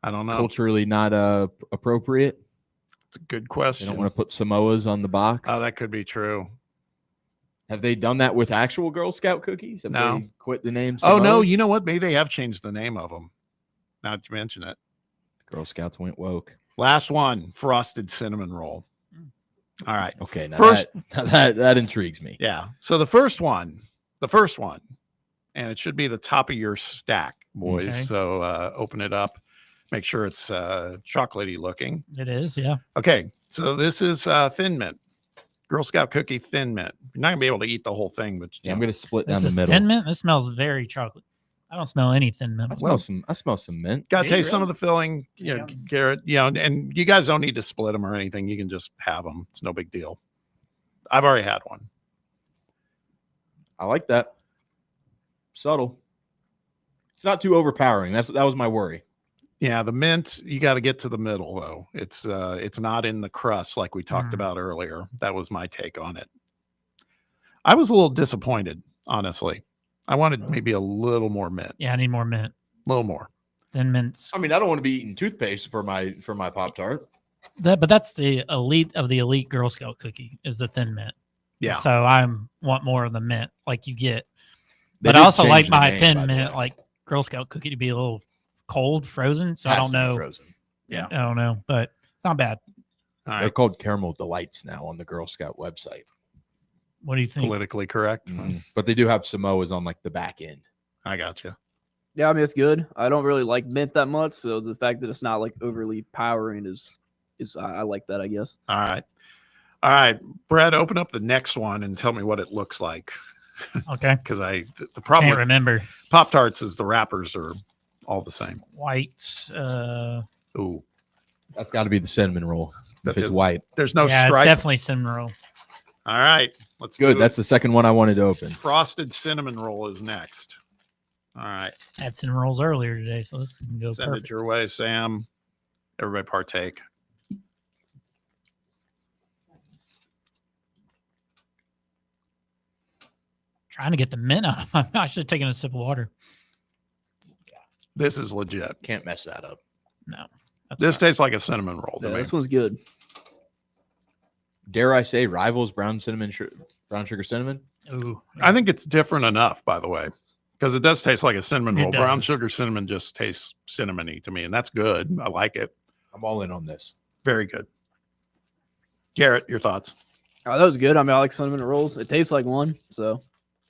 I don't know. culturally not appropriate? It's a good question. They don't want to put Samoa's on the box. Oh, that could be true. Have they done that with actual Girl Scout cookies? Have No. they quit the name Oh, no. Samoa's? You know what? Maybe they have changed the name of them. Now that you mention it. Girl Scouts went woke. Last one, frosted cinnamon roll. All right. Okay, now First, that intrigues me. yeah. So the first one, and it should be the top of your stack, boys. Okay. So open it up. Make sure it's chocolatey looking. It is, yeah. Okay. So this is Thin Mint. Girl Scout cookie Thin Mint. You're not going to be able to eat the whole thing, but Yeah, I'm going to split This down the is middle. Thin Mint. This smells very chocolate. I don't smell any Thin Mint. I smell some mint. got to Do you taste some of really? the filling, Garrett. And you guys don't need to split them or anything. You can just have them. It's no big deal. I've already had one. I like that. Subtle. It's not too overpowering. That was my worry. Yeah, the mint, you got to get to the middle though. It's not in the crust like we talked about earlier. That was my take on it. I was a little disappointed, honestly. I wanted maybe a little more mint. Yeah, I need more mint. A little more. Thin Mints. I mean, I don't want to be eating toothpaste for my Pop-Tart. But that's the elite of the elite Girl Scout cookie is the Thin Mint. Yeah. So I want more of the mint like you get. They But did I also change like the my name, Thin by the Mint, way. like Girl Scout cookie, to be a little cold, frozen. So I Has don't to be know. frozen. Yeah. I don't know, but it's not bad. All They're right. called Caramel Delights now on the Girl Scout website. What do you think? Politically correct. But they do have Samoa's on like the back end. I got you. Yeah, I mean it's good. I don't really like mint that much, so the fact that it's not like overly powering is I like that, I guess. All right. Brad, open up the next one and tell me what it looks like. Okay. Because the problem Can't with remember. Pop-Tarts is the wrappers are all the same. White. Ooh. That's got to be the cinnamon roll. That If it's is- white. There's no yeah, stripe. it's definitely cinnamon roll. All right. Let's Good. do That's the second one I wanted to open. frosted cinnamon roll is next. All right. Had cinnamon rolls earlier today, so this can go Send perfect. it your way, Sam. Everybody partake. Trying to get the mint out of my mouth. I should have taken a sip of water. This is legit. Can't mess that up. No. This tastes like a cinnamon roll to Yeah, me. this one's good. Dare I say rivals brown sugar cinnamon? Ooh. I think it's different enough, by the way, because it does taste like a cinnamon It roll. Brown does. sugar cinnamon just tastes cinnamony to me, and that's good. I like it. I'm all in on this. Very good. Garrett, your thoughts? Oh, that was good. I mean, I like cinnamon rolls. It tastes like one, so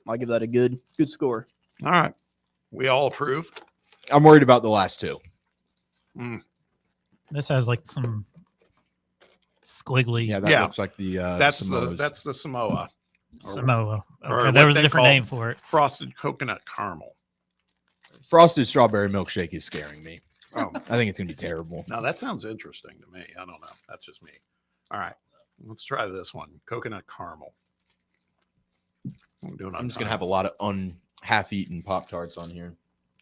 I'll give that a good score. All right. We all approve. I'm worried about the last two. This has like some squiggly. Yeah, that looks like the that's Samoa's. the Samoa. Samoa. Or Okay, what there was a they different call name for it. Frosted coconut caramel. Frosted strawberry milkshake is scaring me. Oh, I think it's gonna be terrible. now that sounds interesting to me. I don't know. That's just me. All right. Let's try this one. Coconut caramel. I'm just gonna have a lot of half-eaten Pop-Tarts on here.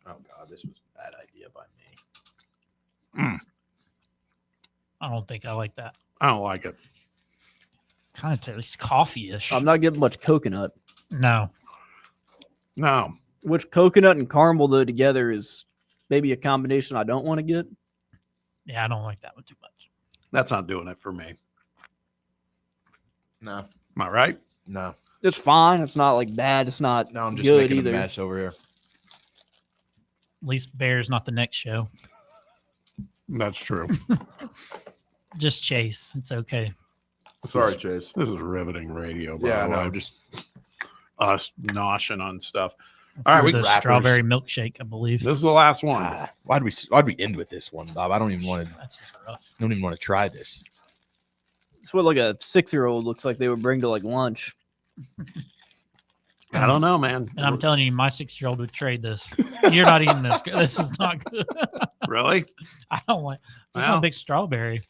Oh god, this was a bad idea by me. I don't think I like that. I don't like it. Kind of tastes coffee-ish. I'm not getting much coconut. No. No. Which coconut and caramel though together is maybe a combination I don't want to get. Yeah, I don't like that one too much. That's not doing it for me. No. Am I right? No. It's fine. It's not like bad. It's not No, I'm just good making either. a mess over here. At least Bear's not the next show. That's true. Just Chase. It's okay. Sorry, Chase. This is riveting radio. By Yeah, the no, way. just us noshing on stuff. This All right, is we the strawberry milkshake, I believe. This is the last one. Why'd we end with this one, Bob? I don't even want to. That's rough. Don't even want to try this. It's what like a 6-year-old looks like they would bring to like lunch. I don't know, man. And I'm telling you, my 6-year-old would trade this. You're not eating this. This is not good. Really? I don't like. I'm Well, not a big strawberry,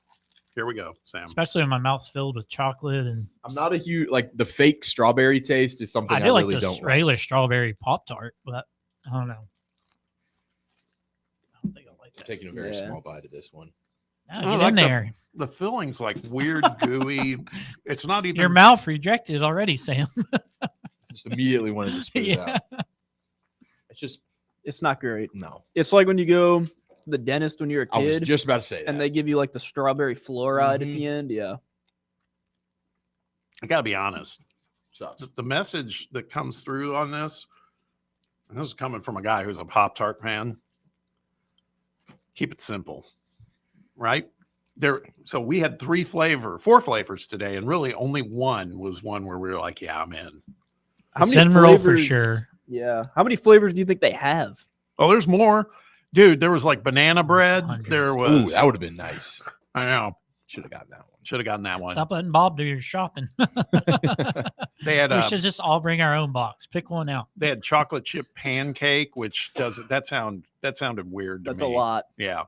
Here we go, Sam. especially when my mouth's filled with chocolate. And I'm not a huge like the fake strawberry taste is something I I, do like really the don't like. regular strawberry Pop Tart, but I don't know. I don't think I like that. Taking a very small bite of this one. No, I get like in there. The filling's like weird, gooey. It's not even Your mouth rejected already, Sam. Just immediately wanted to spit it out. It's not great. No. It's like when you go to the dentist when you're a I was kid. just about to say that. And they give you like the strawberry fluoride at the end. Yeah. I gotta be honest. The message that comes through on this, and this is coming from a guy who's a Pop-Tart fan. Keep it simple, right? So we had 4 flavors today, and really only one was one where we were like, "Yeah, I'm in." How many Cinnamon roll for flavors- sure. Yeah. How many flavors do you think they have? Oh, there's more, dude. There was like banana bread. There Ooh, was. that would have been nice. I know. Should have gotten that one. Should have gotten that one. Stop letting Bob do your shopping. They had. We should just all bring our own box. Pick one out. They had chocolate chip pancake, which doesn't. That sounded weird to That's me. a lot. Yeah.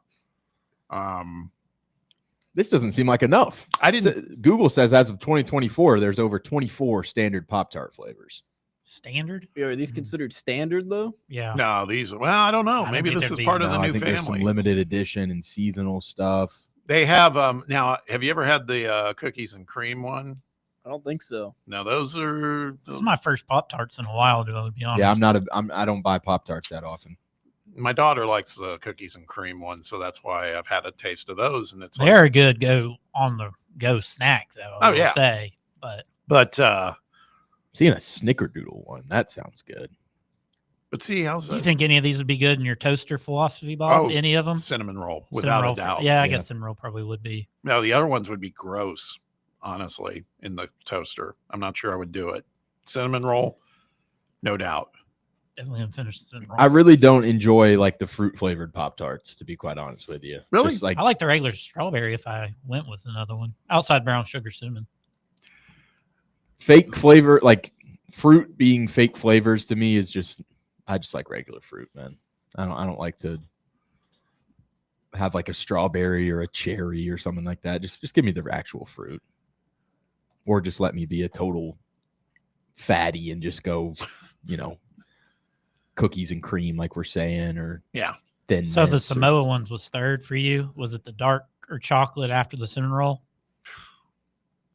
This doesn't seem like enough. I didn't. Google says as of 2024, there's over 24 standard Pop-Tart flavors. Standard? Yeah, are these considered standard though? Yeah. No, these. Well, I don't know. I Maybe think this there'd is be- part of the No, I new think there's some family. limited edition and seasonal stuff. They have. Now, have you ever had the cookies and cream one? I don't think so. No, those are. This is my first Pop Tarts in a while, to be honest. Yeah, I don't buy Pop-Tarts that often. My daughter likes the cookies and cream one, so that's why I've had a taste of those, and it's. They're a good on the go snack, though. I will say, but seeing a Snickerdoodle one, that sounds good. But see, how's do you that? think any of these would be good in your toaster philosophy, Bob? Oh, Any of them? Cinnamon roll, Cinnamon without roll a doubt. Yeah, I guess cinnamon roll probably would be. No, the other ones would be gross, honestly, in the toaster. I'm not sure I would do it. Cinnamon roll, no doubt. Definitely gonna finish the cinnamon roll. I really don't enjoy like the fruit flavored Pop-Tarts, to be quite honest with you. Really? Just, like, I like the regular strawberry if I went with another one outside brown sugar cinnamon. fake flavor, like fruit being fake flavors to me is just, I just like regular fruit, man. I don't like to have like a strawberry or a cherry or something like that. Just give me the actual fruit, or just let me be a total fatty and just go, cookies and cream, like we're saying, or yeah. Thin So the mints or- Samoa ones was third for you. Was it the dark or chocolate after the cinnamon roll?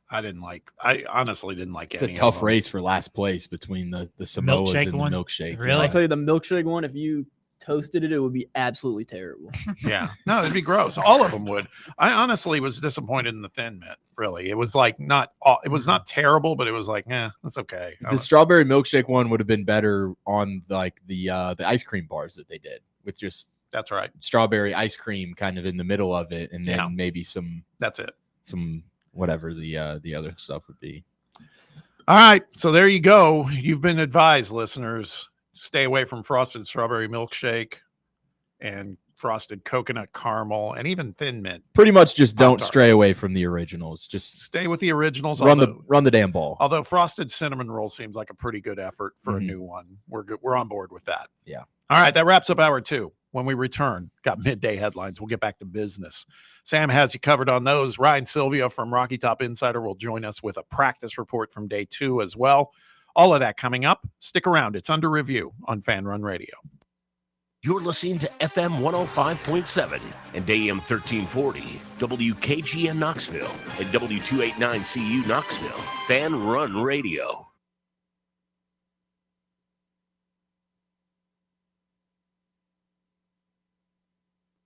I honestly didn't like It's any a of tough them. race for last place between the Samoas Milkshake and the one? milkshake. Really? I'll tell you, the milkshake one, if you toasted it, it would be absolutely terrible. Yeah. No, it'd be gross. All of them would. I honestly was disappointed in the Thin Mint, really. It was like it was not terrible, but it was like, that's okay. The strawberry milkshake one would have been better on like the ice cream bars that they did with just that's right, strawberry ice cream kind of in the middle of it, and then Yeah. maybe some That's it. some whatever the other stuff would be. All right. So there you go. You've been advised, listeners. Stay away from frosted strawberry milkshake and frosted coconut caramel and even Thin Mint. Pretty much just don't Pop-Tarts. stray away from the originals. Just Stay with the originals. run the damn ball. Although frosted cinnamon roll seems like a pretty good effort for a Mhm. new one. We're good. We're on board with that. Yeah. All right. That wraps up hour 2. When we return, got midday headlines. We'll get back to business. Sam has you covered on those. Ryan Sylvia from Rocky Top Insider will join us with a practice report from day 2 as well. All of that coming up. Stick around. It's under review on Fan Run Radio. You're listening to FM 105.7 and AM 1340, WKGN Knoxville, and W289CU Knoxville. Fan Run Radio.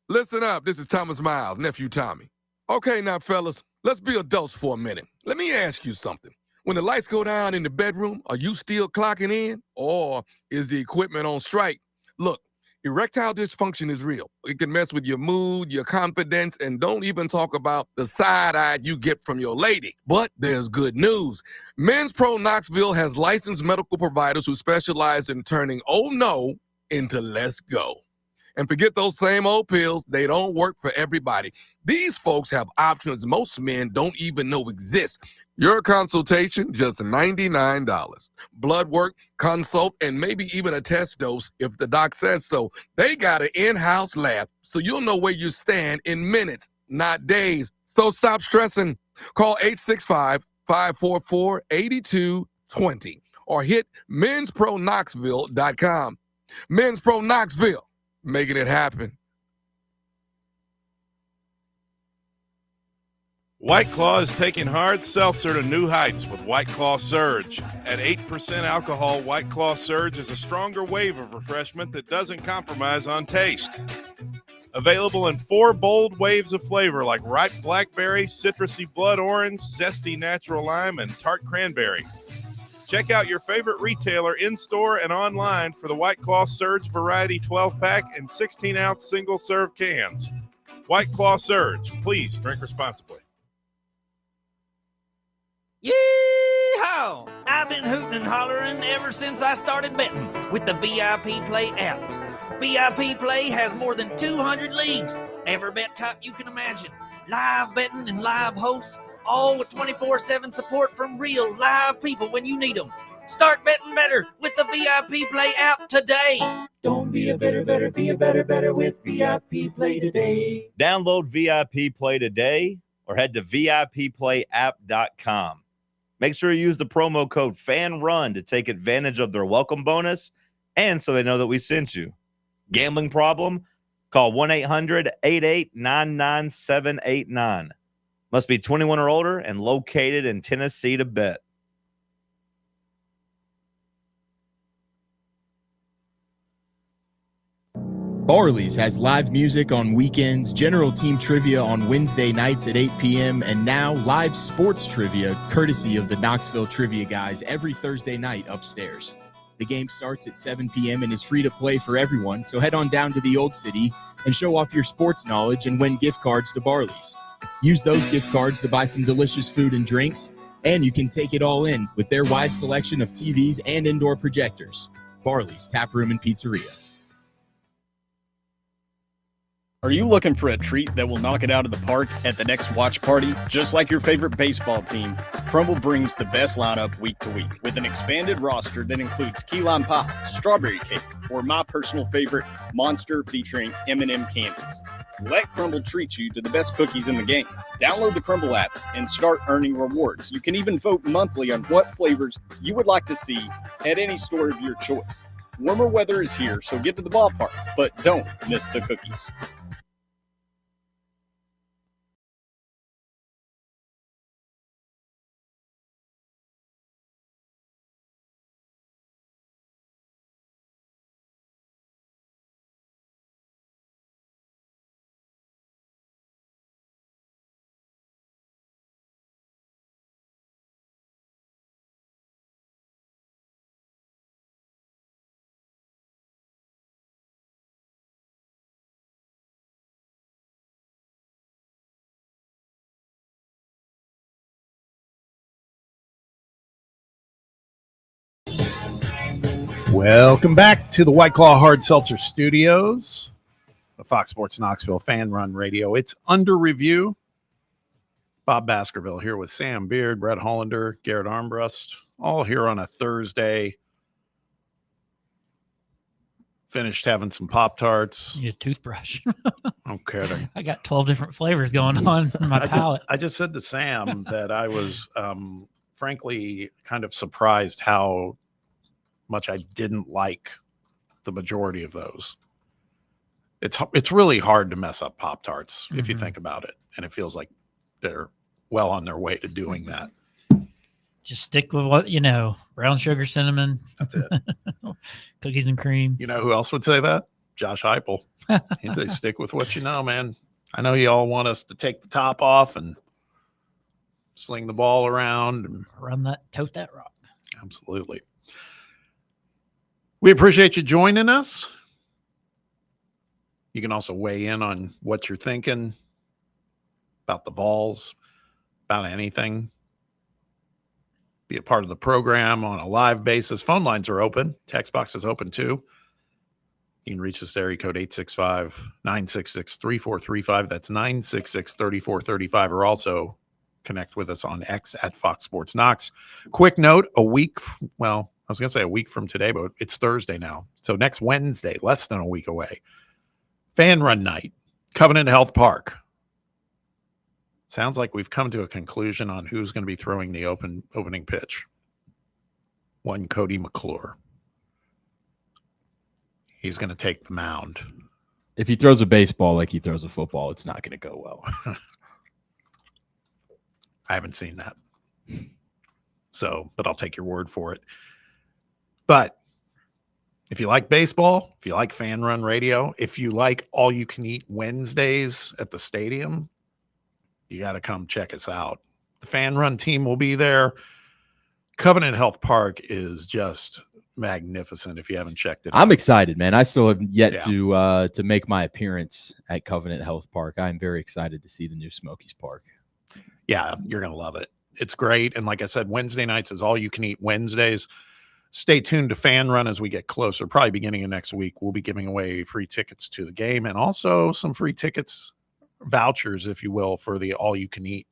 Listen up, this is Thomas Miles, nephew Tommy. Okay now, fellas, let's be adults for a minute. Let me ask you something. When the lights go down in the bedroom, are you still clocking in? Or is the equipment on strike? Look, Erectile dysfunction is real. It can mess with your mood, your confidence, and don't even talk about the side-eye you get from your lady. But there's good news. Men's Pro Knoxville has licensed medical providers who specialize in turning oh no into let's go. And forget those same old pills, they don't work for everybody. These folks have options most men don't even know exist. Your consultation, just $99. Blood work, consult, and maybe even a test dose if the doc says so. They got an in-house lab, so you'll know where you stand in minutes, not days. So stop stressing. Call 865-544-8220 or hit menspronknoxville.com. Men's Pro Knoxville, making it happen. White Claw is taking hard seltzer to new heights with White Claw Surge. At 8% alcohol, White Claw Surge is a stronger wave of refreshment that doesn't compromise on taste. Available in 4 bold waves of flavor like ripe blackberry, citrusy blood orange, zesty natural lime, and tart cranberry. Check out your favorite retailer in-store and online for the White Claw Surge Variety 12-pack and 16-ounce single-serve cans. White Claw Surge. Please drink responsibly. Yee-haw! I've been hooting and hollering ever since I started betting with the VIP Play app. VIP Play has more than 200 leagues, every bet type you can imagine, live betting and live hosts, all with 24/7 support from real live people when you need them. Start betting better with the VIP Play app today. Don't be a better, be a better with VIP Play today. Download VIP Play today or head to VIPPlayApp.com. Make sure you use the promo code FANRUN to take advantage of their welcome bonus and so they know that we sent you. Gambling problem? Call 1-800-88-99789. Must be 21 or older and located in Tennessee to bet. Barley's has live music on weekends, general team trivia on Wednesday nights at 8 p.m., and now live sports trivia courtesy of the Knoxville Trivia Guys every Thursday night upstairs. The game starts at 7 p.m. and is free to play for everyone, so head on down to the Old City and show off your sports knowledge and win gift cards to Barley's. Use those gift cards to buy some delicious food and drinks, and you can take it all in with their wide selection of TVs and indoor projectors. Barley's Tap Room and Pizzeria. Are you looking for a treat that will knock it out of the park at the next watch party? Just like your favorite baseball team, Crumble brings the best lineup week to week with an expanded roster that includes key lime pie, strawberry cake, or my personal favorite, Monster featuring M&M candies. Let Crumble treat you to the best cookies in the game. Download the Crumble app and start earning rewards. You can even vote monthly on what flavors you would like to see at any store of your choice. Warmer weather is here, so get to the ballpark, but don't miss the cookies. Welcome back to the White Claw Hard Seltzer Studios, the Fox Sports Knoxville Fan Run Radio. It's under review. Bob Baskerville here with Sam Beard, Brett Hollander, Garrett Armbrust, all here on a Thursday. Finished having some Pop-Tarts. You need a toothbrush. I'm kidding. I got 12 different flavors going on in my palate. I just said to Sam that I was frankly kind of surprised how much I didn't like the majority of those. It's really hard to mess up Pop-Tarts if you think about it, and it feels like they're well on their way to doing that. Just stick with what you know. Brown sugar, cinnamon. That's it. Cookies and cream. You know who else would say that? Josh Heupel. He'd say, stick with what you know, man. I know you all want us to take the top off and sling the ball around. And Tote that rock. Absolutely. We appreciate you joining us. You can also weigh in on what you're thinking about the Vols, about anything. Be a part of the program on a live basis. Phone lines are open. Text box is open too. You can reach us area code 865-966-3435. That's 966-3435. Or also connect with us on X at Fox Sports Knox. Quick note, I was going to say a week from today, but it's Thursday now. So next Wednesday, less than a week away, Fan Run Night, Covenant Health Park. Sounds like we've come to a conclusion on who's going to be throwing the opening pitch. One Cody McClure. He's going to take the mound. If he throws a baseball like he throws a football, it's not going to go well. I haven't seen that. But I'll take your word for it. But if you like baseball, if you like Fan Run Radio, if you like All You Can Eat Wednesdays at the stadium, you got to come check us out. The Fan Run team will be there. Covenant Health Park is just magnificent if you haven't checked it out. I'm excited, man. I still have yet to make my appearance at Covenant Health Park. I'm very excited to see the new Smokies Park. Yeah, you're going to love it. It's great. And like I said, Wednesday nights is All You Can Eat Wednesdays. Stay tuned to Fan Run as we get closer. Probably beginning of next week, we'll be giving away free tickets to the game and also some free tickets, vouchers, if you will, for the All You Can Eat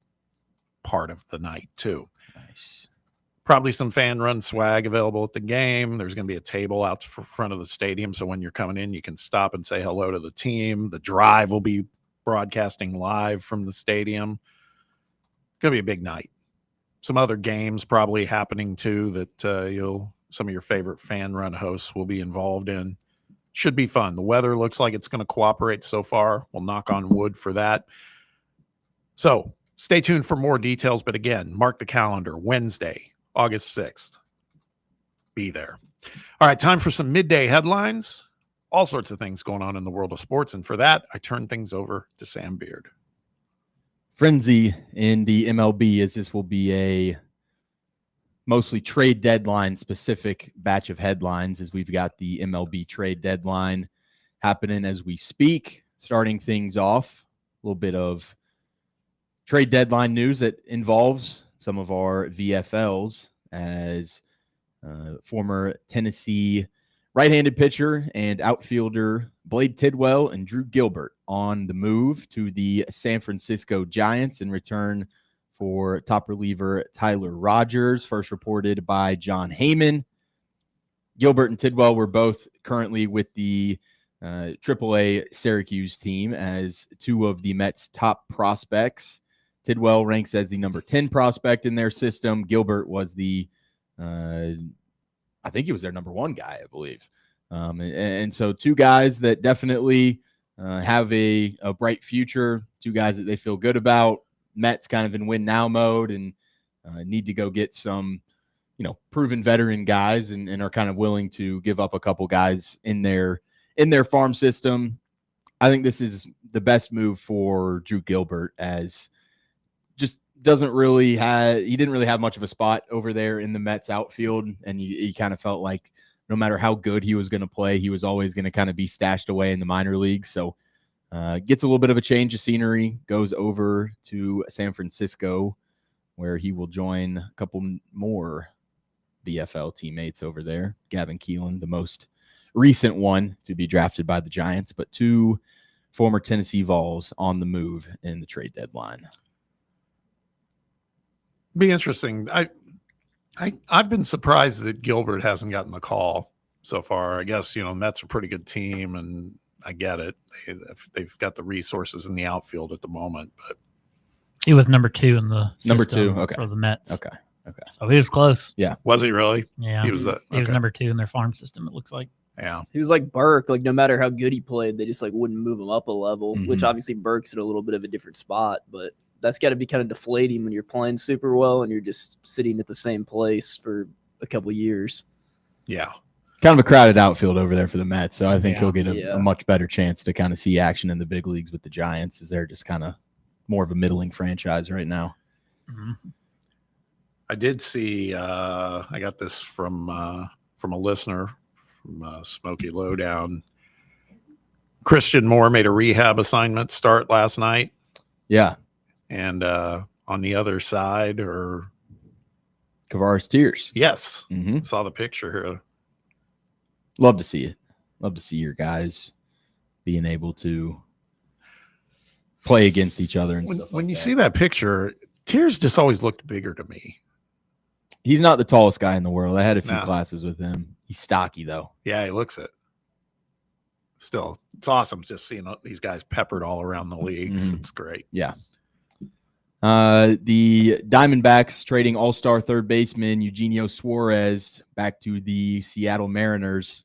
part of the night too. Nice. Probably some Fan Run swag available at the game. There's going to be a table out front of the stadium, so when you're coming in, you can stop and say hello to the team. The drive will be broadcasting live from the stadium. Going to be a big night. Some other games probably happening too that some of your favorite Fan Run hosts will be involved in. Should be fun. The weather looks like it's going to cooperate so far. We'll knock on wood for that. So stay tuned for more details. But again, mark the calendar. Wednesday, August 6th. Be there. All right, time for some midday headlines. All sorts of things going on in the world of sports. And for that, I turn things over to Sam Beard. Frenzy in the MLB, as this will be a mostly trade deadline specific batch of headlines, as we've got the MLB trade deadline happening as we speak. Starting things off, a little bit of trade deadline news that involves some of our VFLs, as former Tennessee right-handed pitcher and outfielder Blade Tidwell and Drew Gilbert on the move to the San Francisco Giants in return for top reliever Tyler Rogers, first reported by John Heyman. Gilbert and Tidwell were both currently with the AAA Syracuse team as two of the Mets' top prospects. Tidwell ranks as the number 10 prospect in their system. Gilbert was I think he was their number one guy, I believe. And so two guys that definitely have a bright future, two guys that they feel good about. Mets kind of in win now mode and need to go get some, proven veteran guys and are kind of willing to give up a couple guys in their farm system. I think this is the best move for Drew Gilbert, as just he didn't really have much of a spot over there in the Mets outfield. And he kind of felt like no matter how good he was going to play, he was always going to kind of be stashed away in the minor leagues. So gets a little bit of a change of scenery, goes over to San Francisco, where he will join a couple more VFL teammates over there. Gavin Keelan, the most recent one to be drafted by the Giants, but two former Tennessee Vols on the move in the trade deadline. Be interesting. I've been surprised that Gilbert hasn't gotten the call so far. I guess, Mets are a pretty good team, and I get it. They've got the resources in the outfield at the moment, but he was number 2 in the number system 2 for the Mets. Okay. So he was close. Yeah. Was he really? Yeah. He was number 2 in their farm system, it looks like. Yeah. He was like Burke. Like, no matter how good he played, they just wouldn't move him up a level, Mm-hmm. which obviously Burke's in a little bit of a different spot, but that's got to be kind of deflating when you're playing super well and you're just sitting at the same place for a couple of years. Yeah. Kind of a crowded outfield over there for the Mets, so I think he'll get Yeah. a much better chance to kind of see action in the big leagues with the Giants, as they're just kind of more of a middling franchise right now. Mm-hmm. I did see, I got this from a listener from Smoky Lowdown. Christian Moore made a rehab assignment start last night. Yeah. And on the other side are Kavaris Tears. Yes. Mm-hmm. Saw the picture here. Love to see it. Love to see your guys being able to play against each other. And When you see that picture, Tears just always looked bigger to me. He's not the tallest guy in the world. I had a few No. classes with him. He's stocky, though. Yeah, he looks it. Still, it's awesome just seeing these guys peppered all around the leagues. Mhm. It's great. Yeah. The Diamondbacks trading all-star third baseman Eugenio Suarez back to the Seattle Mariners.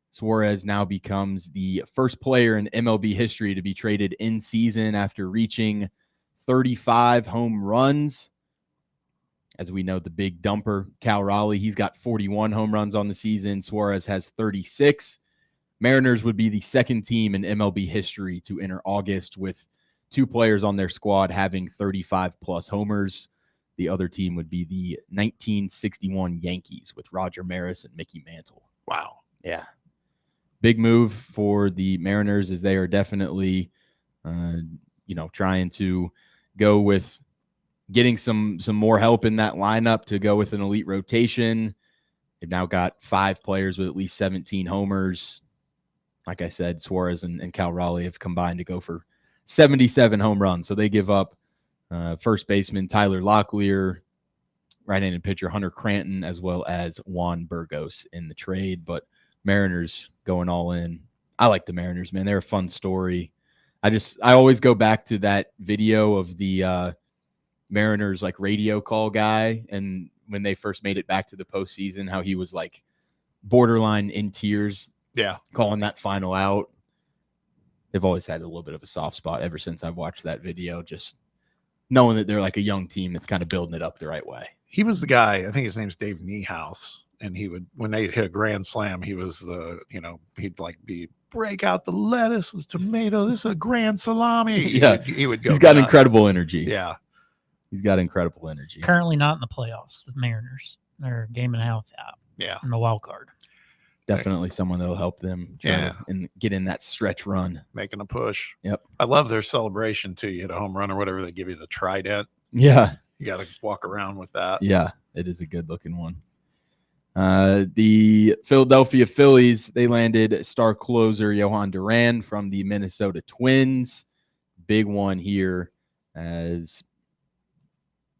Suarez now becomes the first player in MLB history to be traded in season after reaching 35 home runs. As we know, the big dumper, Cal Raleigh, he's got 41 home runs on the season. Suarez has 36. Mariners would be the second team in MLB history to enter August with 2 players on their squad having 35-plus homers. The other team would be the 1961 Yankees with Roger Maris and Mickey Mantle. Wow. Yeah. Big move for the Mariners as they are definitely, trying to go with getting some more help in that lineup to go with an elite rotation. They've now got 5 players with at least 17 homers. Like I said, Suarez and Cal Raleigh have combined to go for 77 home runs. So they give up first baseman Tyler Locklear, right-handed pitcher Hunter Cranton, as well as Juan Burgos in the trade. But Mariners going all in. I like the Mariners, man. They're a fun story. I always go back to that video of the Mariners like radio call guy, and when they first made it back to the postseason, how he was like borderline in tears. Yeah, calling that final out. They've always had a little bit of a soft spot ever since I've watched that video, just knowing that they're like a young team that's kind of building it up the right way. He was the guy, I think his name's Dave Niehaus, and he would, when they hit a grand slam, he was the, he'd like break out the lettuce, the tomato, this is a grand salami. Yeah. He would go. He's got nuts. incredible energy. Yeah. He's got incredible energy. Currently not in the playoffs, the Mariners. They're a game and a half out. Yeah. In the wild card. Definitely someone that'll help them and get in that stretch run. Making a push. Yep. I love their celebration too. You hit a home run or whatever, they give you the trident. Yeah. You got to walk around with that. Yeah, it is a good looking one. The Philadelphia Phillies, they landed star closer Johan Duran from the Minnesota Twins. Big one here as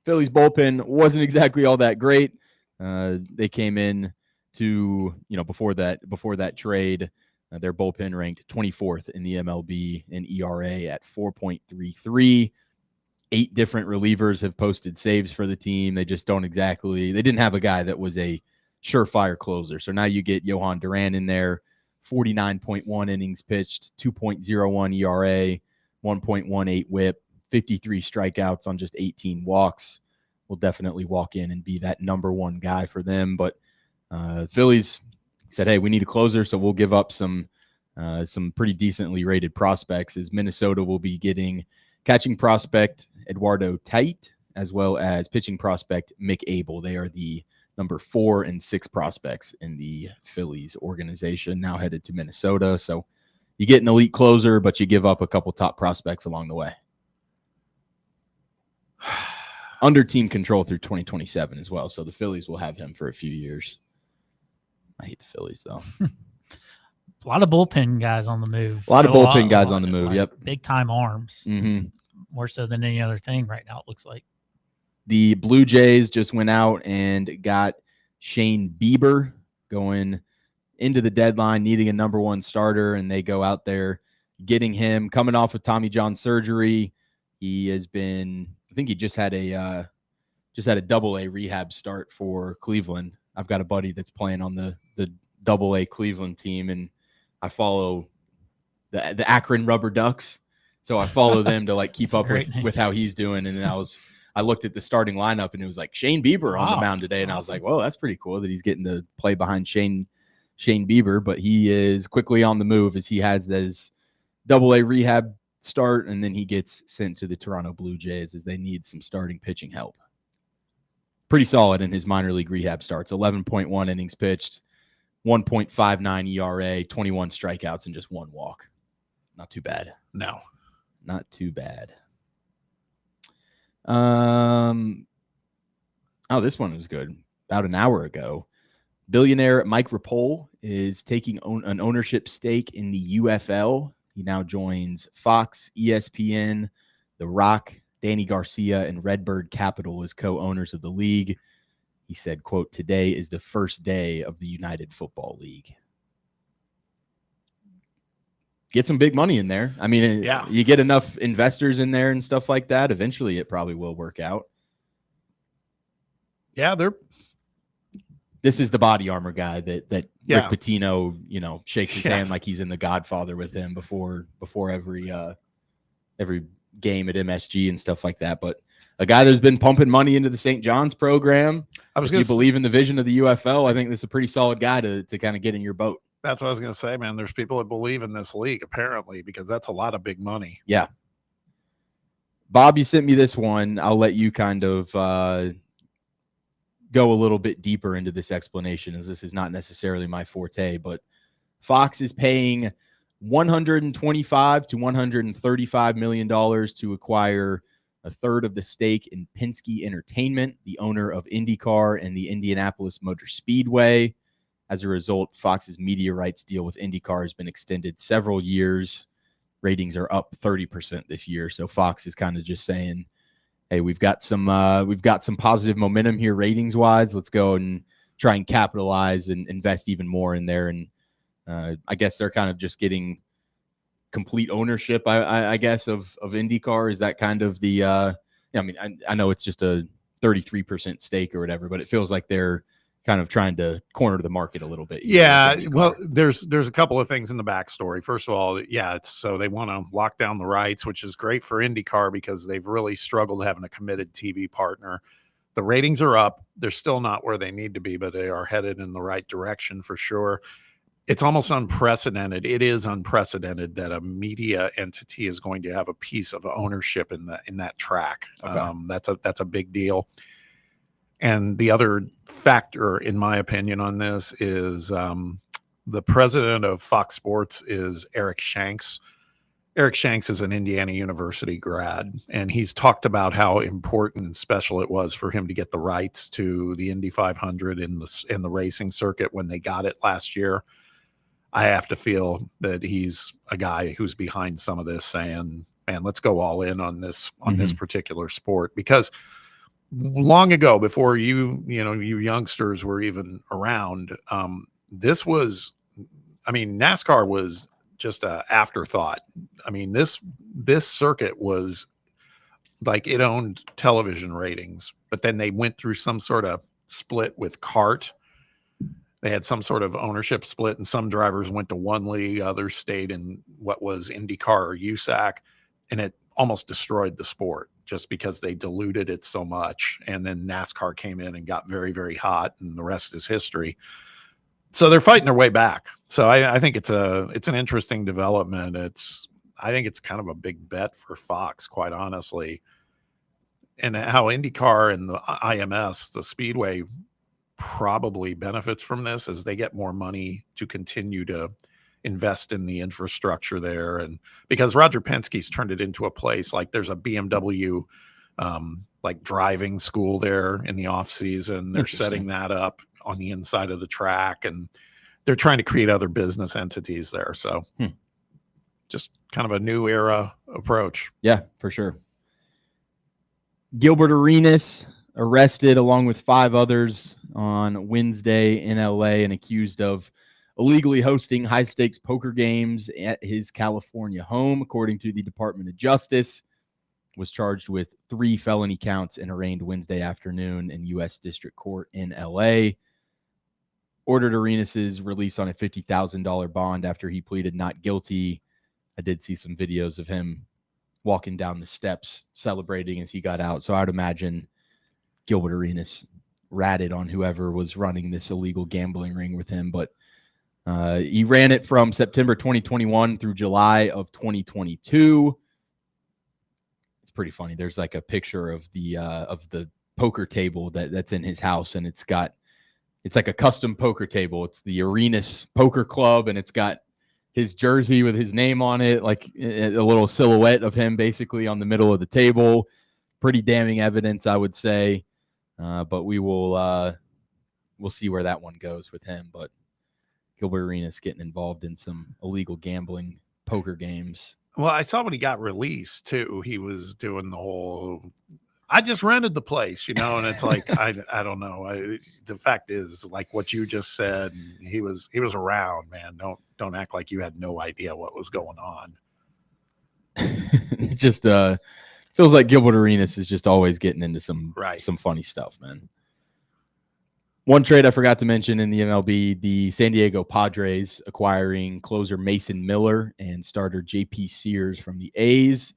Phillies bullpen wasn't exactly all that great. They came in to, before that trade, their bullpen ranked 24th in the MLB in ERA at 4.33. 8 different relievers have posted saves for the team. They just they didn't have a guy that was a surefire closer. So now you get Johan Duran in there, 49.1 innings pitched, 2.01 ERA, 1.18 whip, 53 strikeouts on just 18 walks. Will definitely walk in and be that number one guy for them. But Phillies said, hey, we need a closer, so we'll give up some pretty decently rated prospects, as Minnesota will be getting catching prospect Eduardo Tate, as well as pitching prospect Mick Abel. They are the number 4 and 6 prospects in the Phillies organization, now headed to Minnesota. So you get an elite closer, but you give up a couple top prospects along the way. Under team control through 2027 as well. So the Phillies will have him for a few years. I hate the Phillies, though. A lot of bullpen guys on the move. A lot of bullpen guys on the move, yep. Big time arms. Mm-hmm. More so than any other thing right now, it looks like. The Blue Jays just went out and got Shane Bieber going into the deadline, needing a number 1 starter, and they go out there getting him coming off of Tommy John surgery. He has been, I think he just had a AA rehab start for Cleveland. I've got a buddy that's playing on the AA Cleveland team, and I follow the Akron Rubber Ducks. So I follow them to like keep up with how he's doing. And then I looked at the starting lineup, and it was like Shane Bieber on the mound today. And I was like, whoa, that's pretty cool that he's getting to play behind Shane Bieber. But he is quickly on the move as he has this AA rehab start, and then he gets sent to the Toronto Blue Jays as they need some starting pitching help. Pretty solid in his minor league rehab starts. 11.1 innings pitched, 1.59 ERA, 21 strikeouts, and just 1 walk. Not too bad. No. Not too bad. Oh, this one was good. About an hour ago, billionaire Mike Rapole is taking an ownership stake in the UFL. He now joins Fox, ESPN, The Rock, Danny Garcia, and Redbird Capital as co-owners of the league. He said, quote, "Today is the first day of the United Football League." Get some big money in there. I mean, yeah, you get enough investors in there and stuff like that. Eventually, it probably will work out. Yeah, this is the body armor guy that Rick Pitino, shakes his Yeah. hand like he's in The Godfather with him before every game at MSG and stuff like that. But a guy that's been pumping money into the St. John's program. If you believe in the vision of the UFL, I think this is a pretty solid guy to kind of get in your boat. That's what I was going to say, man. There's people that believe in this league, apparently, because that's a lot of big money. Yeah. Bob, you sent me this one. I'll let you kind of go a little bit deeper into this explanation, as this is not necessarily my forte, but Fox is paying $125 to $135 million to acquire a third of the stake in Penske Entertainment, the owner of IndyCar and the Indianapolis Motor Speedway. As a result, Fox's media rights deal with IndyCar has been extended several years. Ratings are up 30% this year. So Fox is kind of just saying, hey, we've got some positive momentum here ratings wise. Let's go and try and capitalize and invest even more in there. And I guess they're kind of just getting complete ownership, I guess, of IndyCar. Is that kind of the I know it's just a 33% stake or whatever, but it feels like they're kind of trying to corner the market a little bit. Yeah, well, there's a couple of things in the backstory. First of all, so they want to lock down the rights, which is great for IndyCar because they've really struggled having a committed TV partner. The ratings are up. They're still not where they need to be, but they are headed in the right direction for sure. It's almost unprecedented. It is unprecedented that a media entity is going to have a piece of ownership in that track. Okay. That's a big deal. And the other factor, in my opinion, on this is the president of Fox Sports is Eric Shanks. Eric Shanks is an Indiana University grad, and he's talked about how important and special it was for him to get the rights to the Indy 500 in the racing circuit when they got it last year. I have to feel that he's a guy who's behind some of this, saying, "Man, let's go all in on this particular sport," because long ago, before you youngsters were even around, NASCAR was just an afterthought. I mean, this circuit was like, it owned television ratings, but then they went through some sort of split with CART. They had some sort of ownership split, and some drivers went to one league, others stayed in what was IndyCar or USAC, and it almost destroyed the sport just because they diluted it so much. And then NASCAR came in and got very, very hot, and the rest is history. So they're fighting their way back. So I think it's an interesting development. I think it's kind of a big bet for Fox, quite honestly. And how IndyCar and the IMS, the Speedway, probably benefits from this as they get more money to continue to invest in the infrastructure there. And because Roger Penske's turned it into a place, like there's a BMW like driving school there in the off season. They're setting that up on the inside of the track, and they're trying to create other business entities there. So just kind of a new era approach. Yeah, for sure. Gilbert Arenas arrested along with 5 others on Wednesday in LA and accused of illegally hosting high-stakes poker games at his California home, according to the Department of Justice. Was charged with 3 felony counts and arraigned Wednesday afternoon in U.S. District Court in L.A. Ordered Arenas' release on a $50,000 bond after he pleaded not guilty. I did see some videos of him walking down the steps celebrating as he got out. So I would imagine Gilbert Arenas ratted on whoever was running this illegal gambling ring with him. But he ran it from September 2021 through July of 2022. It's pretty funny. There's like a picture of the poker table that's in his house, and it's like a custom poker table. It's the Arenas Poker Club, and it's got his jersey with his name on it, like a little silhouette of him basically on the middle of the table. Pretty damning evidence, I would say. But we'll see where that one goes with him. But Gilbert Arenas getting involved in some illegal gambling poker games. Well, I saw when he got released too. He was doing the whole, I just rented the place, and it's like, I don't know. The fact is, like what you just said, he was around, man. Don't act like you had no idea what was going on. It just feels like Gilbert Arenas is just always getting into some funny stuff, man. One trade I forgot to mention in the MLB, the San Diego Padres acquiring closer Mason Miller and starter JP Sears from the A's.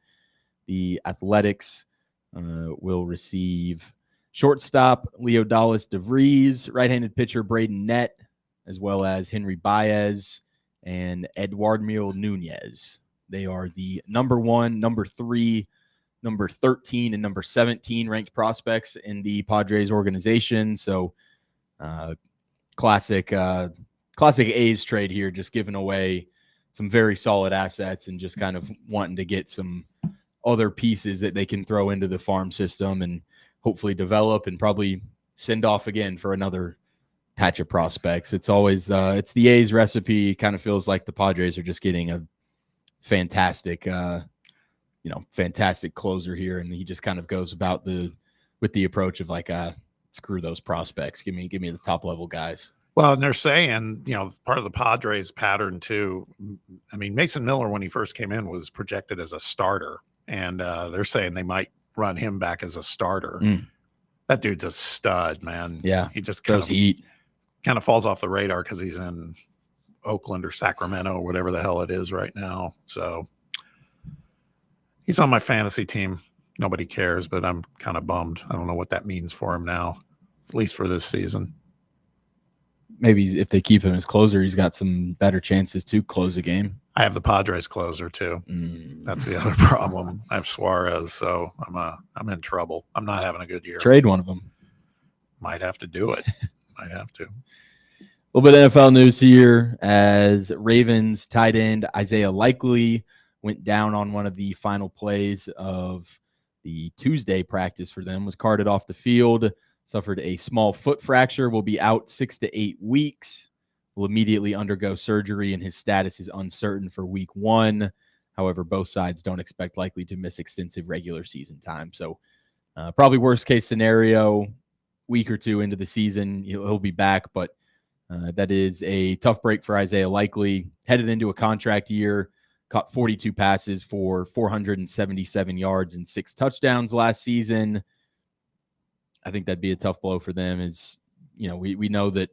The Athletics will receive shortstop Leodalis DeVries, right-handed pitcher Braden Nett, as well as Henry Baez and Eduardo Nunez. They are the number 1, number 3, number 13, and number 17 ranked prospects in the Padres organization. So classic A's trade here, just giving away some very solid assets and just kind of wanting to get some other pieces that they can throw into the farm system and hopefully develop and probably send off again for another patch of prospects. It's always it's the A's recipe. Kind of feels like the Padres are just getting a fantastic fantastic closer here, and he just kind of goes about with the approach of like screw those prospects. Give me the top level guys. Well, and they're saying, part of the Padres pattern too. I mean, Mason Miller, when he first came in, was projected as a starter, and they're saying they might run him back as a starter. That dude's a stud, man. Yeah, he just kind of falls off the radar because he's in Oakland or Sacramento or whatever the hell it is right now. So he's on my fantasy team. Nobody cares, but I'm kind of bummed. I don't know what that means for him now, at least for this season. Maybe if they keep him as closer, he's got some better chances to close a game. I have the Padres closer too. That's the other problem. I have Suarez, so I'm in trouble. I'm not having a good year. Trade one of them. Might have to do it. Might have to. A little bit of NFL news here as Ravens tight end Isaiah Likely went down on one of the final plays of the Tuesday practice for them, was carted off the field, suffered a small foot fracture, will be out 6 to 8 weeks, will immediately undergo surgery, and his status is uncertain for week 1. However, both sides don't expect Likely to miss extensive regular season time. So probably worst case scenario, week or two into the season, he'll be back, but that is a tough break for Isaiah Likely. Headed into a contract year, caught 42 passes for 477 yards and 6 touchdowns last season. I think that'd be a tough blow for them. We know that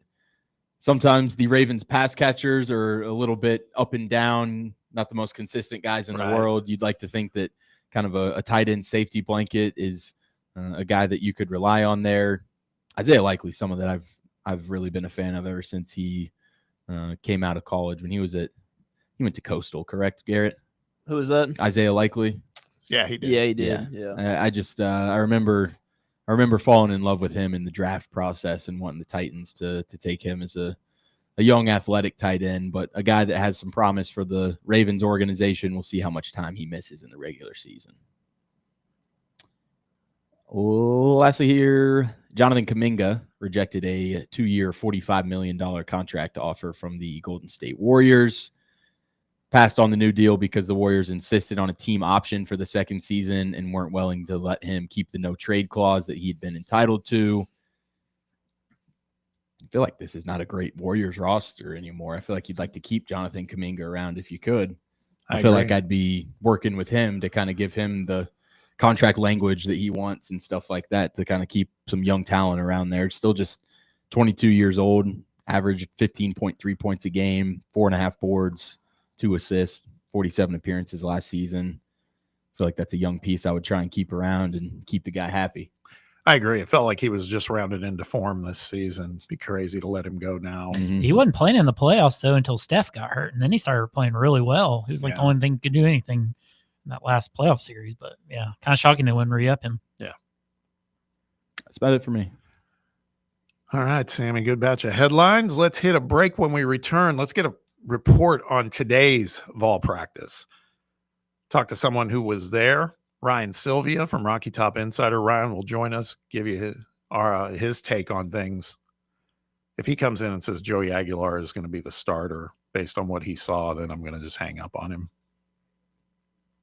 sometimes the Ravens pass catchers are a little bit up and down, not the most consistent guys in the world. You'd like to think that kind of a tight end safety blanket is a guy that you could rely on there. Isaiah Likely, someone that I've really been a fan of ever since he came out of college. When he went to Coastal, correct, Garrett? Who was that? Isaiah Likely. Yeah, he did. Yeah, he did. Yeah. I just I remember falling in love with him in the draft process and wanting the Titans to take him as a young athletic tight end, but a guy that has some promise for the Ravens organization. We'll see how much time he misses in the regular season. Lastly here, Jonathan Kuminga rejected a 2-year, $45 million contract offer from the Golden State Warriors. Passed on the new deal because the Warriors insisted on a team option for the second season and weren't willing to let him keep the no trade clause that he'd been entitled to. I feel like this is not a great Warriors roster anymore. I feel like you'd like to keep Jonathan Kuminga around if you could. I feel like I'd be working with him to kind of give him the contract language that he wants and stuff like that to kind of keep some young talent around there. Still just 22 years old, average 15.3 points a game, 4.5 boards, 2 assists, 47 appearances last season. I feel like that's a young piece I would try and keep around and keep the guy happy. I agree. It felt like he was just rounded into form this season. It'd be crazy to let him go now. He wasn't playing in the playoffs, though, until Steph got hurt, and then he started playing really well. He was like the only thing who could do anything in that last playoff series. But, yeah, kind of shocking they wouldn't re-up him. Yeah. That's about it for me. All right, Sammy, good batch of headlines. Let's hit a break. When we return, let's get a report on today's Vol practice. Talked to someone who was there, Ryan Sylvia from Rocky Top Insider. Ryan will join us, give you his take on things. If he comes in and says Joey Aguilar is going to be the starter based on what he saw, then I'm going to just hang up on him.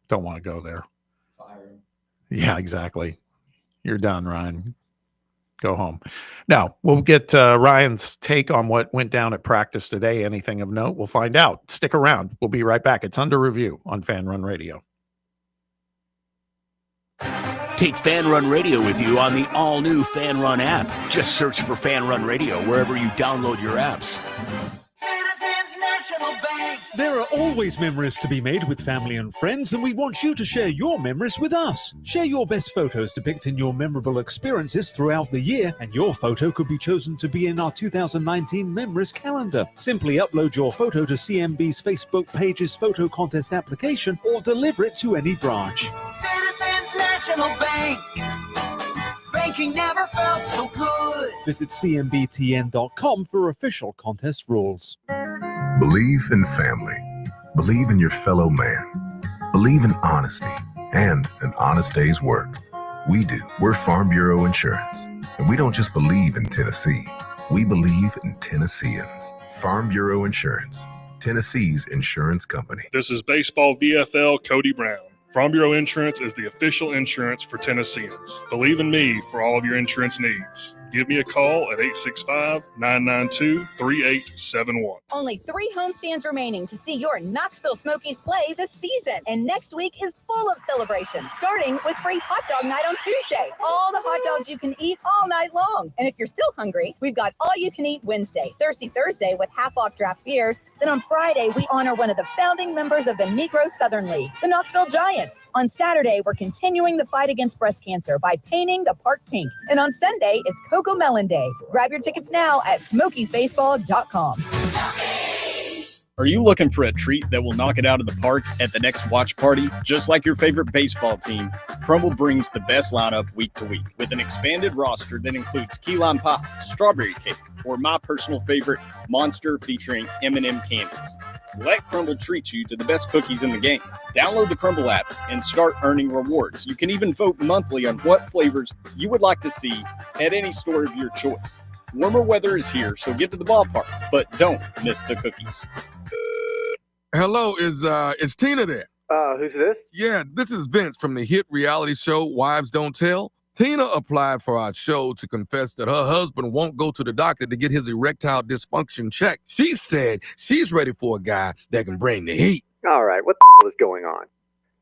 Don't want to go there. Fire him. Yeah, exactly. You're done, Ryan. Go home. Now, we'll get Ryan's take on what went down at practice today. Anything of note? We'll find out. Stick around. We'll be right back. It's Under Review on Fan Run Radio. Take Fan Run Radio with you on the all-new Fan Run app. Just search for Fan Run Radio wherever you download your apps. Citizens National Bank. There are always memories to be made with family and friends, and we want you to share your memories with us. Share your best photos depicting your memorable experiences throughout the year, and your photo could be chosen to be in our 2019 Memories Calendar. Simply upload your photo to CMB's Facebook page's photo contest application or deliver it to any branch. Citizens National Bank. Banking never felt so good. Visit cmbtn.com for official contest rules. Believe in family. Believe in your fellow man. Believe in honesty and an honest day's work. We do. We're Farm Bureau Insurance. And we don't just believe in Tennessee. We believe in Tennesseans. Farm Bureau Insurance. Tennessee's insurance company. This is Baseball VFL Cody Brown. Farm Bureau Insurance is the official insurance for Tennesseans. Believe in me for all of your insurance needs. Give me a call at 865-992-3871. Only 3 homestands remaining to see your Knoxville Smokies play this season. And next week is full of celebrations, starting with free hot dog night on Tuesday. All the hot dogs you can eat all night long. And if you're still hungry, we've got all you can eat Wednesday, Thirsty Thursday with half off draft beers. Then on Friday, we honor one of the founding members of the Negro Southern League, the Knoxville Giants. On Saturday, we're continuing the fight against breast cancer by painting the park pink. And on Sunday is Cocoa Melon Day. Grab your tickets now at smokiesbaseball.com. Are you looking for a treat that will knock it out of the park at the next watch party? Just like your favorite baseball team, Crumble brings the best lineup week to week with an expanded roster that includes key lime pie, strawberry cake, or my personal favorite, Monster featuring M&M candies. Let Crumble treat you to the best cookies in the game. Download the Crumble app and start earning rewards. You can even vote monthly on what flavors you would like to see at any store of your choice. Warmer weather is here, so get to the ballpark, but don't miss the cookies. Hello, is Tina there? Who's this? Yeah, this is Vince from the hit reality show Wives Don't Tell. Tina applied for our show to confess that her husband won't go to the doctor to get his erectile dysfunction checked. She said she's ready for a guy that can bring the heat. All right, what the hell is going on?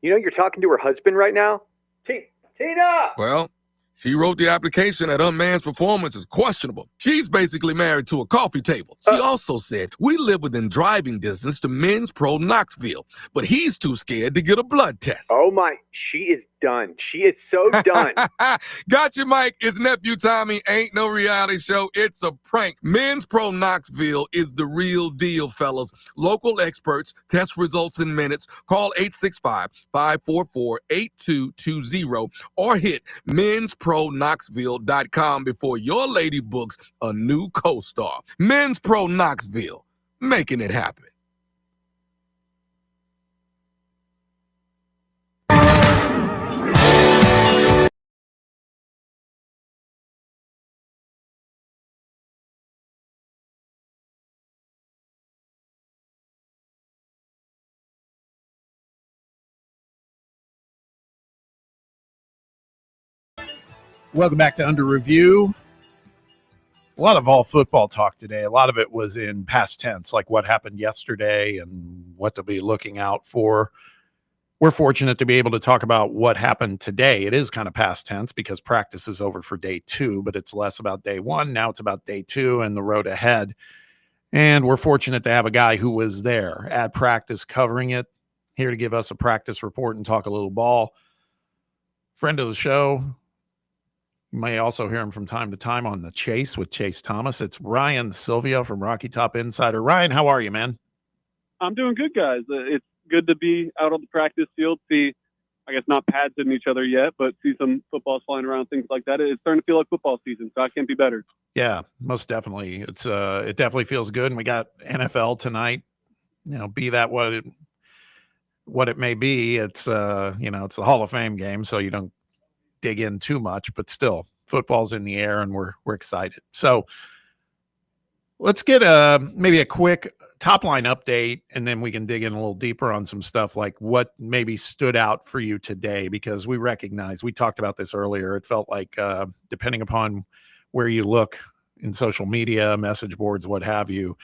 You know you're talking to her husband right now? Tina! Well, she wrote the application that her man's performance is questionable. She's basically married to a coffee table. She also said, we live within driving distance to Men's Pro Knoxville, but he's too scared to get a blood test. Oh my, she is done. She is so done. Got you, Mike. It's Nephew Tommy. Ain't no reality show. It's a prank. Men's Pro Knoxville is the real deal, fellas. Local experts, test results in minutes. Call 865-544-8220 or hit men'spro-knoxville.com before your lady books a new co-star. Men's Pro Knoxville, making it happen. Welcome back to Under Review. A lot of all football talk today. A lot of it was in past tense, like what happened yesterday and what to be looking out for. We're fortunate to be able to talk about what happened today. It is kind of past tense because practice is over for day 2, but it's less about day 1. Now it's about day 2 and the road ahead. And we're fortunate to have a guy who was there at practice covering it, here to give us a practice report and talk a little ball. Friend of the show. You may also hear him from time to time on The Chase with Chase Thomas. It's Ryan Sylvia from Rocky Top Insider. Ryan, how are you, man? I'm doing good, guys. It's good to be out on the practice field, see, I guess not pads hitting each other yet, but see some footballs flying around, things like that. It's starting to feel like football season, so I can't be better. Yeah, most definitely. It definitely feels good. And we got NFL tonight be that what it may be. It's it's the Hall of Fame game, so you don't dig in too much, but still, football's in the air and we're excited. So let's get maybe a quick top line update, and then we can dig in a little deeper on some stuff like what maybe stood out for you today, because we talked about this earlier. It felt like depending upon where you look in social media, message boards, what have you,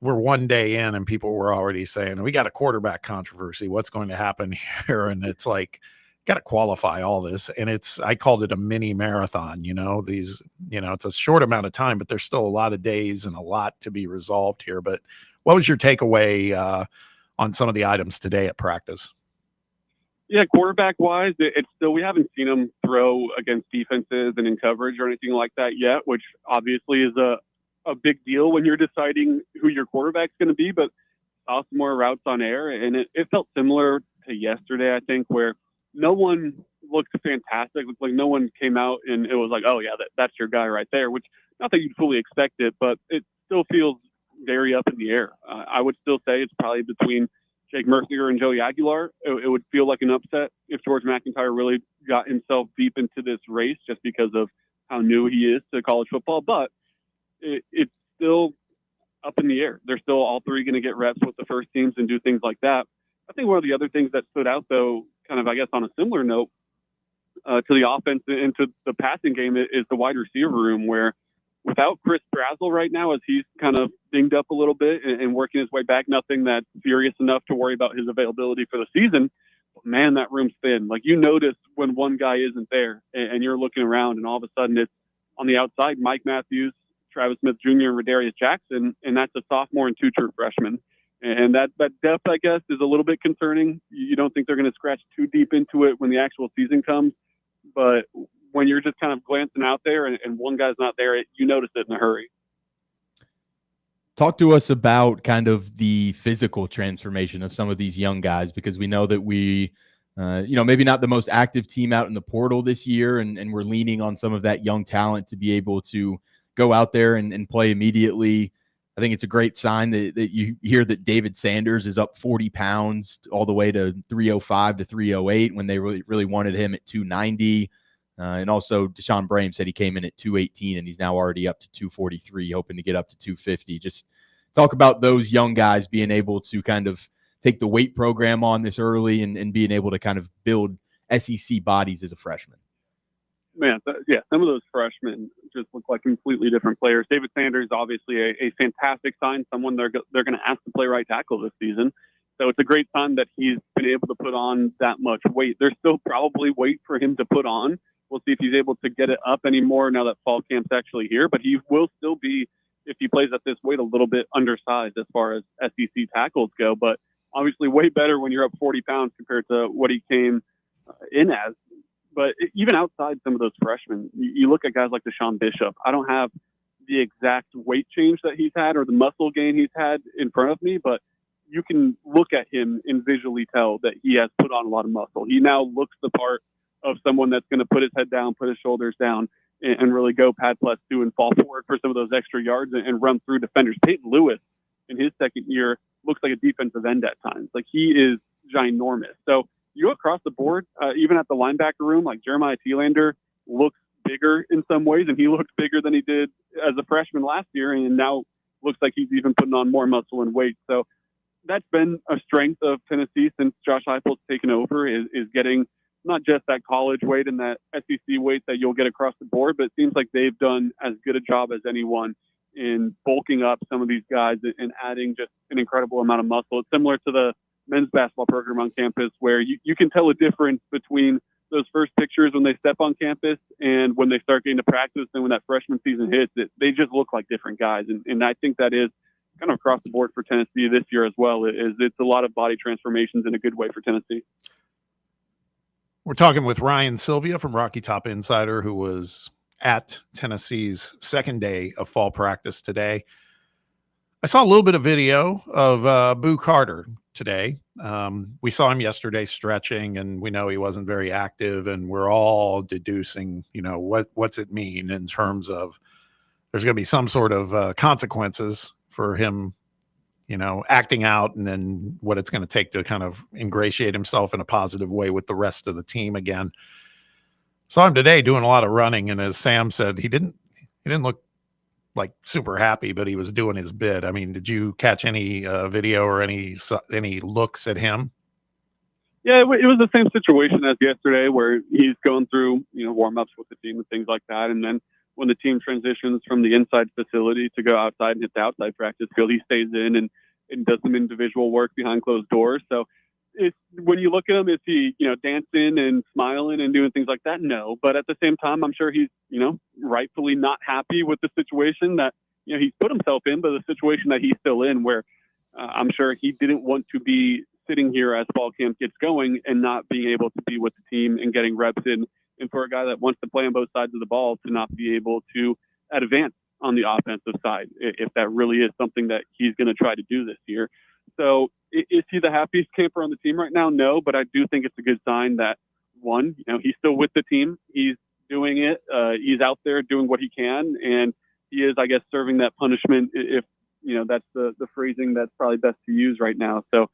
we're one day in and people were already saying, we got a quarterback controversy. What's going to happen here? And it's like, got to qualify all this. And I called it a mini marathon, it's a short amount of time, but there's still a lot of days and a lot to be resolved here. But what was your takeaway on some of the items today at practice? Yeah, quarterback wise, it's still, we haven't seen him throw against defenses and in coverage or anything like that yet, which obviously is a big deal when you're deciding who your quarterback's going to be. But saw some more routes on air, and it felt similar to yesterday, I think, where no one looked fantastic. It looked like no one came out and it was like, oh yeah, that's your guy right there, which not that you'd fully expect it, but it still feels very up in the air. I would still say it's probably between Jake Mercier and Joey Aguilar. It would feel like an upset if George McIntyre really got himself deep into this race just because of how new he is to college football. But it's still up in the air. They're still all three going to get reps with the first teams and do things like that. I think one of the other things that stood out, though, kind of, I guess, on a similar note to the offense and to the passing game is the wide receiver room, where without Chris Brazzell right now, as he's kind of dinged up a little bit and working his way back, nothing that's serious enough to worry about his availability for the season. But man, that room's thin. Like, you notice when one guy isn't there and you're looking around and all of a sudden it's on the outside, Mike Matthews, Travis Smith Jr., and Radarius Jackson, and that's a sophomore and two true freshmen. And that depth, I guess, is a little bit concerning. You don't think they're going to scratch too deep into it when the actual season comes. But when you're just kind of glancing out there and one guy's not there, you notice it in a hurry. Talk to us about kind of the physical transformation of some of these young guys, because we know that we, maybe not the most active team out in the portal this year, and we're leaning on some of that young talent to be able to go out there and play immediately. I think it's a great sign that you hear that David Sanders is up 40 pounds all the way to 305 to 308 when they really wanted him at 290. And also Deshaun Brame said he came in at 218 and he's now already up to 243, hoping to get up to 250. Just talk about those young guys being able to kind of take the weight program on this early and being able to kind of build SEC bodies as a freshman. Man, some of those freshmen just look like completely different players. David Sanders, obviously a fantastic sign, someone they're going to ask to play right tackle this season. So it's a great sign that he's been able to put on that much weight. There's still probably weight for him to put on. We'll see if he's able to get it up anymore now that fall camp's actually here. But he will still be, if he plays at this weight, a little bit undersized as far as SEC tackles go. But obviously way better when you're up 40 pounds compared to what he came in as. But even outside some of those freshmen, you look at guys like Deshaun Bishop. I don't have the exact weight change that he's had or the muscle gain he's had in front of me, but you can look at him and visually tell that he has put on a lot of muscle. He now looks the part of someone that's going to put his head down, put his shoulders down, and really go pad plus two and fall forward for some of those extra yards and run through defenders. Peyton Lewis, in his second year, looks like a defensive end at times. Like, he is ginormous. So you go across the board, even at the linebacker room, like Jeremiah Thielander looks bigger in some ways, and he looked bigger than he did as a freshman last year, and now looks like he's even putting on more muscle and weight. So that's been a strength of Tennessee since Josh Heupel's taken over, is getting not just that college weight and that SEC weight that you'll get across the board, but it seems like they've done as good a job as anyone in bulking up some of these guys and adding just an incredible amount of muscle. It's similar to the men's basketball program on campus, where you can tell a difference between those first pictures when they step on campus and when they start getting to practice and when that freshman season hits. They just look like different guys. And I think that is kind of across the board for Tennessee this year as well. It's a lot of body transformations in a good way for Tennessee. We're talking with Ryan Sylvia from Rocky Top Insider, who was at Tennessee's second day of fall practice today. I saw a little bit of video of Boo Carter today. We saw him yesterday stretching, and we know he wasn't very active, and we're all deducing, what's it mean in terms of there's going to be some sort of consequences for him acting out and then what it's going to take to kind of ingratiate himself in a positive way with the rest of the team again. Saw him today doing a lot of running, and as Sam said, he didn't look like super happy, but he was doing his bit. I mean, did you catch any video or any looks at him? Yeah, it was the same situation as yesterday where he's going through, warm-ups with the team and things like that. And then when the team transitions from the inside facility to go outside and hit the outside practice field, he stays in and does some individual work behind closed doors. So when you look at him, is he, dancing and smiling and doing things like that? No. But at the same time, I'm sure he's, rightfully not happy with the situation that, he's put himself in, but the situation that he's still in where I'm sure he didn't want to be sitting here as fall camp gets going and not being able to be with the team and getting reps in. And for a guy that wants to play on both sides of the ball to not be able to advance on the offensive side, if that really is something that he's going to try to do this year. So is he the happiest camper on the team right now? No, but I do think it's a good sign that, one, he's still with the team. He's doing it. He's out there doing what he can. And he is, I guess, serving that punishment, if, that's the phrasing that's probably best to use right now. So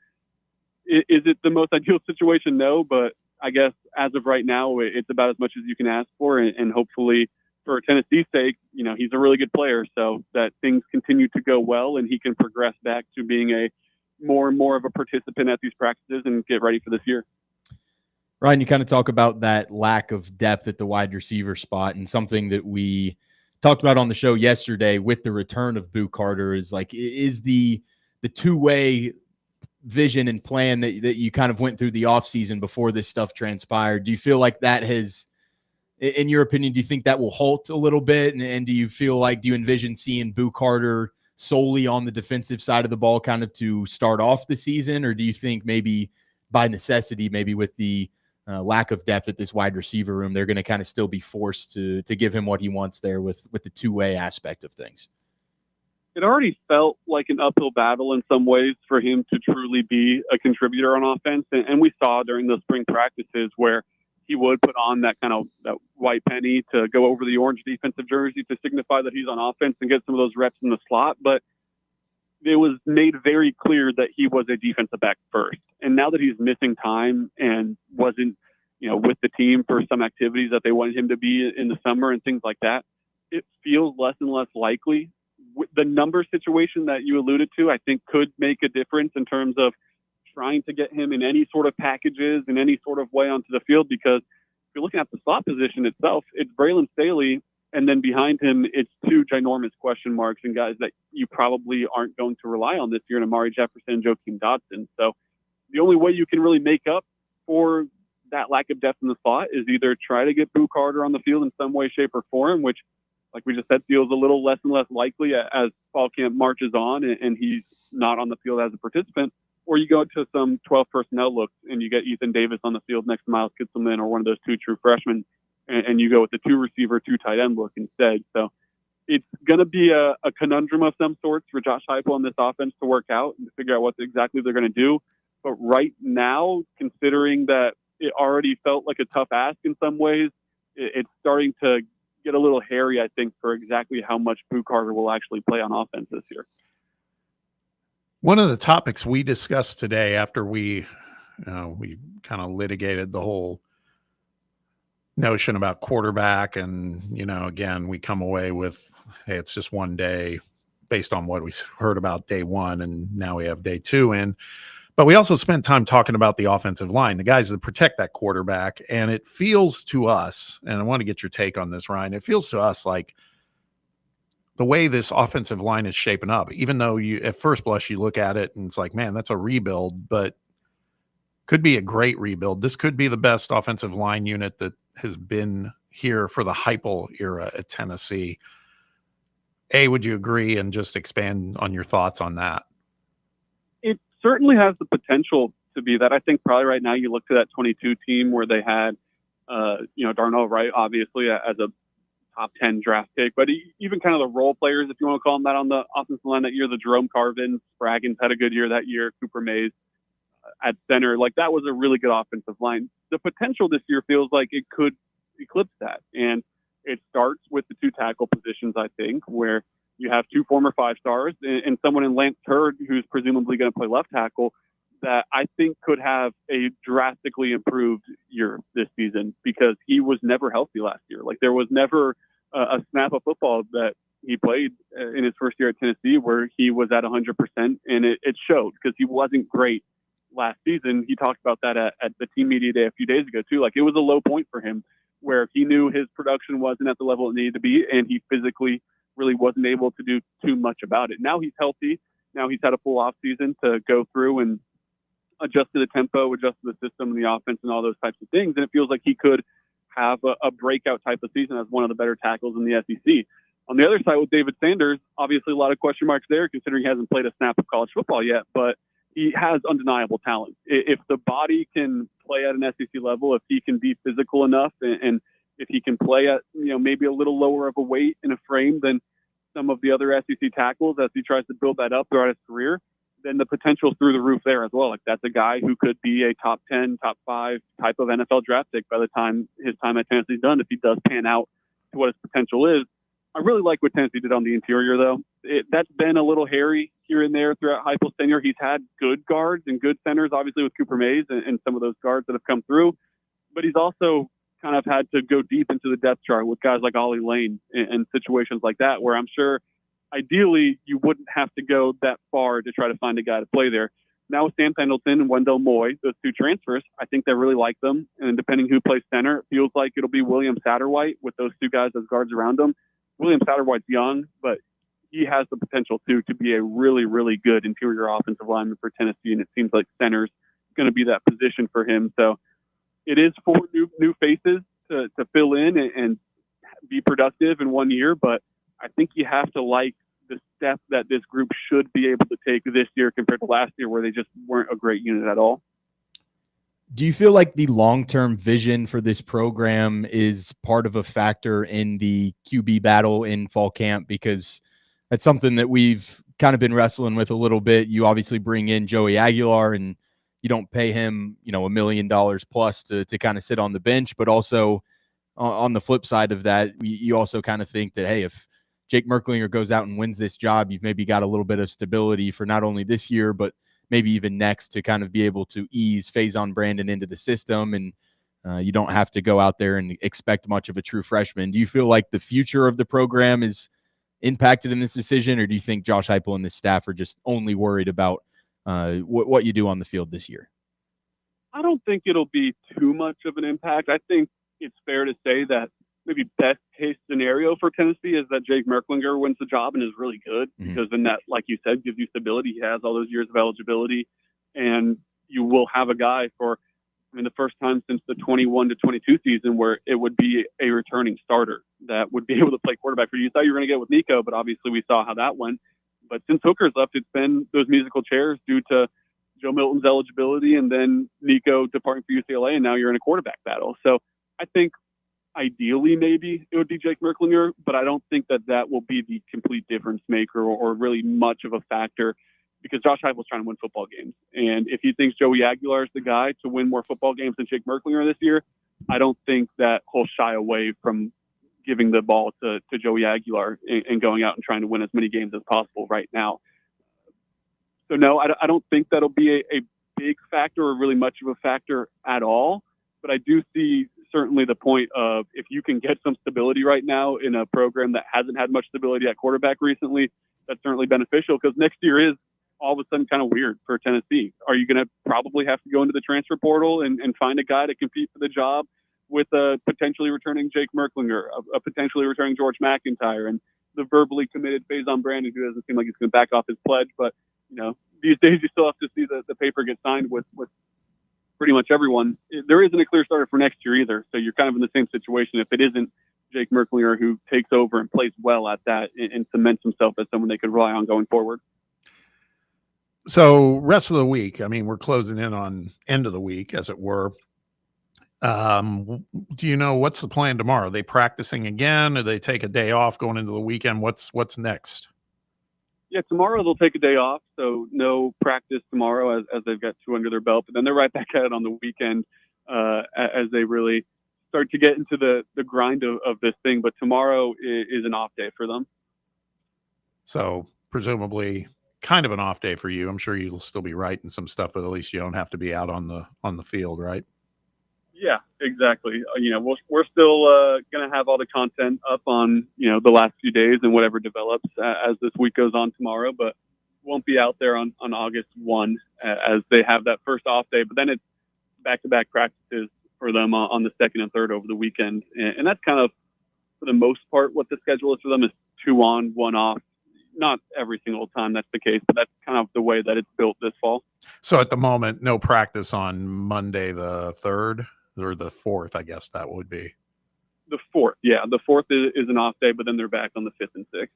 is it the most ideal situation? No, but I guess as of right now, it's about as much as you can ask for. And hopefully for Tennessee's sake, he's a really good player, so that things continue to go well and he can progress back to being a more and more of a participant at these practices and get ready for this year. Ryan, you kind of talk about that lack of depth at the wide receiver spot, and something that we talked about on the show yesterday with the return of Boo Carter is the two-way vision and plan that you kind of went through the offseason before this stuff transpired. Do you feel like that has, in your opinion, do you think that will halt a little bit? And do you envision seeing Boo Carter solely on the defensive side of the ball kind of to start off the season? Or do you think maybe by necessity, maybe with the lack of depth at this wide receiver room, they're going to kind of still be forced to give him what he wants there with the two-way aspect of things? It already felt like an uphill battle in some ways for him to truly be a contributor on offense. And we saw during those spring practices where he would put on that white penny to go over the orange defensive jersey to signify that he's on offense and get some of those reps in the slot. But it was made very clear that he was a defensive back first. And now that he's missing time and wasn't, with the team for some activities that they wanted him to be in the summer and things like that, it feels less and less likely. The number situation that you alluded to, I think could make a difference in terms of trying to get him in any sort of packages in any sort of way onto the field, because if you're looking at the slot position itself, it's Braylon Staley, and then behind him, it's two ginormous question marks and guys that you probably aren't going to rely on this year in Amari Jefferson and Joakim Dotson. So the only way you can really make up for that lack of depth in the slot is either try to get Boo Carter on the field in some way, shape, or form, which, like we just said, feels a little less and less likely as fall camp marches on and he's not on the field as a participant. Or you go to some 12 personnel looks and you get Ethan Davis on the field next to Miles Kitselman or one of those two true freshmen, and you go with the 2 receiver, 2 tight end look instead. So it's going to be a conundrum of some sorts for Josh Heupel and this offense to work out and to figure out what exactly they're going to do. But right now, considering that it already felt like a tough ask in some ways, it's starting to get a little hairy, I think, for exactly how much Boo Carter will actually play on offense this year. One of the topics we discussed today after we kind of litigated the whole notion about quarterback, and, again, we come away with, hey, it's just one day based on what we heard about day one, and now we have day 2 in. But we also spent time talking about the offensive line, the guys that protect that quarterback. And it feels to us, and I want to get your take on this, Ryan, it feels to us like the way this offensive line is shaping up, even though at first blush, you look at it and it's like, man, that's a rebuild, but could be a great rebuild. This could be the best offensive line unit that has been here for the Heupel era at Tennessee. Would you agree, and just expand on your thoughts on that? It certainly has the potential to be that. I think probably right now you look to that 22 team where they had, Darnell Wright, obviously, as a top 10 draft pick, but even kind of the role players, if you want to call them that, on the offensive line that year, the Jerome Carvin, Spraggins had a good year that year, Cooper Mays at center, like that was a really good offensive line. The potential this year feels like it could eclipse that. And it starts with the 2 tackle positions, I think, where You have 2 former 5-stars and someone in Lance Hurd who's presumably going to play left tackle that I think could have a drastically improved year this season because he was never healthy last year. Like there was never a snap of football that he played in his first year at Tennessee where he was at 100%, and it showed because he wasn't great last season. He talked about that at the team media day a few days ago too. Like it was a low point for him where he knew his production wasn't at the level it needed to be, and he physically really wasn't able to do too much about it. Now he's healthy. Now he's had a full off season to go through and adjust to the tempo, adjust to the system and the offense and all those types of things. And it feels like he could have a breakout type of season as one of the better tackles in the SEC. On the other side with David Sanders, obviously a lot of question marks there considering he hasn't played a snap of college football yet, but he has undeniable talent. If the body can play at an SEC level, if he can be physical enough and if he can play at, maybe a little lower of a weight in a frame than some of the other SEC tackles as he tries to build that up throughout his career, then the potential's through the roof there as well. Like that's a guy who could be a top 10, top 5 type of NFL draft pick by the time his time at Tennessee's done, if he does pan out to what his potential is. I really like what Tennessee did on the interior, though. That's been a little hairy here and there throughout Heupel's tenure. He's had good guards and good centers, obviously with Cooper Mays and some of those guards that have come through, but he's also kind of had to go deep into the depth chart with guys like Ollie Lane and situations like that, where I'm sure ideally you wouldn't have to go that far to try to find a guy to play there. Now with Sam Pendleton and Wendell Moy, those 2 transfers, I think they really like them. And depending who plays center, it feels like it'll be William Satterwhite with those 2 guys as guards around him. William Satterwhite's young, but he has the potential to be a really, really good interior offensive lineman for Tennessee. And it seems like center's going to be that position for him. So it is 4 new faces to fill in and be productive in 1 year. But I think you have to like the step that this group should be able to take this year compared to last year where they just weren't a great unit at all. Do you feel like the long-term vision for this program is part of a factor in the QB battle in fall camp? Because that's something that we've kind of been wrestling with a little bit. You obviously bring in Joey Aguilar and you don't pay him, $1 million plus to kind of sit on the bench, but also on the flip side of that, you also kind of think that, hey, if Jake Merklinger goes out and wins this job, you've maybe got a little bit of stability for not only this year, but maybe even next to kind of be able to ease Faison Brandon into the system. And you don't have to go out there and expect much of a true freshman. Do you feel like the future of the program is impacted in this decision, or do you think Josh Heupel and the staff are just only worried about what you do on the field this year? I don't think it'll be too much of an impact. I think it's fair to say that maybe best case scenario for Tennessee is that Jake Merklinger wins the job and is really good because then that, like you said, gives you stability. He has all those years of eligibility, and you will have a guy for, the first time since the 21 to 22 season where it would be a returning starter that would be able to play quarterback for you. You thought you were going to get with Nico, but obviously we saw how that went. But since Hooker's left, it's been those musical chairs due to Joe Milton's eligibility and then Nico departing for UCLA, and now you're in a quarterback battle. So I think ideally maybe it would be Jake Merklinger, but I don't think that will be the complete difference maker or really much of a factor because Josh Heupel's trying to win football games. And if he thinks Joey Aguilar is the guy to win more football games than Jake Merklinger this year, I don't think that he'll shy away from giving the ball to Joey Aguilar and going out and trying to win as many games as possible right now. So no, I don't think that'll be a big factor or really much of a factor at all. But I do see certainly the point of if you can get some stability right now in a program that hasn't had much stability at quarterback recently, that's certainly beneficial because next year is all of a sudden kind of weird for Tennessee. Are you going to probably have to go into the transfer portal and find a guy to compete for the job with a potentially returning Jake Merklinger, a potentially returning George McIntyre, and the verbally committed Faison Brandon, who doesn't seem like he's going to back off his pledge. But, these days you still have to see the paper get signed with pretty much everyone. There isn't a clear starter for next year either. So you're kind of in the same situation if it isn't Jake Merklinger who takes over and plays well at that and cements himself as someone they could rely on going forward. So rest of the week, we're closing in on end of the week, as it were. Do you know what's the plan tomorrow? Are they practicing again? Or they take a day off going into the weekend? What's next? Yeah, tomorrow they'll take a day off, so no practice tomorrow as they've got 2 under their belt. But then they're right back at it on the weekend as they really start to get into the grind of this thing. But tomorrow is an off day for them. So presumably kind of an off day for you. I'm sure you'll still be writing some stuff, but at least you don't have to be out on the field, right? Yeah, exactly. We're still going to have all the content up on, the last few days and whatever develops as this week goes on tomorrow, but won't be out there on August 1 as they have that first off day. But then it's back-to-back practices for them on the 2nd and 3rd over the weekend. And that's kind of, for the most part, what the schedule is for them is 2 on, 1 off. Not every single time that's the case, but that's kind of the way that it's built this fall. So at the moment, no practice on Monday the 3rd or the 4th, I guess that would be. The 4th, yeah. The 4th is an off day, but then they're back on the 5th and 6th.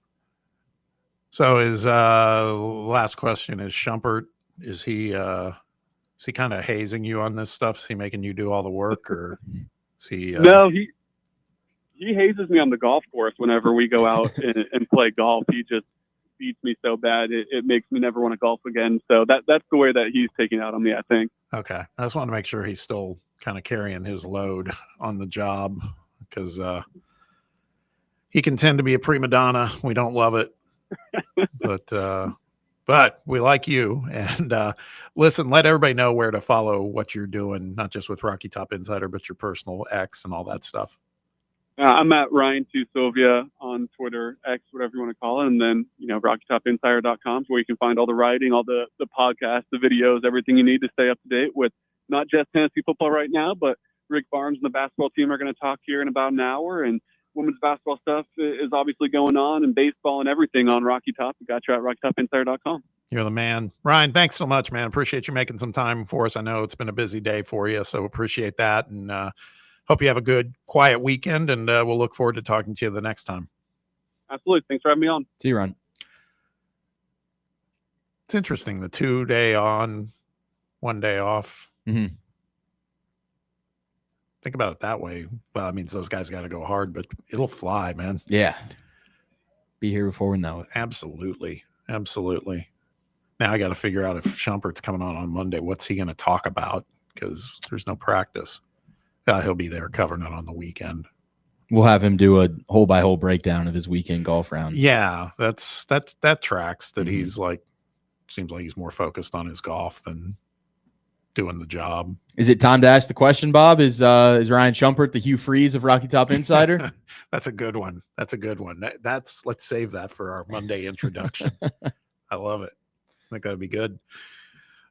So is last question, is Shumpert, is he kind of hazing you on this stuff? Is he making you do all the work, or is he No, he hazes me on the golf course whenever we go out and play golf. He just beats me so bad it makes me never want to golf again. So that's the way that he's taking out on me, I think. Okay. I just wanted to make sure he's still kind of carrying his load on the job, because he can tend to be a prima donna. We don't love it. But we like you. And listen, let everybody know where to follow what you're doing, not just with Rocky Top Insider, but your personal X and all that stuff. I'm at Ryan2Sylvia on Twitter, X, whatever you want to call it. And then, RockyTopInsider.com is where you can find all the writing, all the podcasts, the videos, everything you need to stay up to date with not just Tennessee football right now, but Rick Barnes and the basketball team are going to talk here in about an hour. And women's basketball stuff is obviously going on, and baseball and everything on Rocky Top. We got you at RockyTopInsider.com. You're the man. Ryan, thanks so much, man. Appreciate you making some time for us. I know it's been a busy day for you, so appreciate that. And hope you have a good, quiet weekend, and we'll look forward to talking to you the next time. Absolutely. Thanks for having me on. See you, Ron. It's interesting, the 2-day on, 1 day off. Mm-hmm. Think about it that way. Well, it means those guys got to go hard, but it'll fly, man. Yeah. Be here before we know it. Absolutely. Absolutely. Now I got to figure out if Shumpert's coming on Monday, what's he going to talk about? Because there's no practice. He'll be there covering it on the weekend. We'll have him do a hole by hole breakdown of his weekend golf round. Yeah, that tracks. That he's like, seems like he's more focused on his golf than doing the job. Is it time to ask the question, Bob? Is Ryan Shumpert the Hugh Freeze of Rocky Top Insider? That's a good one. That's a good one. Let's save that for our Monday introduction. I love it. I think that'd be good.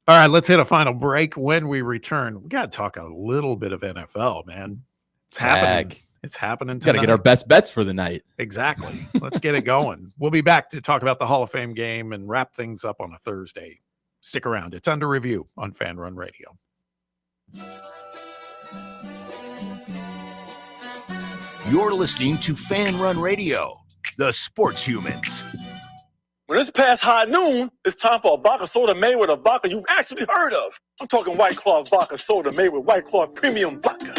All right, let's hit a final break. When we return, we got to talk a little bit of NFL, man. It's happening. It's happening tonight. Got to get our best bets for the night. Exactly. Let's get it going. We'll be back to talk about the Hall of Fame game and wrap things up on a Thursday. Stick around. It's under review on Fan Run Radio. You're listening to Fan Run Radio, the sports humans. When it's past high noon, it's time for a vodka soda made with a vodka you've actually heard of. I'm talking White Claw vodka soda made with White Claw premium vodka.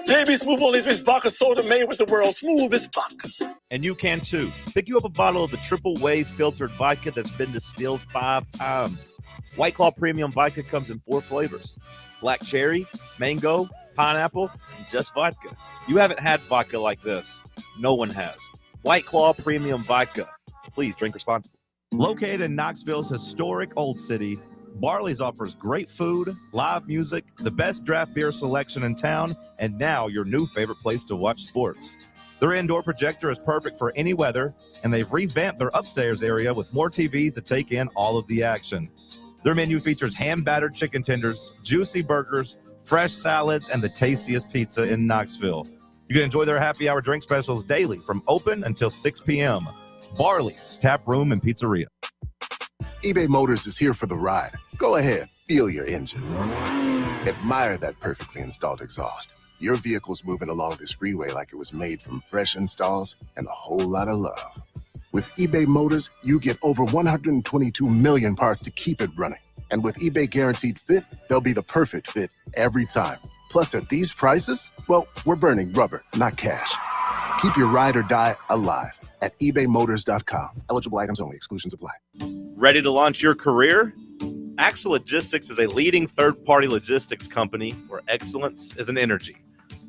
JB Smooth only drinks vodka soda made with the world's smoothest vodka. And you can too. Pick you up a bottle of the triple wave filtered vodka that's been distilled 5 times. White Claw premium vodka comes in 4 flavors: black cherry, mango, pineapple, and just vodka. You haven't had vodka like this. No one has. White Claw premium vodka. Please drink responsibly. Located in Knoxville's historic Old City, Barley's offers great food, live music, the best draft beer selection in town, and now your new favorite place to watch sports. Their indoor projector is perfect for any weather, and they've revamped their upstairs area with more TVs to take in all of the action. Their menu features hand-battered chicken tenders, juicy burgers, fresh salads, and the tastiest pizza in Knoxville. You can enjoy their happy hour drink specials daily from open until 6 p.m. Barley's Tap Room and Pizzeria. eBay Motors is here for the ride. Go ahead, feel your engine. Admire that perfectly installed exhaust. Your vehicle's moving along this freeway like it was made from fresh installs and a whole lot of love. With eBay Motors, you get over 122 million parts to keep it running. And with eBay Guaranteed Fit, they'll be the perfect fit every time. Plus, at these prices, well, we're burning rubber, not cash. Keep your ride or die alive at ebaymotors.com. Eligible items only. Exclusions apply. Ready to launch your career? Axel Logistics is a leading third-party logistics company where excellence is an energy.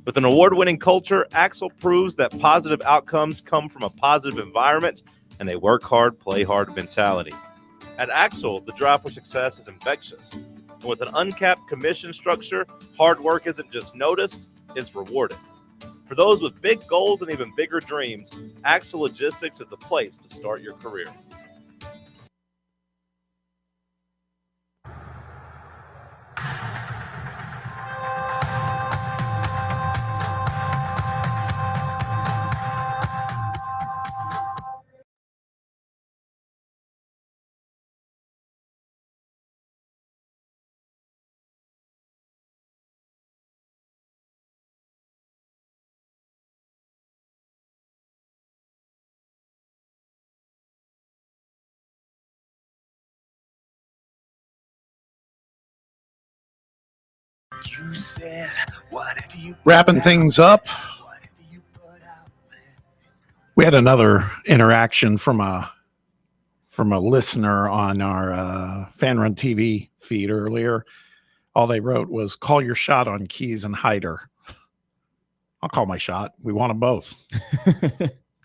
With an award-winning culture, Axel proves that positive outcomes come from a positive environment and a work hard, play hard mentality. At Axel, the drive for success is infectious. And with an uncapped commission structure, hard work isn't just noticed, it's rewarded. For those with big goals and even bigger dreams, Axel Logistics is the place to start your career. You said whatever you Wrapping things up. We had another interaction from a listener on our Fan Run TV feed earlier. All they wrote was, call your shot on Keys and Hyder. I'll call my shot. We want them both.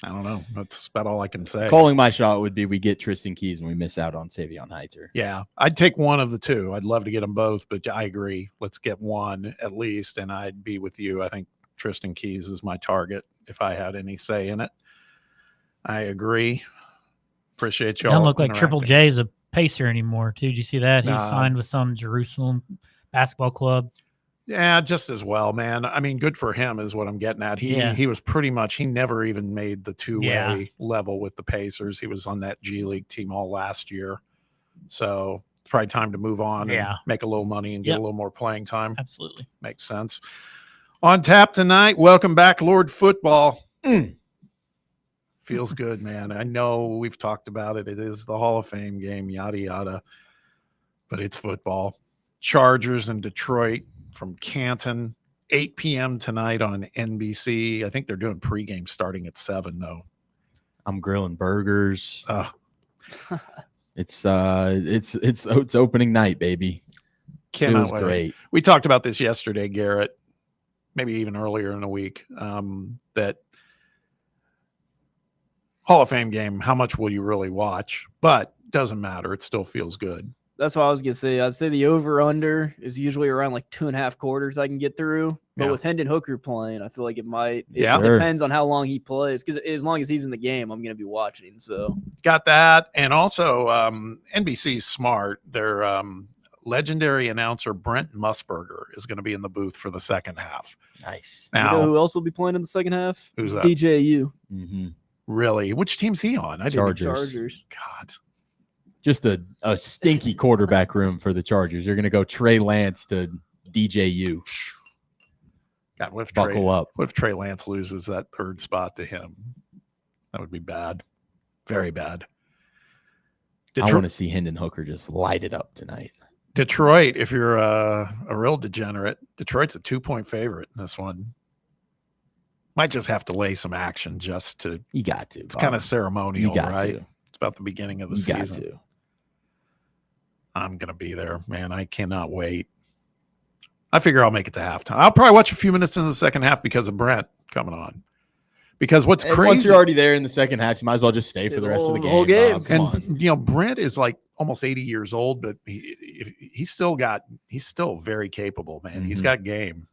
I don't know. That's about all I can say. Calling my shot would be we get Tristan Keys and we miss out on Savion Hyter. Yeah, I'd take one of the two. I'd love to get them both, but I agree. Let's get one at least, and I'd be with you. I think Tristan Keys is my target if I had any say in it. I agree. Appreciate y'all. Doesn't look like Triple J is a Pacer anymore, too. Did you see that? He Nah. signed with some Jerusalem basketball club. Yeah, just as well, man. I mean, good for him is what I'm getting at. He was pretty much, he never even made the two-way level with the Pacers. He was on that G League team all last year. So it's probably time to move on and make a little money and get a little more playing time. Absolutely. Makes sense. On tap tonight, welcome back, Lord Football. Feels good, man. I know we've talked about it. It is the Hall of Fame game, yada, yada. But it's football. Chargers in Detroit from Canton, 8 p.m. tonight on NBC. I think they're doing pregame starting at 7, though. I'm grilling burgers. It's opening night, baby. Cannot Feels wait. great. We talked about this yesterday, Garrett, maybe even earlier in the week, that Hall of Fame game, how much will you really watch? But doesn't matter. It still feels good. That's what I was gonna say. I'd say the over/under is usually around like 2.5 quarters I can get through. But with Hendon Hooker playing, I feel like it might. It depends on how long he plays. Because as long as he's in the game, I'm gonna be watching. So got that, and also NBC's smart. Their legendary announcer Brent Musburger is going to be in the booth for the second half. Nice. Now, you know who else will be playing in the second half? Who's that? DJU. Mm-hmm. Really? Which team's he on? Chargers. God. Just a stinky quarterback room for the Chargers. You're going to go Trey Lance to DJU. God, what if Buckle up. What if Trey Lance loses that third spot to him? That would be bad. Very bad. I want to see Hendon Hooker just light it up tonight. Detroit, if you're a real degenerate, Detroit's a 2-point favorite in this one. Might just have to lay some action just to. You got to. It's kind of ceremonial, right? To. It's about the beginning of the season. Got to. I'm going to be there, man. I cannot wait. I figure I'll make it to halftime. I'll probably watch a few minutes in the second half because of Brent coming on. Because what's crazy. Once you're already there in the second half, you might as well just stay for the rest of the game. Whole game. And, you know, Brent is like almost 80 years old, but he's still very capable, man. Mm-hmm. He's got game.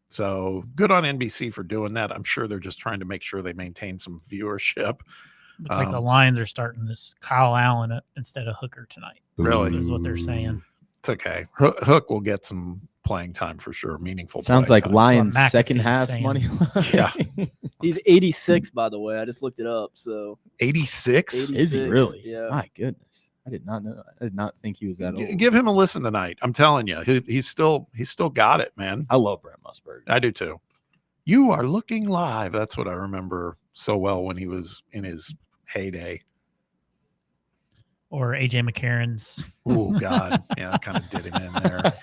So good on NBC for doing that. I'm sure they're just trying to make sure they maintain some viewership. It's like the Lions are starting this Kyle Allen instead of Hooker tonight. Really? Is what they're saying. It's okay. Hook will get some playing time for sure. Meaningful. Sounds like time. Lions second half money. Yeah. He's 86, by the way. I just looked it up. So 86? Is he really? Yeah. My goodness. I did not know. I did not think he was that old. Give him a listen tonight. I'm telling you, he's still got it, man. I love Brent Musburger. I do too. You are looking live. That's what I remember so well when he was in his heyday. Or AJ McCarron's. Oh God, yeah, I kind of did him in there.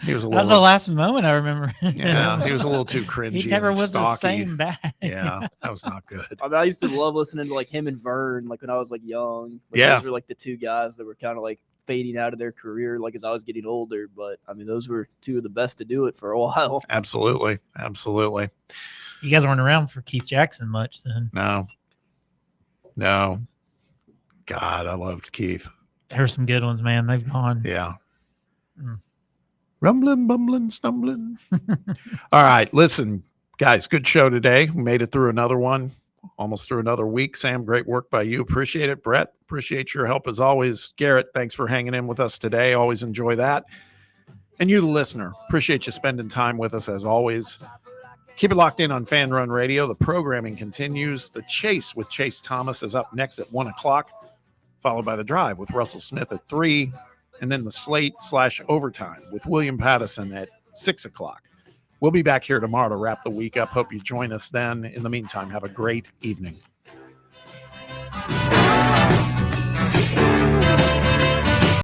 He was a little. That was the last moment I remember. Yeah, he was a little too cringy. He never and was the stocky. same back. Yeah, that was not good. I mean, I used to love listening to like him and Vern, like when I was like young. Like, yeah, those were like the two guys that were kind of like fading out of their career, like as I was getting older. But I mean, those were two of the best to do it for a while. Absolutely, absolutely. You guys weren't around for Keith Jackson much then. No. No. God, I loved Keith. There's some good ones, man. They've gone. Yeah. Mm. Rumbling, bumbling, stumbling. All right. Listen, guys, good show today. We made it through another one, almost through another week. Sam, great work by you. Appreciate it. Brett, appreciate your help as always. Garrett, thanks for hanging in with us today. Always enjoy that. And you, the listener, appreciate you spending time with us as always. Keep it locked in on Fan Run Radio. The programming continues. The Chase with Chase Thomas is up next at 1 o'clock, followed by The Drive with Russell Smith at 3, and then the Slate/Overtime with William Pattison at 6 o'clock. We'll be back here tomorrow to wrap the week up. Hope you join us then. In the meantime, have a great evening.